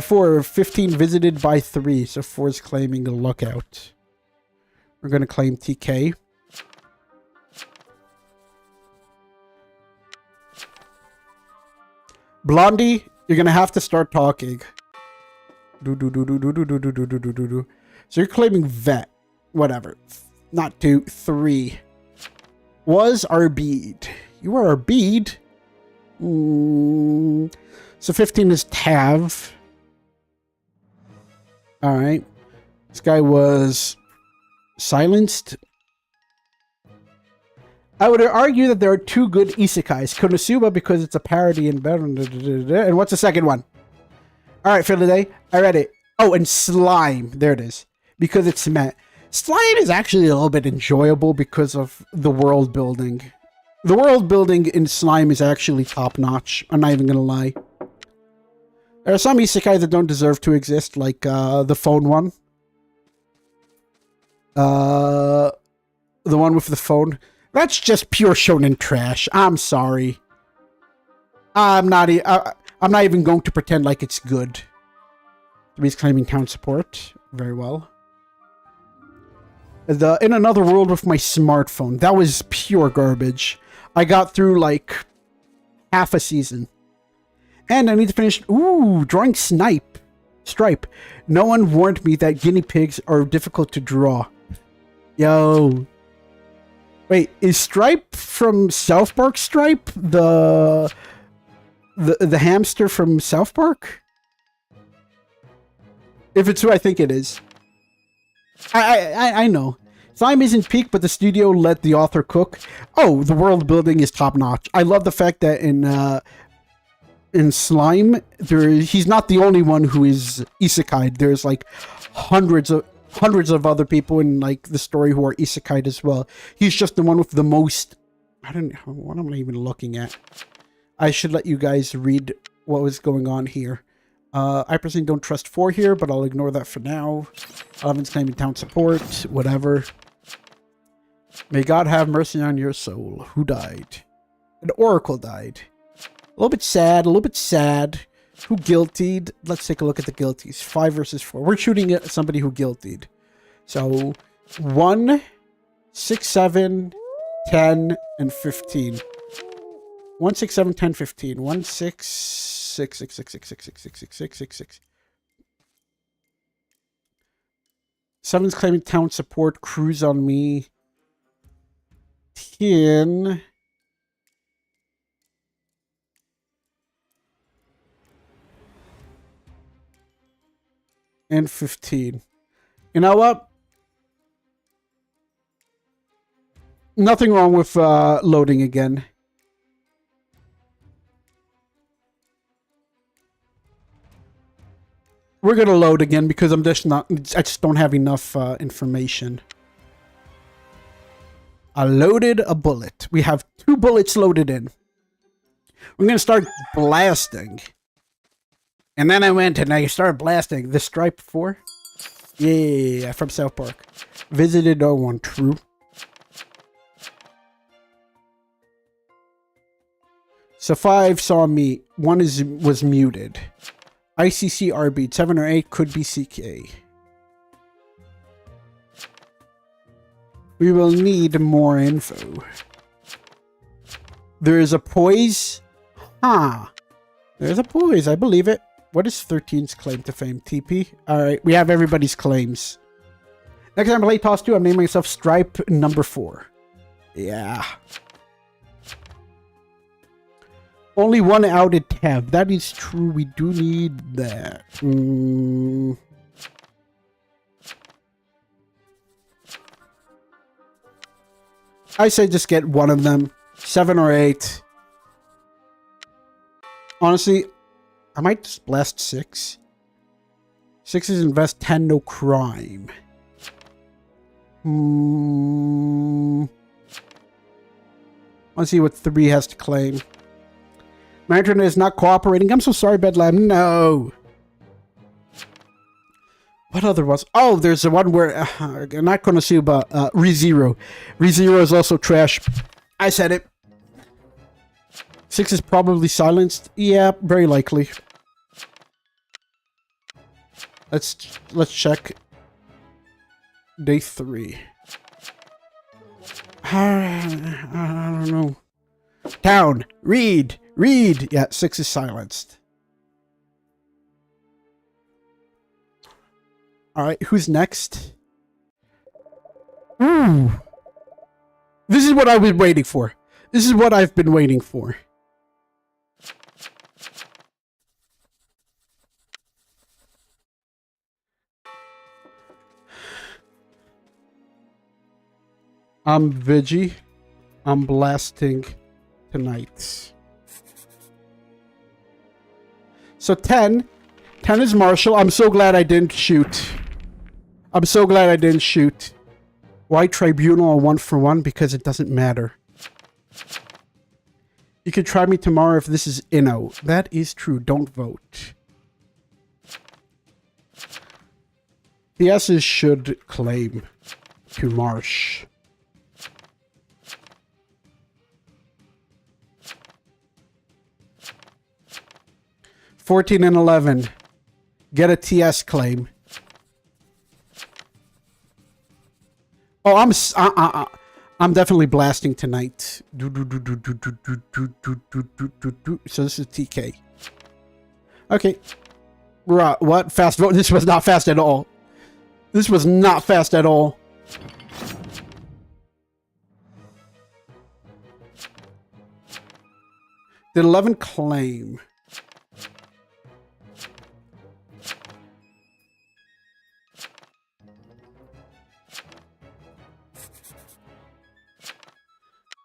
4, 15 visited by 3, so 4 is claiming a lookout. We're gonna claim TK. Blondie, you're gonna have to start talking. So you're claiming vet. Whatever. Not 2, 3. Was our bead. You are our bead. So 15 is Tav. Alright. This guy was silenced. I would argue that there are 2 good isekais. Konosuba because it's a parody and better. And what's the second one? Alright, for the day. I read it. Oh, and Slime. There it is. Because it's met. Slime is actually a little bit enjoyable because of the world building. The world building in Slime is actually top notch. I'm not even gonna lie. There are some isekai that don't deserve to exist, like the phone one. The one with the phone. That's just pure shonen trash. I'm sorry. I'm not even going to pretend like it's good. He's claiming town support. Very well. In another world with my smartphone. That was pure garbage. I got through like half a season. And I need to finish. Ooh, drawing Stripe. No one warned me that guinea pigs are difficult to draw. Yo. Wait, is Stripe from South Park Stripe? The hamster from South Park? If it's who I think it is. I know. Slime isn't peak, but the studio let the author cook. Oh, the world building is top notch. I love the fact that in Slime, he's not the only one who is isekai. There's like hundreds of other people in like the story who are isekai as well. He's just the one with the most. What am I even looking at? I should let you guys read what was going on here. I personally don't trust 4 here, but I'll ignore that for now. 11's claiming town support, whatever. May God have mercy on your soul. Who died? An oracle died. A little bit sad, Who guiltied? Let's take a look at the guilties. 5 versus 4. We're shooting at somebody who guiltied. So, 1, 6, 7, 10, and 15. 1, 6, 7, 10, 15. 1, 6, 6, 6, 6, 6, 6, 6, 6, 6, 6, 6, 6. 7's claiming town support. Cruise on me. 10. And 15. You know what? Nothing wrong with loading again. We're gonna load again because I'm just not. I just don't have enough information. I loaded a bullet. We have 2 bullets loaded in. We're gonna start blasting. And then I went and I started blasting. The Stripe 4? Yeah, from South Park. Visited no one, true. So 5 saw me. 1 was muted. ICC RB 7 or 8 could be CK. We will need more info. There is a poise. Huh. There's a poise. I believe it. What is 13's claim to fame? TP? Alright, we have everybody's claims. Next time I play Toss 2, I'm naming myself Stripe number 4. Yeah. Only 1 outed tab. That is true. We do need that. I say just get 1 of them. 7 or 8. Honestly, I might just blast 6. 6 is invest 10, no crime. Let's see what 3 has to claim. My internet is not cooperating. I'm so sorry, Bedlam. No. What other ones? Oh, there's the one where I'm not going to sue, but ReZero. ReZero is also trash. I said it. 6 is probably silenced. Yeah, very likely. Let's check. Day 3. I don't know. Town. Read. Yeah, 6 is silenced. Alright, who's next? Ooh. This is what I've been waiting for. This is what I've been waiting for. I'm Vigi. I'm blasting tonight. So 10 is Marshall. I'm so glad I didn't shoot. I'm so glad I didn't shoot. Why Tribunal 1 for 1? Because it doesn't matter. You can try me tomorrow if this is Inno. That is true. Don't vote. The S's should claim to Marsh. $14 and $11. Get a TS claim. Oh, I'm definitely blasting tonight. So this is TK. Okay. What? Fast vote? This was not fast at all. This was not fast at all. Did 11 claim?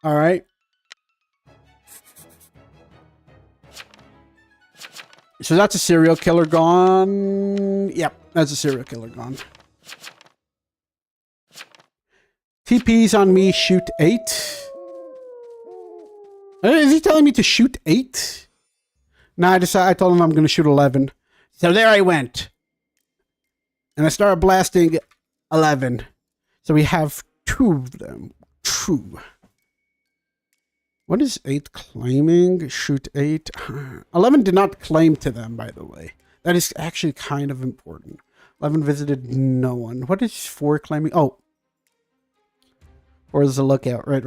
All right. So that's a serial killer gone. Yep, that's a serial killer gone. TP's on me, shoot 8. Is he telling me to shoot 8? No, I told him I'm going to shoot 11. So there I went. And I started blasting 11. So we have 2 of them. True. What is 8 claiming? Shoot 8. 11 did not claim to them, by the way. That is actually kind of important. 11 visited no one. What is 4 claiming? Oh. 4 is a lookout. Right.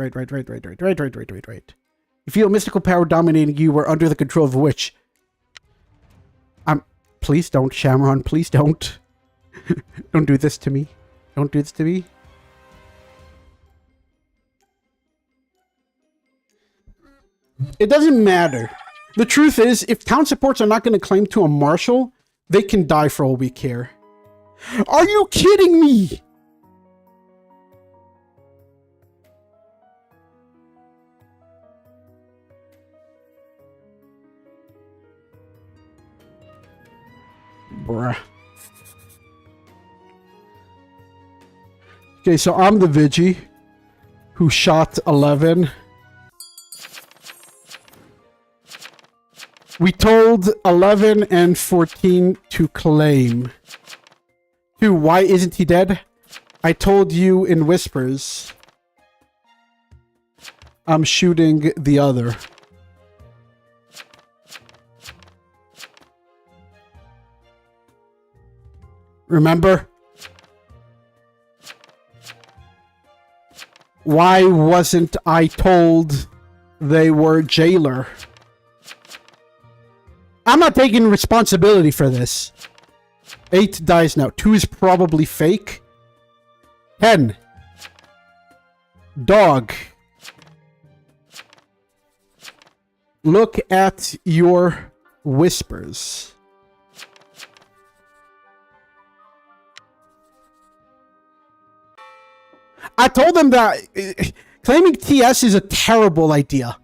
You feel mystical power dominating you or under the control of a witch. Please don't, Shamron. Please don't. Don't do this to me. Don't do this to me. It doesn't matter. The truth is, if town supports are not going to claim to a marshal, they can die for all we care. Are you kidding me? Bruh. Okay, so I'm the Vigi who shot 11. We told 11 and 14 to claim. 2, why isn't he dead? I told you in whispers. I'm shooting the other. Remember? Why wasn't I told they were jailer? I'm not taking responsibility for this. 8 dies now. 2 is probably fake. 10. Dog. Look at your whispers. I told them that claiming TS is a terrible idea.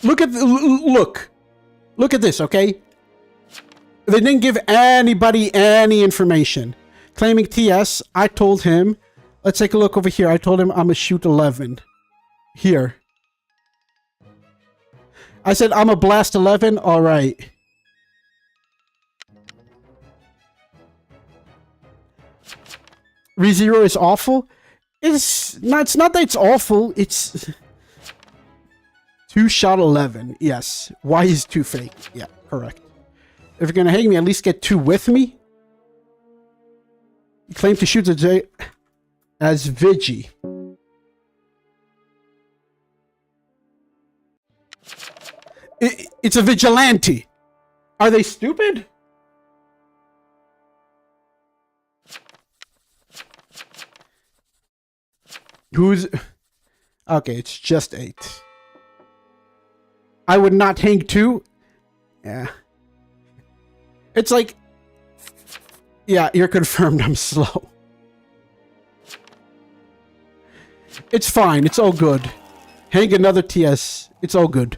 Look at look at this, okay? They didn't give anybody any information. Claiming TS, I told him, let's take a look over here. I told him I'm gonna shoot 11. Here. I said I'm gonna blast 11. All right. ReZero is awful. It's not that it's awful. It's 2 shot 11. Yes. Why is 2 fake? Yeah, correct. If you're gonna hang me, at least get 2 with me. You claim to shoot a J as Vigi. It's a vigilante. Are they stupid? Who's... Okay, it's just 8. I would not hang 2. Yeah. It's like... Yeah, you're confirmed I'm slow. It's fine. It's all good. Hang another TS. It's all good.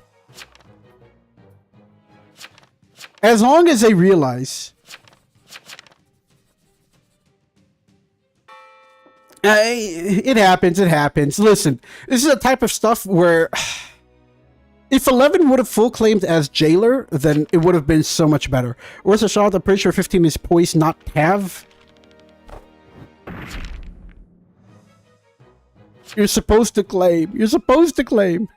As long as they realize... it happens, it happens. Listen, this is a type of stuff where... If 11 would have full claimed as jailer, then it would have been so much better. Where's a shot? I'm pretty sure 15 is poised, not have. You're supposed to claim. You're supposed to claim.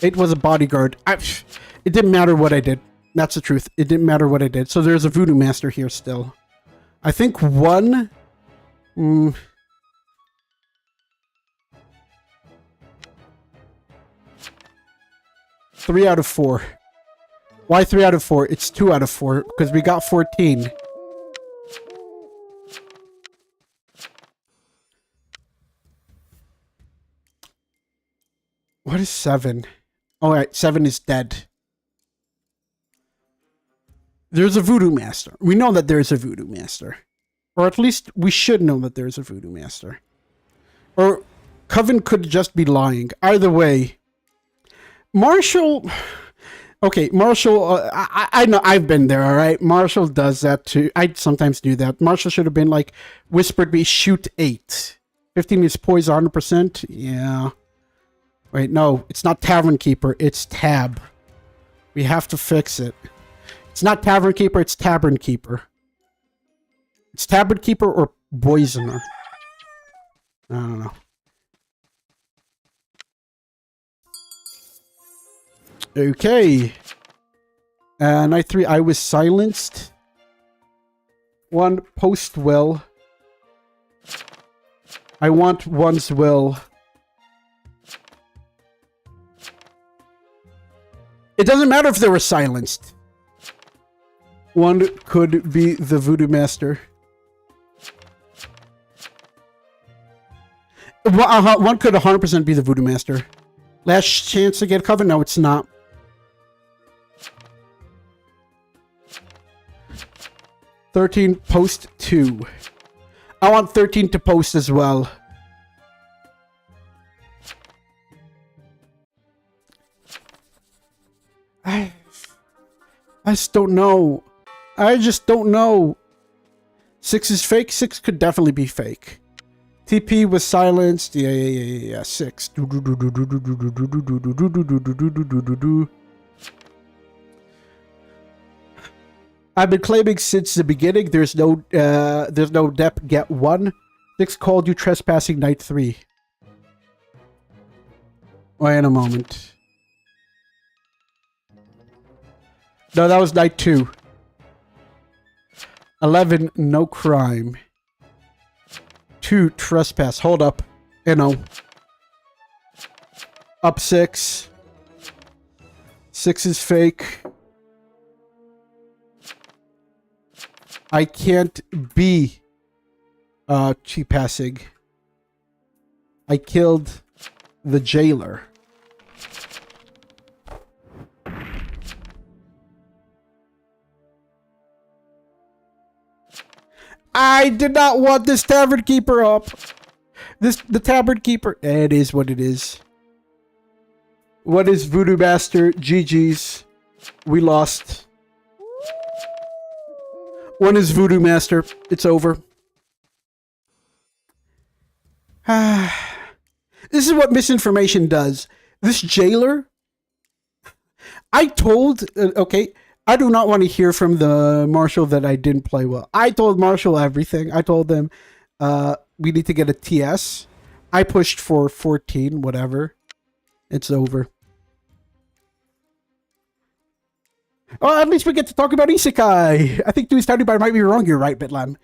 8 was a bodyguard. It didn't matter what I did. That's the truth. It didn't matter what I did. So there's a voodoo master here still. I think 1... 3 out of 4. Why 3 out of 4? It's 2 out of 4 because we got 14. What is 7? Oh, right, 7 is dead. There's a voodoo master. We know that there's a voodoo master. Or at least we should know that there's a voodoo master. Or Coven could just be lying. Either way. Marshall... Okay, Marshall... I know, I've been there, alright? Marshall does that too. I sometimes do that. Marshall should have been like, whispered me, shoot 8. 15 is poise 100%. Yeah. Wait, no. It's not Tavern Keeper. It's Tab. We have to fix it. It's not Tavern Keeper. It's Tavern Keeper. It's Tavern Keeper or Poisoner. I don't know. Okay. Night 3, I was silenced. 1, post will. I want one's will. It doesn't matter if they were silenced. 1 could be the voodoo master. 1 could 100% be the voodoo master. Last chance to get cover? No, it's not. 13 post 2. I want 13 to post as well. I just don't know. I just don't know. 6 is fake. 6 could definitely be fake. TP was silenced. Yeah. 6. I've been claiming since the beginning. There's no dep. Get 1. 6 called you trespassing night 3. Wait a moment. No, that was night 2. 11, no crime. 2, trespass. Hold up. Up 6. 6 is fake. I can't be cheap passing. I killed the jailer. I did not want this tavern keeper up. The tavern keeper. It is what it is. What is Voodoo Master? GG's. We lost. 1 is Voodoo Master. It's over. This is what misinformation does. This jailer. I told. Okay. I do not want to hear from the marshal that I didn't play well. I told marshal everything. I told them we need to get a TS. I pushed for 14, whatever. It's over. Oh, at least we get to talk about Isekai. I think Dewey's Tiny Bar might be wrong. You're right, Bitlam.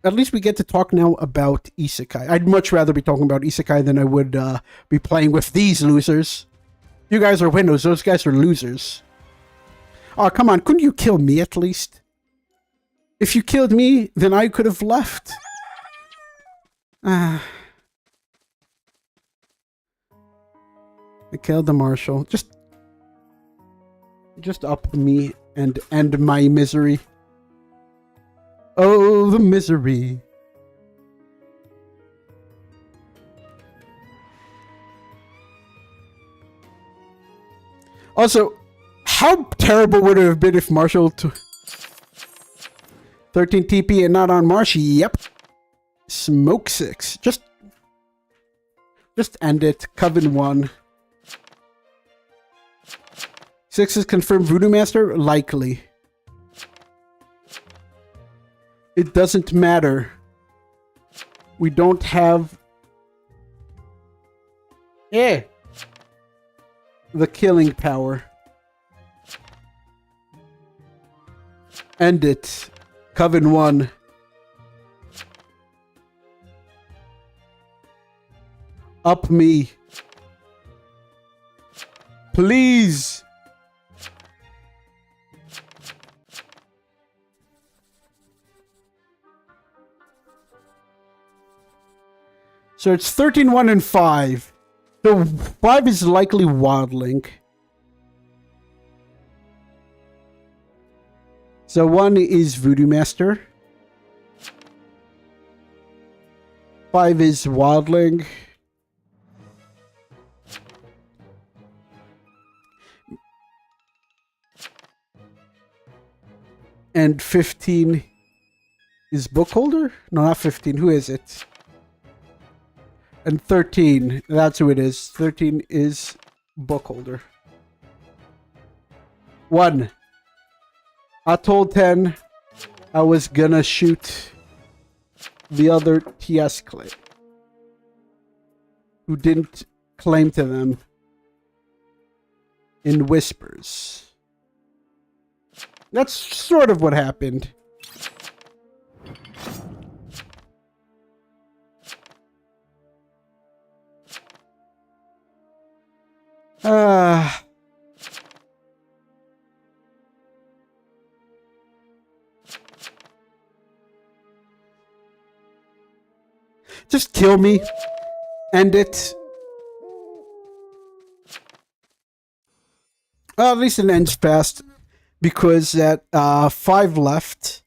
At least we get to talk now about Isekai. I'd much rather be talking about Isekai than I would be playing with these losers. You guys are winners. Those guys are losers. Oh, come on. Couldn't you kill me at least? If you killed me, then I could have left. I killed the marshal. Just up me and end my misery. Oh, the misery. Also, how terrible would it have been if Marshall 13 TP and not on Marsh? Yep. Smoke 6. Just end it. Coven 1. 6 is confirmed Voodoo Master? Likely. It doesn't matter. We don't have... the killing power. End it. Coven 1. Up me. Please. So it's 13, 1, and 5. So 5 is likely Wildling. So 1 is Voodoo Master. 5 is Wildling. And 15 is Bookholder? No, not 15. Who is it? And 13. That's who it is. 13 is Bookholder. 1. I told 10 I was gonna shoot the other TS claim who didn't claim to them in whispers. That's sort of what happened. Just kill me. End it. At least it ends fast. Because at 5 left.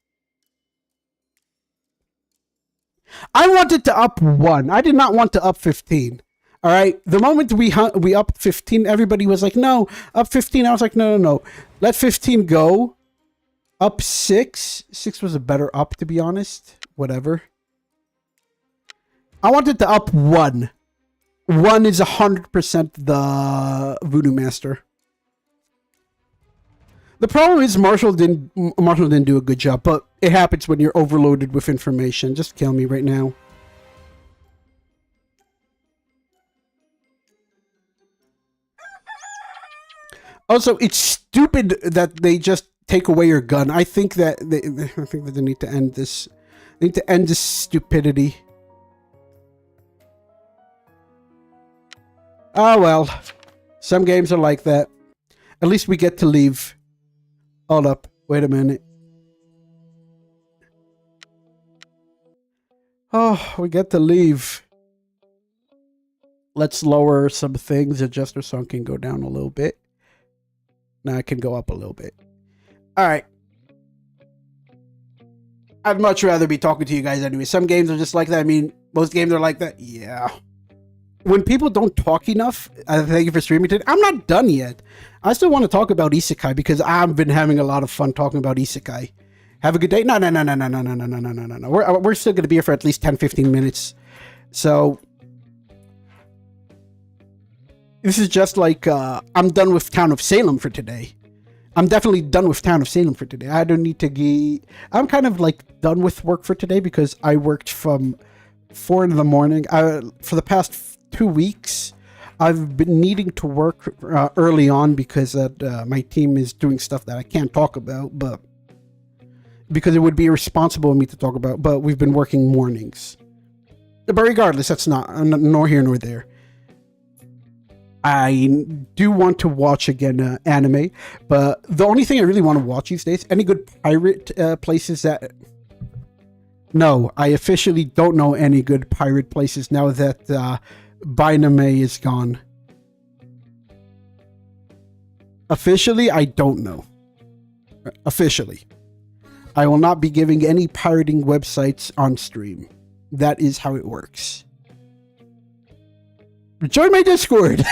I wanted to up 1. I did not want to up 15. All right. The moment we upped 15, everybody was like, no, up 15. I was like, no. Let 15 go. Up 6. 6 was a better up, to be honest. Whatever. I wanted to up 1. 1 is 100% the Voodoo Master. The problem is Marshall didn't do a good job, but it happens when you're overloaded with information. Just kill me right now. Also, it's stupid that they just take away your gun. I think that they need to end this. They need to end this stupidity. Oh well. Some games are like that. At least we get to leave. Hold up. Wait a minute. Oh, we get to leave. Let's lower some things. Adjuster song can go down a little bit. Now I can go up a little bit. Alright. I'd much rather be talking to you guys anyway. Some games are just like that. I mean, most games are like that. Yeah. When people don't talk enough, thank you for streaming today. I'm not done yet. I still want to talk about Isekai because I've been having a lot of fun talking about Isekai. Have a good day. No. We're still going to be here for at least 10-15 minutes. So this is just like I'm done with Town of Salem for today. I'm definitely done with Town of Salem for today. I don't need to I'm kind of like done with work for today because I worked from 4 in the morning. For the past 2 weeks, I've been needing to work early on because my team is doing stuff that I can't talk about, but because it would be irresponsible of me to talk about, but we've been working mornings. But regardless, that's not nor here nor there. I do want to watch again anime, but the only thing I really want to watch these days, any good pirate places that... No, I officially don't know any good pirate places now that Biname is gone. Officially, I don't know. Officially. I will not be giving any pirating websites on stream. That is how it works. Join my Discord!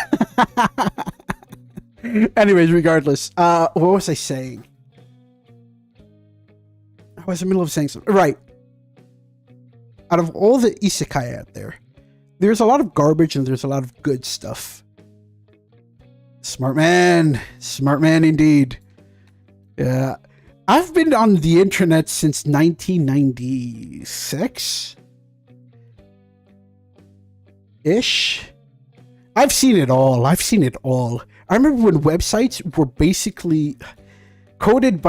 Anyways, regardless. What was I saying? I was in the middle of saying something. Right. Out of all the isekai out there, there's a lot of garbage and there's a lot of good stuff. Smart man indeed. Yeah, I've been on the internet since 1996 ish. I've seen it all. I remember when websites were basically coded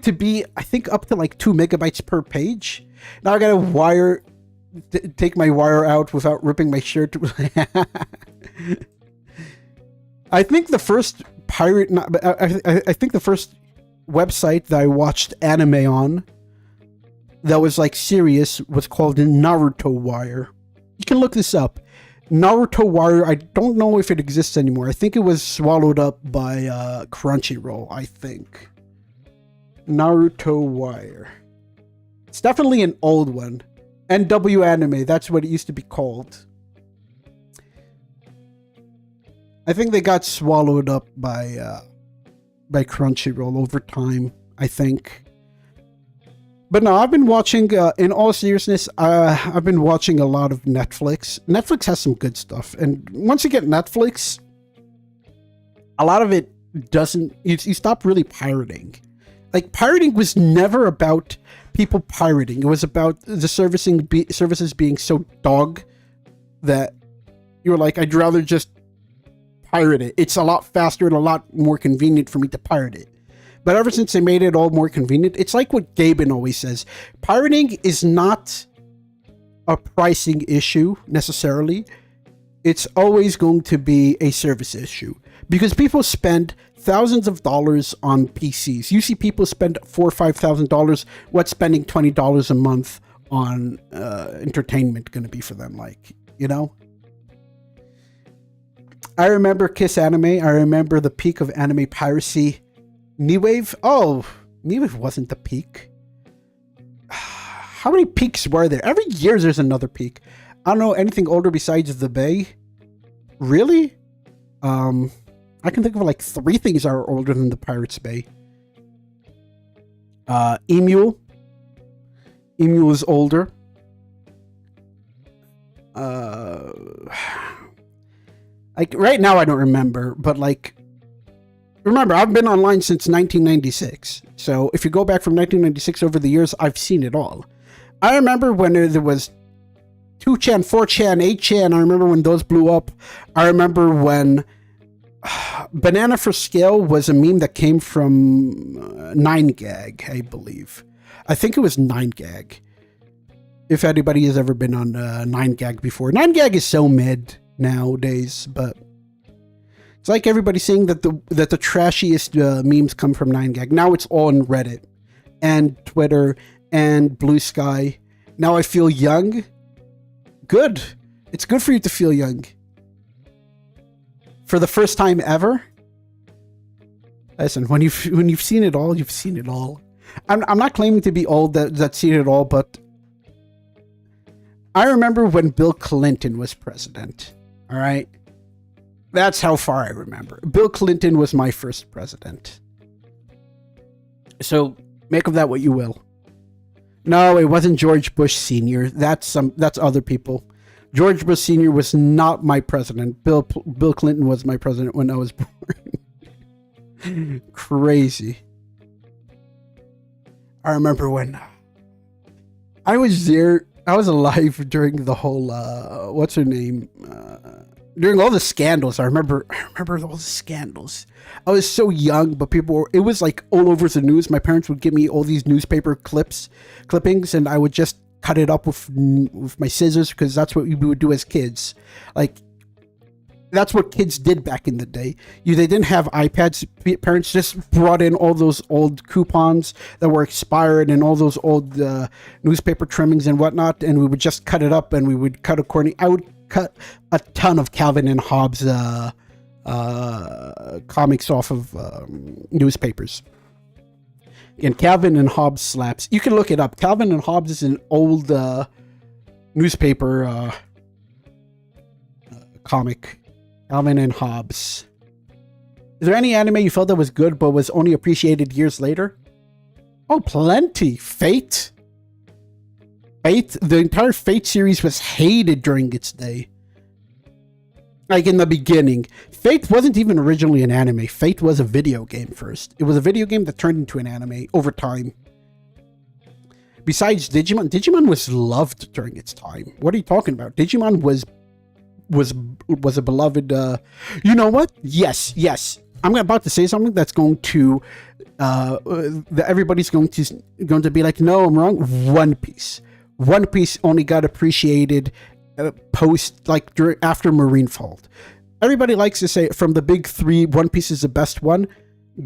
to be, I think, up to like 2 megabytes per page. Now I gotta take my wire out without ripping my shirt. I think the first I think the first website that I watched anime on that was like serious was called Naruto Wire. You can look this up. Naruto Wire, I don't know if it exists anymore. I think it was swallowed up by Crunchyroll, I think. Naruto Wire. It's definitely an old one. NW Anime, that's what it used to be called. I think they got swallowed up by Crunchyroll over time, I think. But no, I've been watching, in all seriousness, I've been watching a lot of Netflix. Netflix has some good stuff. And once you get Netflix, a lot of it doesn't, you stop really pirating. Like, pirating was never about people pirating. It was about the services being so dog that you were like, I'd rather just pirate it. It's a lot faster and a lot more convenient for me to pirate it. But ever since they made it all more convenient, it's like what Gaben always says. Pirating is not a pricing issue, necessarily. It's always going to be a service issue. Because people spend thousands of dollars on PCs. You see people spend $4,000 or $5,000. What's spending $20 a month on entertainment going to be for them? Like, you know? I remember Kiss Anime. I remember the peak of anime piracy. Niwave? Oh, Niwave wasn't the peak. how many peaks were there? Every year there's another peak. I don't know anything older besides the Bay. Really? I can think of like 3 things that are older than the Pirates Bay. Emu. Emu is older. Like right now I don't remember, but like remember I've been online since 1996. So if you go back from 1996 over the years, I've seen it all. I remember when there was 2chan, 4chan, 8chan. I remember when those blew up. I remember when Banana for Scale was a meme that came from 9gag, I believe. I think it was 9gag. If anybody has ever been on 9gag before. 9gag is so mid nowadays, but it's like everybody saying that the trashiest memes come from 9gag. Now it's all on Reddit and Twitter and Blue Sky. Now I feel young. Good. It's good for you to feel young. For the first time ever. Listen, when you've seen it all, you've seen it all. I'm not claiming to be old that's seen it all, but I remember when Bill Clinton was president. All right. That's how far I remember. Bill Clinton was my first president. So make of that what you will. No, it wasn't George Bush Sr. That's other people. George Bush Sr. was not my president. Bill Clinton was my president when I was born. Crazy. I remember when I was there. I was alive during the whole what's her name? During all the scandals. I remember all the scandals. I was so young, but it was like all over the news. My parents would give me all these newspaper clippings, and I would just cut it up with my scissors, because that's what we would do as kids. Like, that's what kids did back in the day. They didn't have iPads. Parents just brought in all those old coupons that were expired and all those old newspaper trimmings and whatnot, and we would just cut it up, and we would cut according. I would cut a ton of Calvin and Hobbes comics off of newspapers. And Calvin and Hobbes slaps. You can look it up. Calvin and Hobbes is an old newspaper comic. Calvin and Hobbes. Is there any anime you felt that was good but was only appreciated years later? Oh, plenty. Fate. The entire Fate series was hated during its day. Like in the beginning. Fate wasn't even originally an anime. Fate was a video game first. It was a video game that turned into an anime over time. Besides Digimon was loved during its time. What are you talking about? Digimon was a beloved. You know what? Yes. I'm about to say something that's going to that everybody's going to be like, no, I'm wrong. One Piece only got appreciated post, like, after Marineford. Everybody likes to say from the big 3, One Piece is the best one.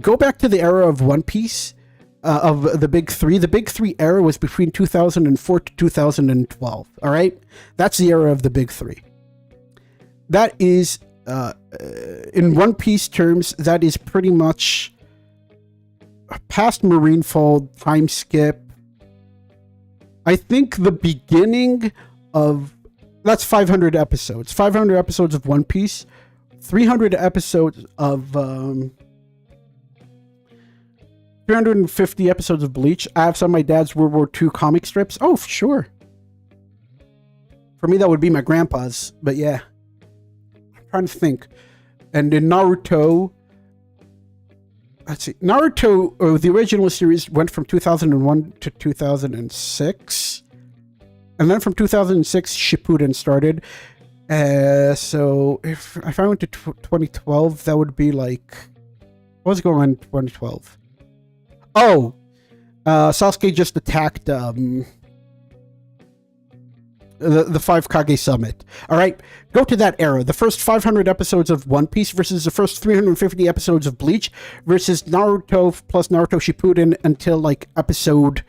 Go back to the era of One Piece, of the big 3. The big 3 era was between 2004 to 2012. All right, that's the era of the big 3. That is, in One Piece terms, that is pretty much past Marineford, time skip. I think the beginning of, that's 500 episodes. 500 episodes of One Piece. 300 episodes of 350 episodes of Bleach. I have some of my dad's World War II comic strips. Oh, sure. For me, that would be my grandpa's. But yeah. I'm trying to think. And in Naruto, let's see. Naruto, the original series, went from 2001 to 2006. And then from 2006, Shippuden started. So if I went to 2012, that would be like, what was going on in 2012? Oh, Sasuke just attacked the 5 Kage Summit. All right, go to that era. The first 500 episodes of One Piece versus the first 350 episodes of Bleach versus Naruto plus Naruto Shippuden until like episode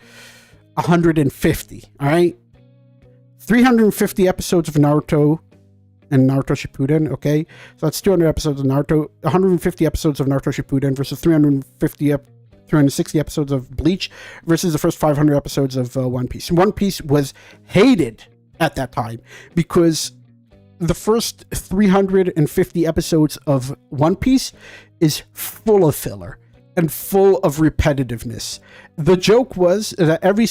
150. All right, 350 episodes of Naruto and Naruto Shippuden, okay? So that's 200 episodes of Naruto, 150 episodes of Naruto Shippuden versus 350 360 episodes of Bleach versus the first 500 episodes of One Piece. One Piece was hated at that time because the first 350 episodes of One Piece is full of filler and full of repetitiveness. The joke was that every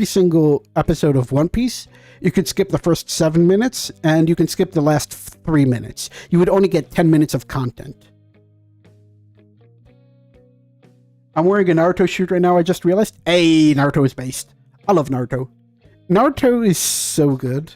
single episode of One Piece, you could skip the first 7 minutes and you can skip the last 3 minutes. You would only get 10 minutes of content. I'm wearing a Naruto shirt right now, I just realized. Hey, Naruto is based. I love Naruto. Naruto is so good.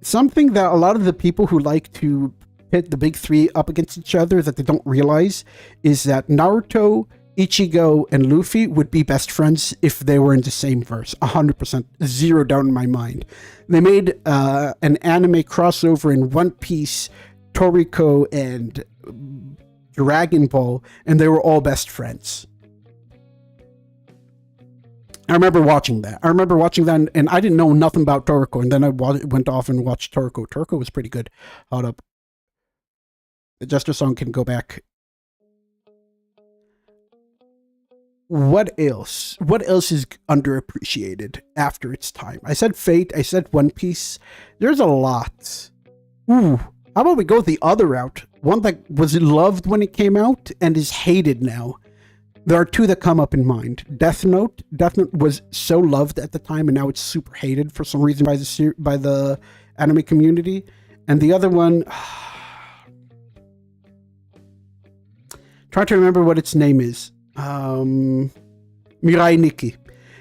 Something that a lot of the people who like to pit the big three up against each other that they don't realize is that Naruto, Ichigo, and Luffy would be best friends if they were in the same verse. 100%. Zero doubt in my mind. They made an anime crossover in One Piece, Toriko, and Dragon Ball, and they were all best friends. I remember watching that. And I didn't know nothing about Toriko, and then I went off and watched Toriko. Toriko was pretty good. Hold up. The Jester song can go back. What else? What else is underappreciated after its time? I said Fate. I said One Piece. There's a lot. Ooh. How about we go the other route? One that was loved when it came out and is hated now. There are two that come up in mind. Death Note. Death Note was so loved at the time, and now it's super hated for some reason by the anime community. And the other one, trying to remember what its name is. Mirai Nikki.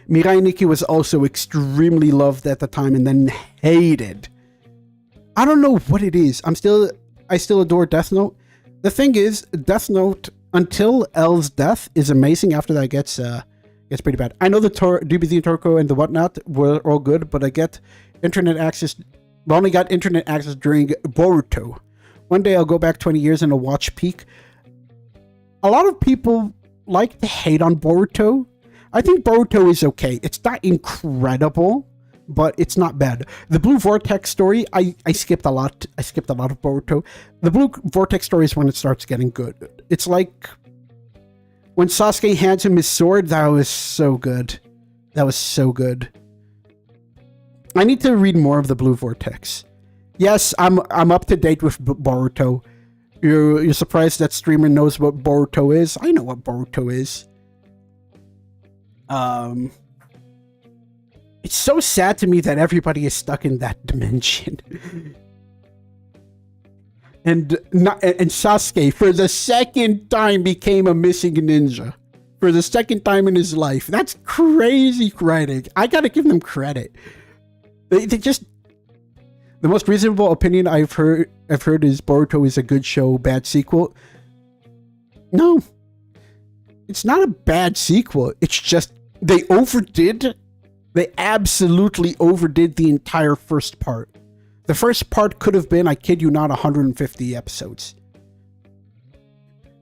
Mirai Nikki was also extremely loved at the time and then hated. I don't know what it is. I still adore Death Note. The thing is, Death Note, until L's death, is amazing. After that, gets pretty bad. I know the DBZ and Toriko and the whatnot were all good, but I get internet access. I only got internet access during Boruto. One day I'll go back 20 years and I'll watch Peak. A lot of people like to hate on Boruto. I think Boruto is okay. It's not incredible, but it's not bad. The Blue Vortex story, I skipped a lot. I skipped a lot of Boruto. The Blue Vortex story is when it starts getting good. It's like when Sasuke hands him his sword. That was so good. That was so good. I need to read more of the Blue Vortex. Yes, I'm up to date with Boruto. You're surprised that streamer knows what Boruto is? I know what Boruto is. It's so sad to me that everybody is stuck in that dimension. and Sasuke, for the second time, became a missing ninja. For the second time in his life. That's crazy writing. I gotta give them credit. They just... The most reasonable opinion I've heard is Boruto is a good show, bad sequel. No. It's not a bad sequel. It's just they absolutely overdid the entire first part. The first part could have been, I kid you not, 150 episodes.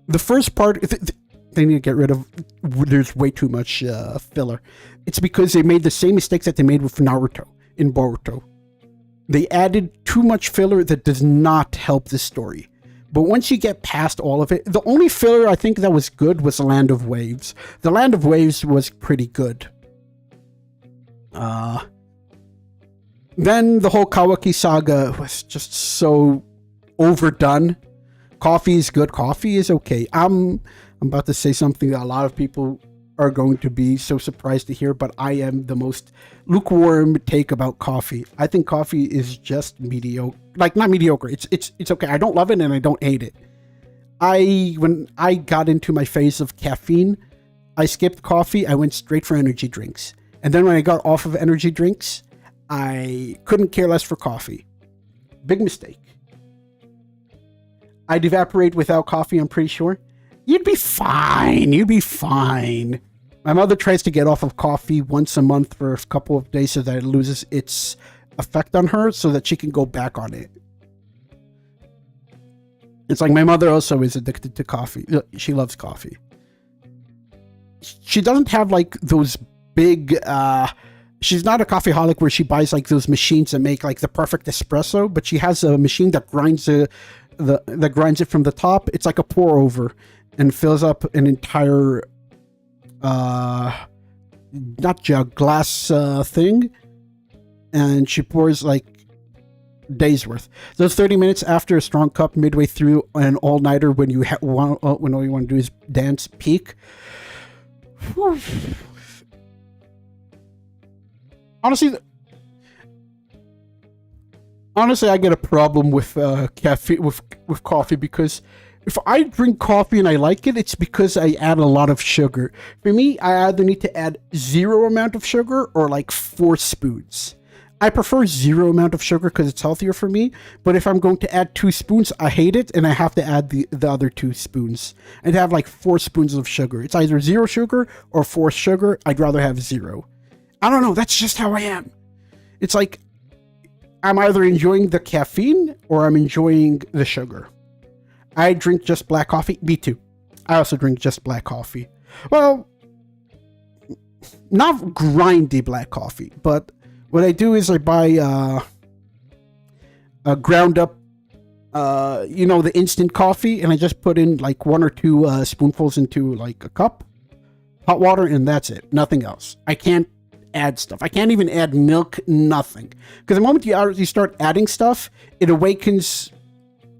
The first part, they need to get rid of, there's way too much filler. It's because they made the same mistakes that they made with Naruto in Boruto. They added too much filler that does not help the story. But once you get past all of it, the only filler I think that was good was the Land of Waves. The Land of Waves was pretty good. Then the whole Kawaki saga was just so overdone. Coffee is good. Coffee is okay. I'm about to say something that a lot of people are going to be so surprised to hear, but I am the most lukewarm take about coffee. I think coffee is just mediocre. Like, not mediocre. It's okay. I don't love it and I don't hate it. When I got into my phase of caffeine, I skipped coffee. I went straight for energy drinks. And then when I got off of energy drinks, I couldn't care less for coffee. Big mistake. I'd evaporate without coffee, I'm pretty sure. You'd be fine. You'd be fine. My mother tries to get off of coffee once a month for a couple of days so that it loses its effect on her so that she can go back on it. It's like my mother also is addicted to coffee. She loves coffee. She doesn't have like those big... she's not a coffeeholic where she buys like those machines that make like the perfect espresso, but she has a machine that grinds that grinds it from the top. It's like a pour over, and fills up an entire, not jug, glass thing, and she pours like days worth. Those 30 minutes after a strong cup, midway through an all-nighter when you when all you want to do is dance, peak. Whew. Honestly, I get a problem with caffeine with coffee, because if I drink coffee and I like it, it's because I add a lot of sugar. For me, I either need to add 0 amount of sugar or like 4 spoons. I prefer 0 amount of sugar because it's healthier for me. But if I'm going to add 2 spoons, I hate it, and I have to add the other 2 spoons. I'd have like 4 spoons of sugar. It's either 0 sugar or 4 sugar. I'd rather have 0. I don't know. That's just how I am. It's like I'm either enjoying the caffeine or I'm enjoying the sugar. I drink just black coffee. Me too. I also drink just black coffee. Well, not grindy black coffee, but what I do is I buy a ground up, the instant coffee, and I just put in like 1 or 2 spoonfuls into like a cup, hot water, and that's it. Nothing else. I can't add stuff. I can't even add milk, nothing. Because the moment you start adding stuff, it awakens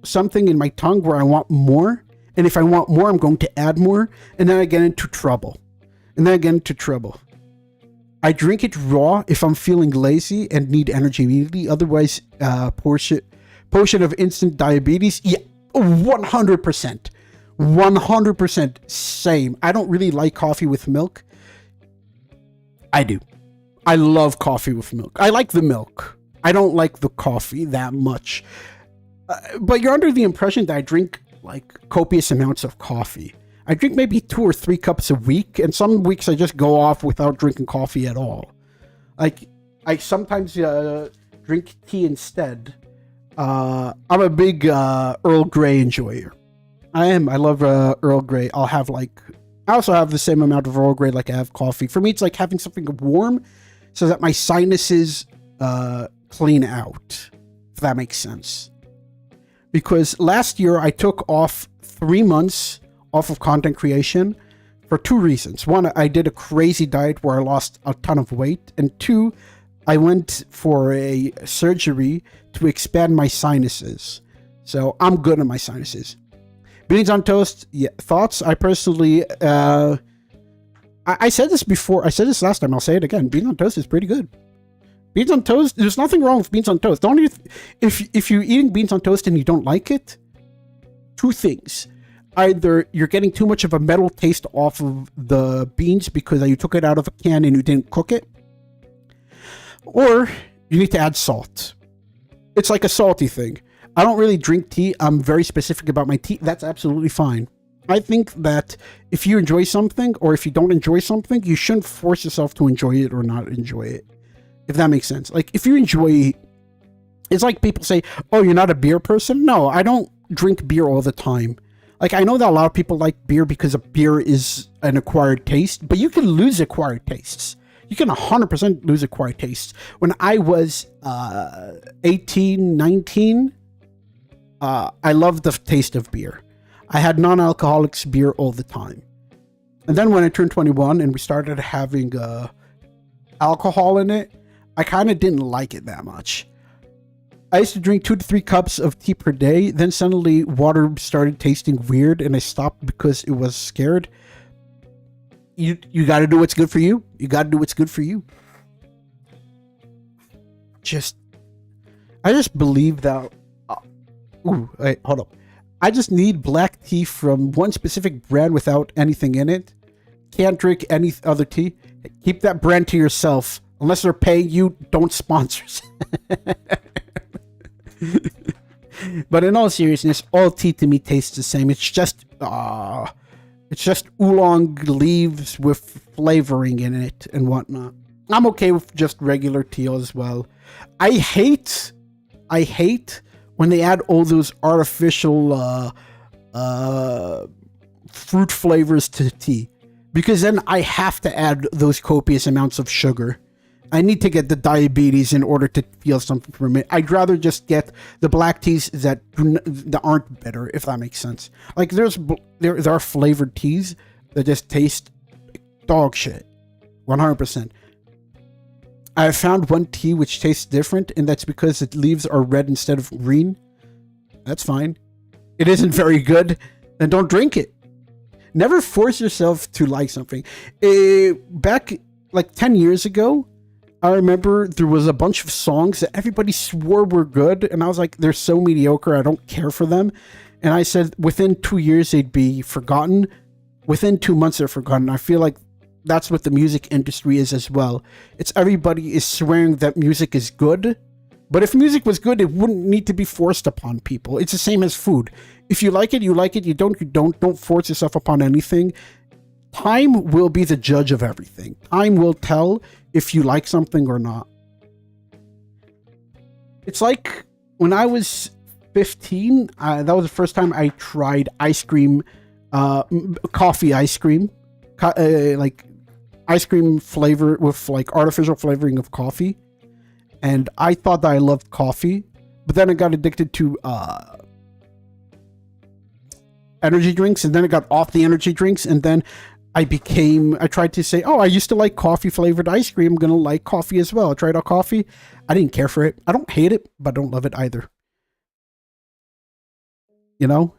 something in my tongue where I want more. And if I want more, I'm going to add more. And then I get into trouble. I drink it raw if I'm feeling lazy and need energy immediately. Otherwise, potion of instant diabetes. Yeah, 100%. 100% same. I don't really like coffee with milk. I do. I love coffee with milk. I like the milk. I don't like the coffee that much. But you're under the impression that I drink like copious amounts of coffee. I drink maybe 2 or 3 cups a week, and some weeks I just go off without drinking coffee at all. Like, I sometimes drink tea instead. I'm a big Earl Grey enjoyer. I am. I love Earl Grey. I also have the same amount of Earl Grey like I have coffee. For me, it's like having something warm so that my sinuses clean out, if that makes sense. Because last year I took off 3 months off of content creation for 2 reasons. 1, I did a crazy diet where I lost a ton of weight. And 2, I went for a surgery to expand my sinuses. So I'm good at my sinuses. Beans on toast, yeah, thoughts? I personally, I said this before. I said this last time. I'll say it again. Beans on toast is pretty good. Beans on toast, there's nothing wrong with beans on toast. If you're eating beans on toast and you don't like it, 2 things. Either you're getting too much of a metal taste off of the beans because you took it out of a can and you didn't cook it, or you need to add salt. It's like a salty thing. I don't really drink tea. I'm very specific about my tea. That's absolutely fine. I think that if you enjoy something or if you don't enjoy something, you shouldn't force yourself to enjoy it or not enjoy it. If that makes sense. Like, if you enjoy... It's like people say, oh, you're not a beer person? No, I don't drink beer all the time. Like, I know that a lot of people like beer because a beer is an acquired taste, but you can lose acquired tastes. You can 100% lose acquired tastes. When I was 18, 19, I loved the taste of beer. I had non-alcoholic beer all the time. And then when I turned 21 and we started having alcohol in it, I kind of didn't like it that much. I used to drink 2 to 3 cups of tea per day. Then suddenly water started tasting weird and I stopped because it was scared. You got to do what's good for you. You got to do what's good for you. I just believe that... wait, hold up. I just need black tea from one specific brand without anything in it. Can't drink any other tea. Keep that brand to yourself. Unless they're paying you, don't sponsor. But in all seriousness, all tea to me tastes the same. It's just oolong leaves with flavoring in it and whatnot. I'm okay with just regular tea as well. I hate when they add all those artificial fruit flavors to tea, because then I have to add those copious amounts of sugar. I need to get the diabetes in order to feel something from it. I'd rather just get the black teas that aren't bitter, if that makes sense. Like there are flavored teas that just taste dog shit, 100%. I found one tea which tastes different, and that's because the leaves are red instead of green. That's fine. It isn't very good, then don't drink it. Never force yourself to like something. Back like 10 years ago, I remember there was a bunch of songs that everybody swore were good, and I was like, they're so mediocre, I don't care for them. And I said within 2 years they'd be forgotten. Within 2 months they're forgotten. I feel like that's what the music industry is as well. It's everybody is swearing that music is good, but if music was good, it wouldn't need to be forced upon people. It's the same as food. If you like it, you like it. You don't, you don't. Don't force yourself upon anything. Time will be the judge of everything. Time will tell if you like something or not. It's like when I was 15, that was the first time I tried ice cream, coffee ice cream, like ice cream flavor with like artificial flavoring of coffee. And I thought that I loved coffee, but then I got addicted to energy drinks, and then I got off the energy drinks, and then I tried to say, oh, I used to like coffee flavored ice cream. I'm going to like coffee as well. I tried out coffee. I didn't care for it. I don't hate it, but I don't love it either. You know?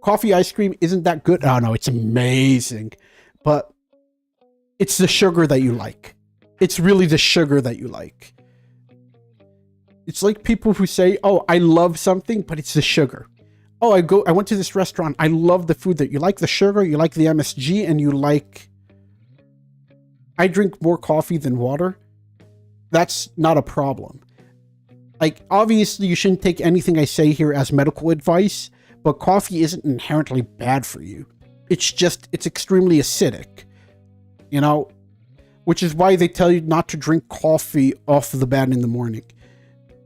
Coffee ice cream isn't that good. Oh, no, it's amazing. But it's the sugar that you like. It's really the sugar that you like. It's like people who say, oh, I love something, but it's the sugar. Oh, I went to this restaurant. I love the food that you like the sugar, you like the MSG, and you like... I drink more coffee than water. That's not a problem. Like, obviously, you shouldn't take anything I say here as medical advice, but coffee isn't inherently bad for you. It's just, it's extremely acidic. You know? Which is why they tell you not to drink coffee off the bat in the morning.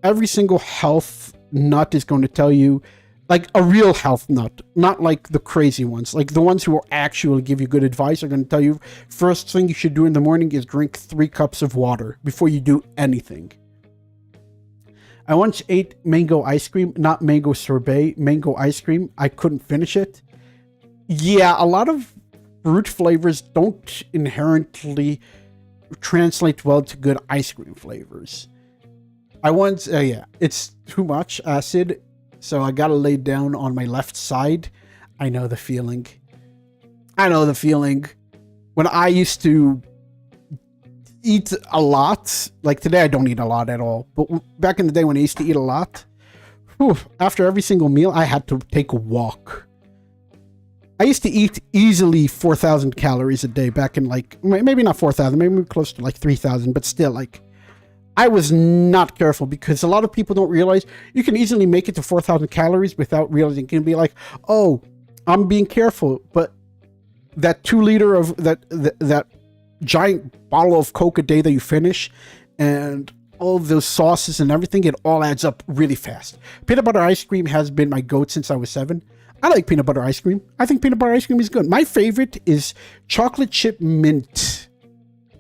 Every single health nut is going to tell you, like a real health nut, not like the crazy ones. Like the ones who will actually give you good advice are going to tell you, first thing you should do in the morning is drink 3 cups of water before you do anything. I once ate mango ice cream, not mango sorbet, mango ice cream. I couldn't finish it. Yeah, a lot of fruit flavors don't inherently translate well to good ice cream flavors. I once, yeah, it's too much acid, so I gotta lay down on my left side. I know the feeling. I know the feeling. When I used to eat a lot, like today I don't eat a lot at all, but back in the day when I used to eat a lot, whew, after every single meal I had to take a walk. I used to eat easily 4,000 calories a day back in like, maybe not 4,000, maybe close to like 3,000, but still like, I was not careful because a lot of people don't realize you can easily make it to 4,000 calories without realizing. You can be like, oh, I'm being careful, but that 2 liter of that giant bottle of Coke a day that you finish and all of those sauces and everything, it all adds up really fast. Peanut butter ice cream has been my goat since I was 7. I like peanut butter ice cream. I think peanut butter ice cream is good. My favorite is chocolate chip mint.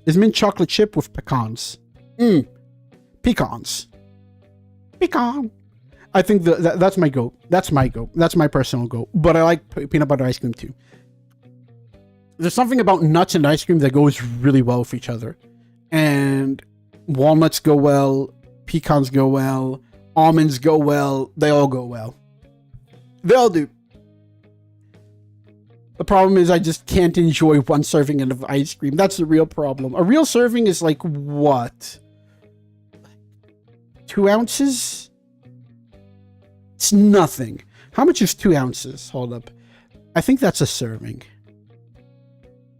Is mint chocolate chip with pecans. Pecans. Pecan. I think that's my goat. That's my goat. That's my personal goat. But I like peanut butter ice cream too. There's something about nuts and ice cream that goes really well with each other. And walnuts go well. Pecans go well. Almonds go well. They all go well. They all do. The problem is I just can't enjoy 1 serving of ice cream. That's the real problem. A real serving is like what? 2 ounces? It's nothing. How much is 2 ounces? Hold up. I think that's a serving.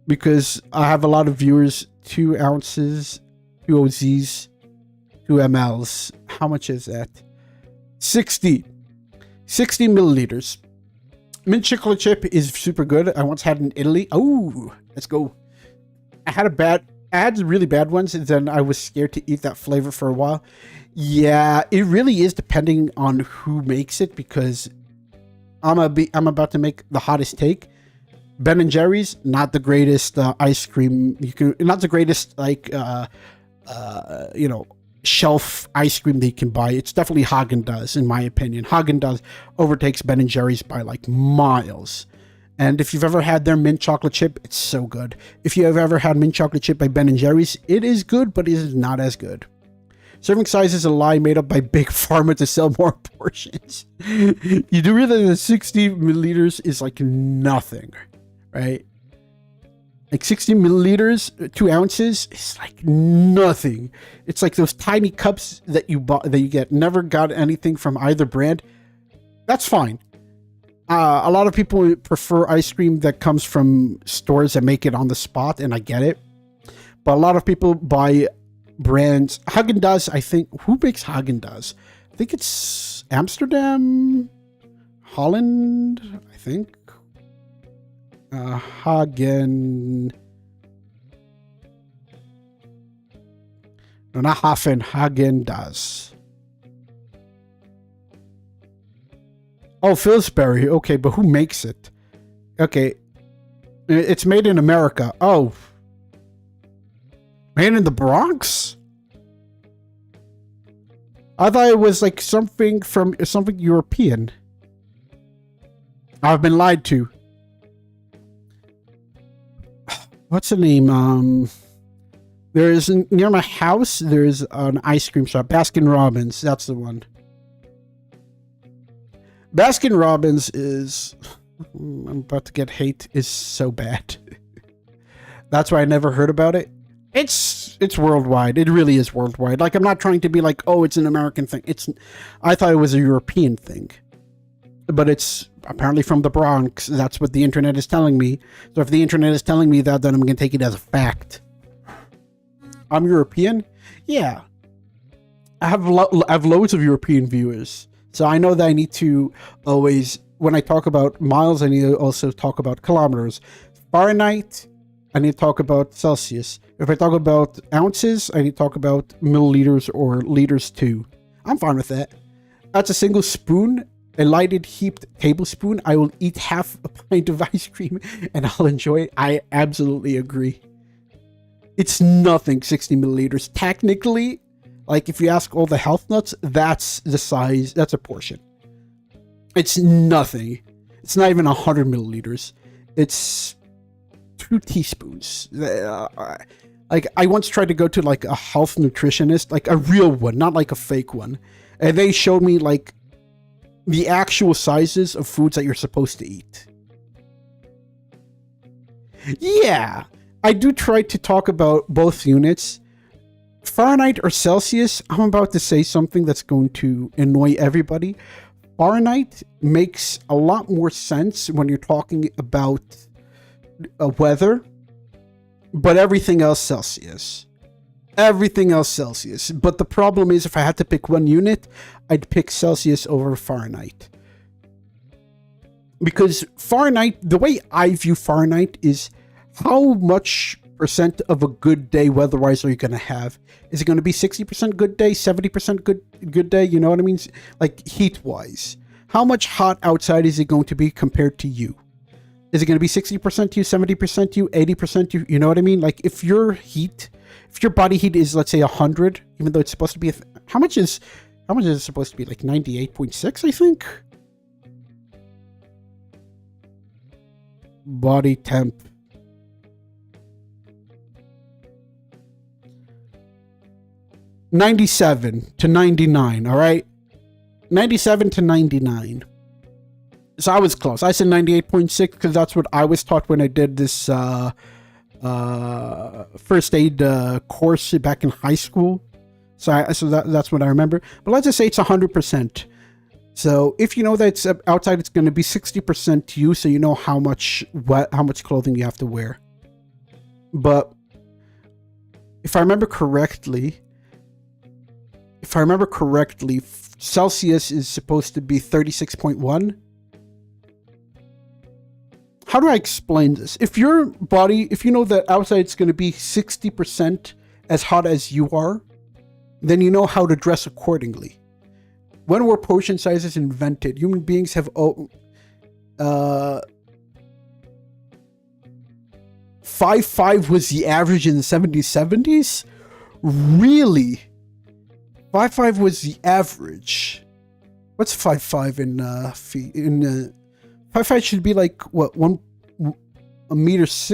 Because I have a lot of viewers. 2 ounces, 2 OZs, 2 mLs. How much is that? 60 milliliters. Mint chocolate chip is super good. I once had it in Italy. Oh, let's go. I had really bad ones, and then I was scared to eat that flavor for a while. Yeah, it really is depending on who makes it, because I'm about to make the hottest take. Ben and Jerry's, not the greatest ice cream. Not the greatest shelf ice cream that you can buy. It's definitely Haagen-Dazs, in my opinion. Haagen-Dazs overtakes Ben and Jerry's by like miles. And if you've ever had their mint chocolate chip, it's so good. If you have ever had mint chocolate chip by Ben and Jerry's, it is good, but it is not as good. Serving size is a lie made up by Big Pharma to sell more portions. You do realize that 60 milliliters is like nothing, right? Like 60 milliliters, 2 ounces, is like nothing. It's like those tiny cups that you get. Never got anything from either brand. That's fine. A lot of people prefer ice cream that comes from stores that make it on the spot, and I get it. But a lot of people buy brands. Haagen-Dazs, I think. Who makes Haagen-Dazs? I think it's Amsterdam, Holland, I think. Hagen. No, not Hafen. Haagen-Dazs. Oh, Pillsbury. Okay, but who makes it? Okay. It's made in America. Oh. Made in the Bronx? I thought it was like something European. I've been lied to. What's the name? There's near my house, there's an ice cream shop. Baskin Robbins. That's the one. Baskin Robbins is, I'm about to get hate, is so bad. That's why I never heard about it. It's worldwide. It really is worldwide. Like, I'm not trying to be like, oh, it's an American thing. I thought it was a European thing. But it's apparently from the Bronx. That's what the internet is telling me. So if the internet is telling me that, then I'm going to take it as a fact. I'm European? Yeah. I have loads of European viewers. So I know that I need to always, when I talk about miles, I need to also talk about kilometers. Fahrenheit, I need to talk about Celsius. If I talk about ounces, I need to talk about milliliters or liters too. I'm fine with that. That's a single spoon, a lighted heaped tablespoon. I will eat half a pint of ice cream and I'll enjoy it. I absolutely agree. It's nothing, 60 milliliters. Technically, like if you ask all the health nuts, that's the size, that's a portion. It's nothing. It's not even 100 milliliters. It's 2 teaspoons. Like I once tried to go to like a health nutritionist, like a real one, not like a fake one. And they showed me like the actual sizes of foods that you're supposed to eat. Yeah, I do try to talk about both units. Fahrenheit or Celsius, I'm about to say something that's going to annoy everybody. Fahrenheit makes a lot more sense when you're talking about weather, but everything else Celsius. Everything else Celsius. But the problem is, if I had to pick one unit, I'd pick Celsius over Fahrenheit. Because Fahrenheit, the way I view Fahrenheit is how much percent of a good day weather-wise are you going to have? Is it going to be 60% good day, 70% good day? You know what I mean? Like heat-wise. How much hot outside is it going to be compared to you? Is it going to be 60% you, 70% you, 80% you? You know what I mean? Like if your body heat is, let's say 100, even though it's supposed to be, how much is it supposed to be? Like 98.6, I think? Body temp. $97 to $99, all right? 97 to 99. So I was close. I said 98.6 because that's what I was taught when I did this first aid course back in high school. So that's what I remember. But let's just say it's 100%. So if you know that it's outside, it's going to be 60% to you, so you know how much clothing you have to wear. But if I remember correctly, Celsius is supposed to be 36.1. How do I explain this? If your body, if you know that outside it's going to be 60% as hot as you are, then you know how to dress accordingly. When were portion sizes invented? Human beings have 5'5" was the average in the 70s? Really? 5'5" was the average. What's 5'5" in feet? 5'5" should be like what, 1.60 meters?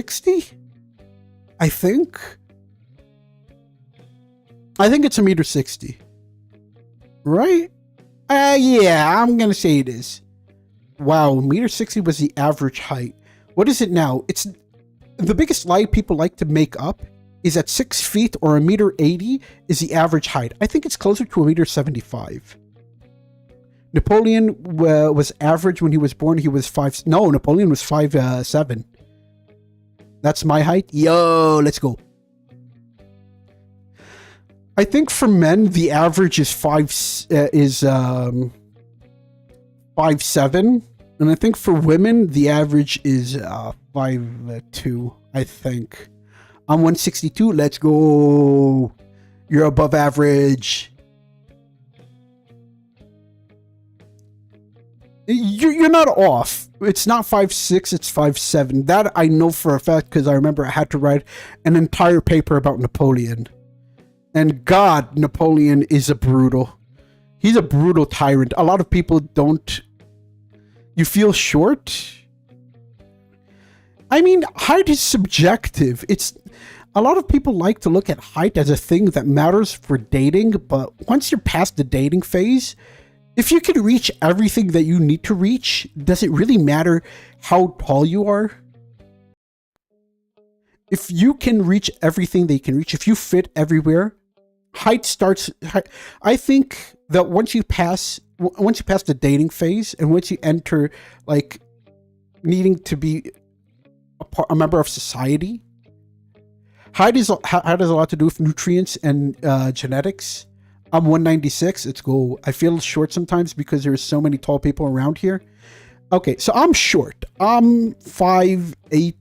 I think. It's 1.60 meters, right? Yeah, I'm gonna say it is. Wow, 1.60 meters was the average height. What is it now? It's the biggest lie people like to make up is that 6 feet or 1.80 meters is the average height. I think it's closer to 1.75 meters. Napoleon was average when he was born. He was 5. No, Napoleon was 5'7". That's my height. Yo, let's go. I think for men the average is 5'7", and I think for women the average is 5'2". I think I'm 162. Let's go. You're above average. You're not off. It's not 5'6", it's 5'7". That I know for a fact because I remember I had to write an entire paper about Napoleon. And God, Napoleon is a brutal. He's a brutal tyrant. A lot of people don't. You feel short? I mean, height is subjective. A lot of people like to look at height as a thing that matters for dating, but once you're past the dating phase, if you can reach everything that you need to reach, does it really matter how tall you are? If you can reach everything that you can reach, if you fit everywhere, height starts. I think that once you pass the dating phase and once you enter like needing to be a member of society, height has a lot to do with nutrients and genetics. I'm 196. Let's go. I feel short sometimes because there's so many tall people around here. Okay, so I'm short. I'm 5'8",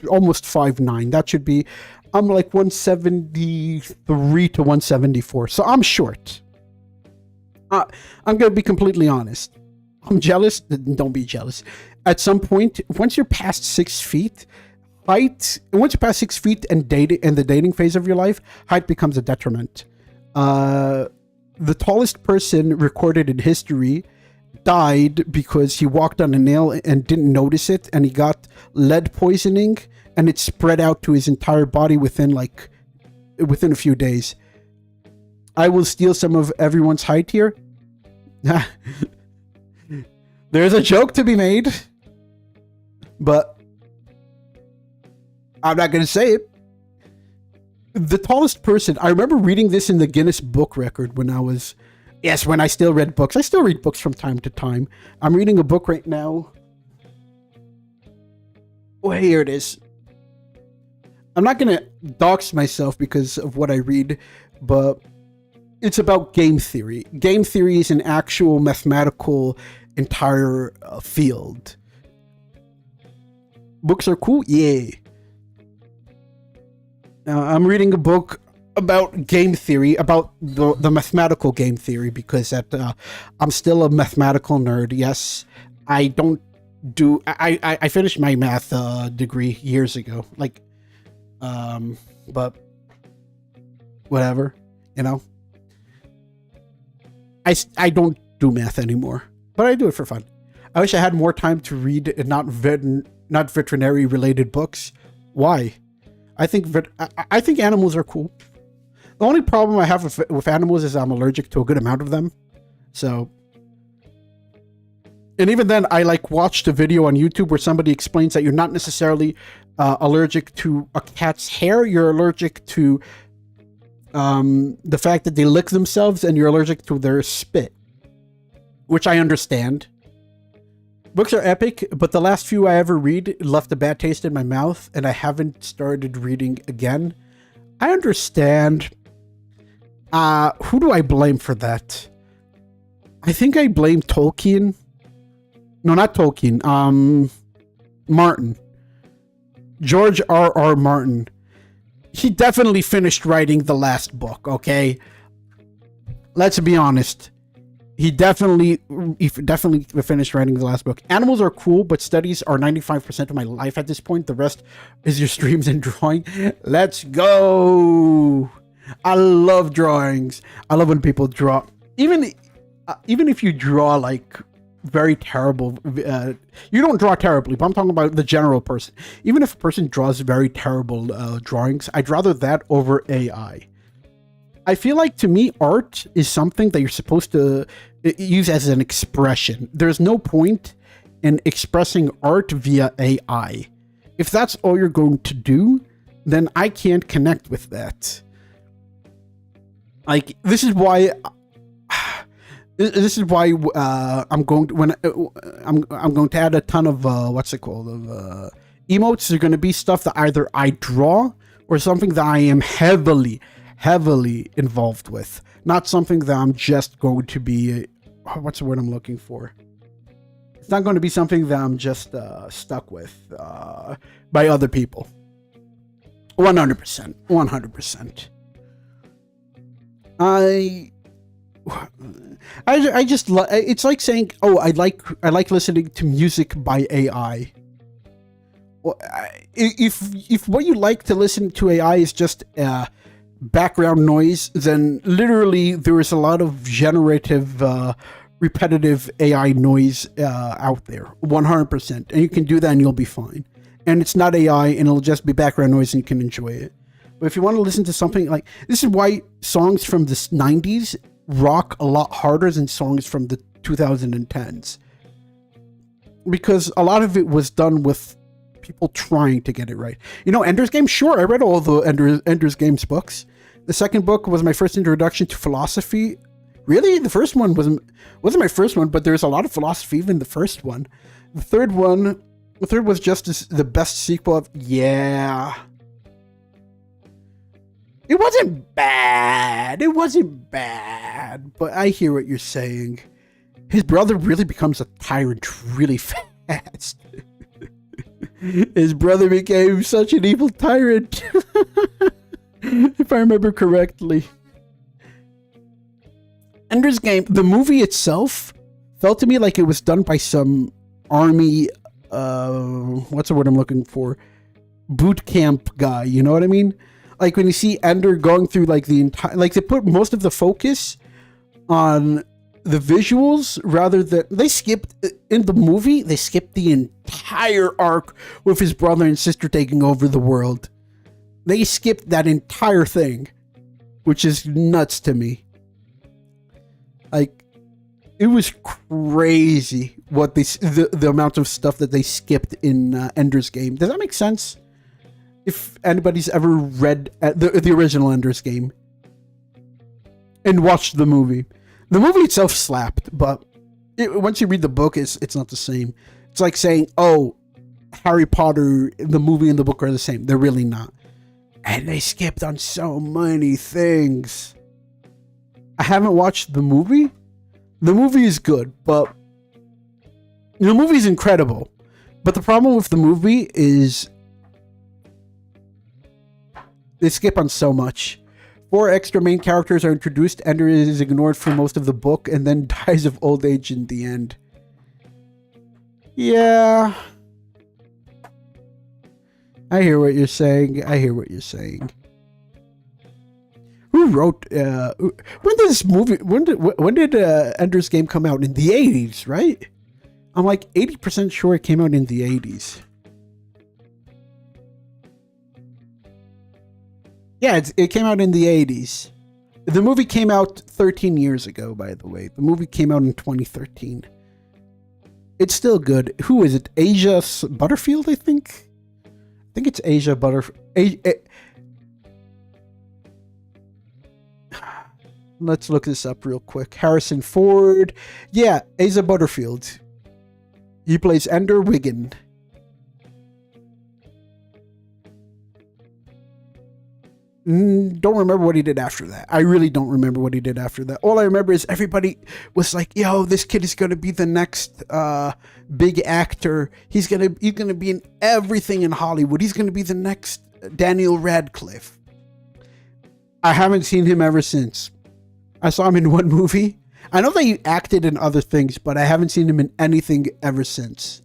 almost 5'9". That should be. I'm like 173 to 174. So I'm short. I'm gonna be completely honest. I'm jealous. Don't be jealous. At some point, once you're past 6 feet, once you pass 6 feet and the dating phase of your life, height becomes a detriment. The tallest person recorded in history died because he walked on a nail and didn't notice it, and he got lead poisoning, and it spread out to his entire body within a few days. I will steal some of everyone's height here. There's a joke to be made, but I'm not gonna say it. The tallest person, I remember reading this in the Guinness Book Record when I still read books. I still read books from time to time. I'm reading a book right now. Oh, here it is. I'm not going to dox myself because of what I read, but it's about game theory. Game theory is an actual mathematical entire field. Books are cool? Yeah. I'm reading a book about game theory, about the mathematical game theory, because I'm still a mathematical nerd. Yes, I finished my math degree years ago. But whatever, you know. I don't do math anymore, but I do it for fun. I wish I had more time to read not veterinary related books. Why? I think animals are cool. The only problem I have with animals is I'm allergic to a good amount of them. So, and even then, I watched a video on YouTube where somebody explains that you're not necessarily allergic to a cat's hair. You're allergic to the fact that they lick themselves, and you're allergic to their spit, which I understand. Books are epic, but the last few I ever read left a bad taste in my mouth, and I haven't started reading again. I understand. Who do I blame for that? I think I blame Tolkien. No, not Tolkien. Martin. George R.R. Martin. He definitely finished writing the last book, okay? Let's be honest. he definitely finished writing the last book. Animals are cool, but studies are 95% of my life at this point. The rest is your streams and drawing. Let's go. I love drawings. I love when people draw. Even if you draw like very terrible, you don't draw terribly, but I'm talking about the general person. Even if a person draws very terrible drawings, I'd rather that over AI. I feel like, to me, art is something that you're supposed to use as an expression. There's no point in expressing art via AI. If that's all you're going to do, then I can't connect with that. Like, this is why I'm going to, I'm going to add a ton of emotes. Are going to be stuff that either I draw or something that I am heavily involved with, not something that I'm just going to be what's the word I'm looking for. It's not going to be something that I'm just stuck with by other people. 100%. I just it's like saying, oh, I like listening to music by AI. Well, if what you like to listen to AI is just background noise, then literally there is a lot of generative repetitive AI noise out there, 100%, and you can do that and you'll be fine. And it's not AI, and it'll just be background noise and you can enjoy it. But if you want to listen to something like, this is why songs from the 90s rock a lot harder than songs from the 2010s, because a lot of it was done with people trying to get it right. You know, Ender's Game, sure, I read all the Ender's Game's books. The second book was my first introduction to philosophy. Really? The first one wasn't my first one, but there's a lot of philosophy even in the first one. The third was just the best sequel of, yeah. It wasn't bad, but I hear what you're saying. His brother really becomes a tyrant really fast. His brother became such an evil tyrant. If I remember correctly. Ender's Game, the movie itself, felt to me like it was done by some army, what's the word I'm looking for? Boot camp guy, you know what I mean? Like when you see Ender going through like the entire, like they put most of the focus on the visuals rather than, they skipped the entire arc with his brother and sister taking over the world. They skipped that entire thing, which is nuts to me. Like, it was crazy what the amount of stuff that they skipped in Ender's Game. Does that make sense? If anybody's ever read the original Ender's Game and watched the movie itself slapped, but once you read the book, it's not the same. It's like saying, oh, Harry Potter, the movie and the book are the same. They're really not. And they skipped on so many things. I haven't watched the movie. The movie is good, but the movie's incredible. But the problem with the movie is they skip on so much. 4 extra main characters are introduced. Ender is ignored for most of the book and then dies of old age in the end. Yeah. I hear what you're saying. Who wrote when did Ender's Game come out? In the 80s, right? I'm like 80% sure it came out in the 80s. Yeah, it came out in the 80s. The movie came out 13 years ago, by the way. The movie came out in 2013. It's still good. Who is it? Asia Butterfield, I think? I think it's Asia Butterfield. Let's look this up real quick. Harrison Ford. Yeah, Asa Butterfield. He plays Ender Wiggin. Don't remember what he did after that. I really don't remember what he did after that. All I remember is everybody was like, yo, this kid is going to be the next big actor. He's gonna be in everything in Hollywood. He's going to be the next Daniel Radcliffe. I haven't seen him ever since. I saw him in one movie. I know that he acted in other things, but I haven't seen him in anything ever since.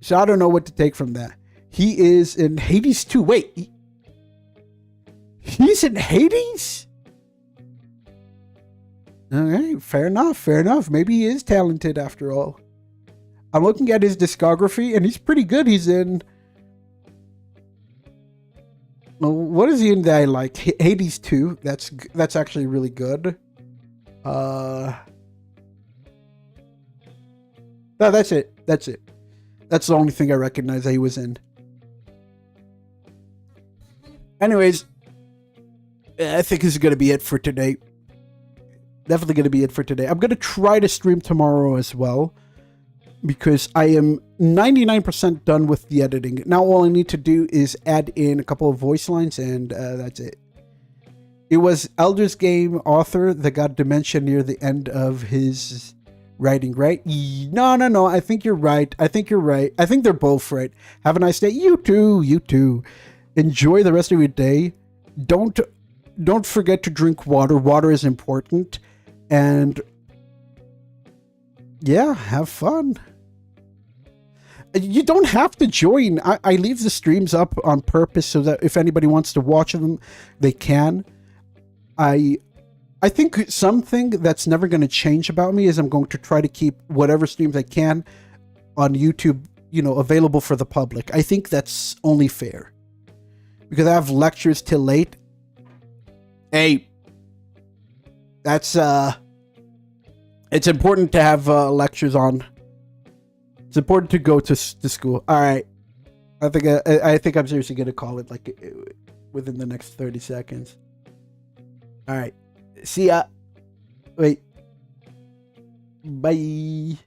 So I don't know what to take from that. He is in Hades 2. Wait. He's in Hades? Alright, fair enough, fair enough. Maybe he is talented after all. I'm looking at his discography, and he's pretty good. He's in... What is he in that I like? Hades 2. That's actually really good. No, that's it. That's it. That's the only thing I recognize that he was in. Anyways, I think this is going to be it for today. Definitely going to be it for today. I'm going to try to stream tomorrow as well, because I am 99% done with the editing. Now all I need to do is add in a couple of voice lines, and that's it. It was Elder's Game author that got dementia near the end of his writing, right? No. I think you're right. I think they're both right. Have a nice day. You too. Enjoy the rest of your day. Don't forget to drink water. Water is important. And yeah, have fun. You don't have to join. I leave the streams up on purpose so that if anybody wants to watch them, they can. I think something that's never going to change about me is I'm going to try to keep whatever streams I can on YouTube, available for the public. I think that's only fair. Because I have lectures till late. Hey, that's it's important to have lectures on. It's important to go to school. All right, I think I'm seriously gonna call it like within the next 30 seconds. All right, see ya. Wait, bye.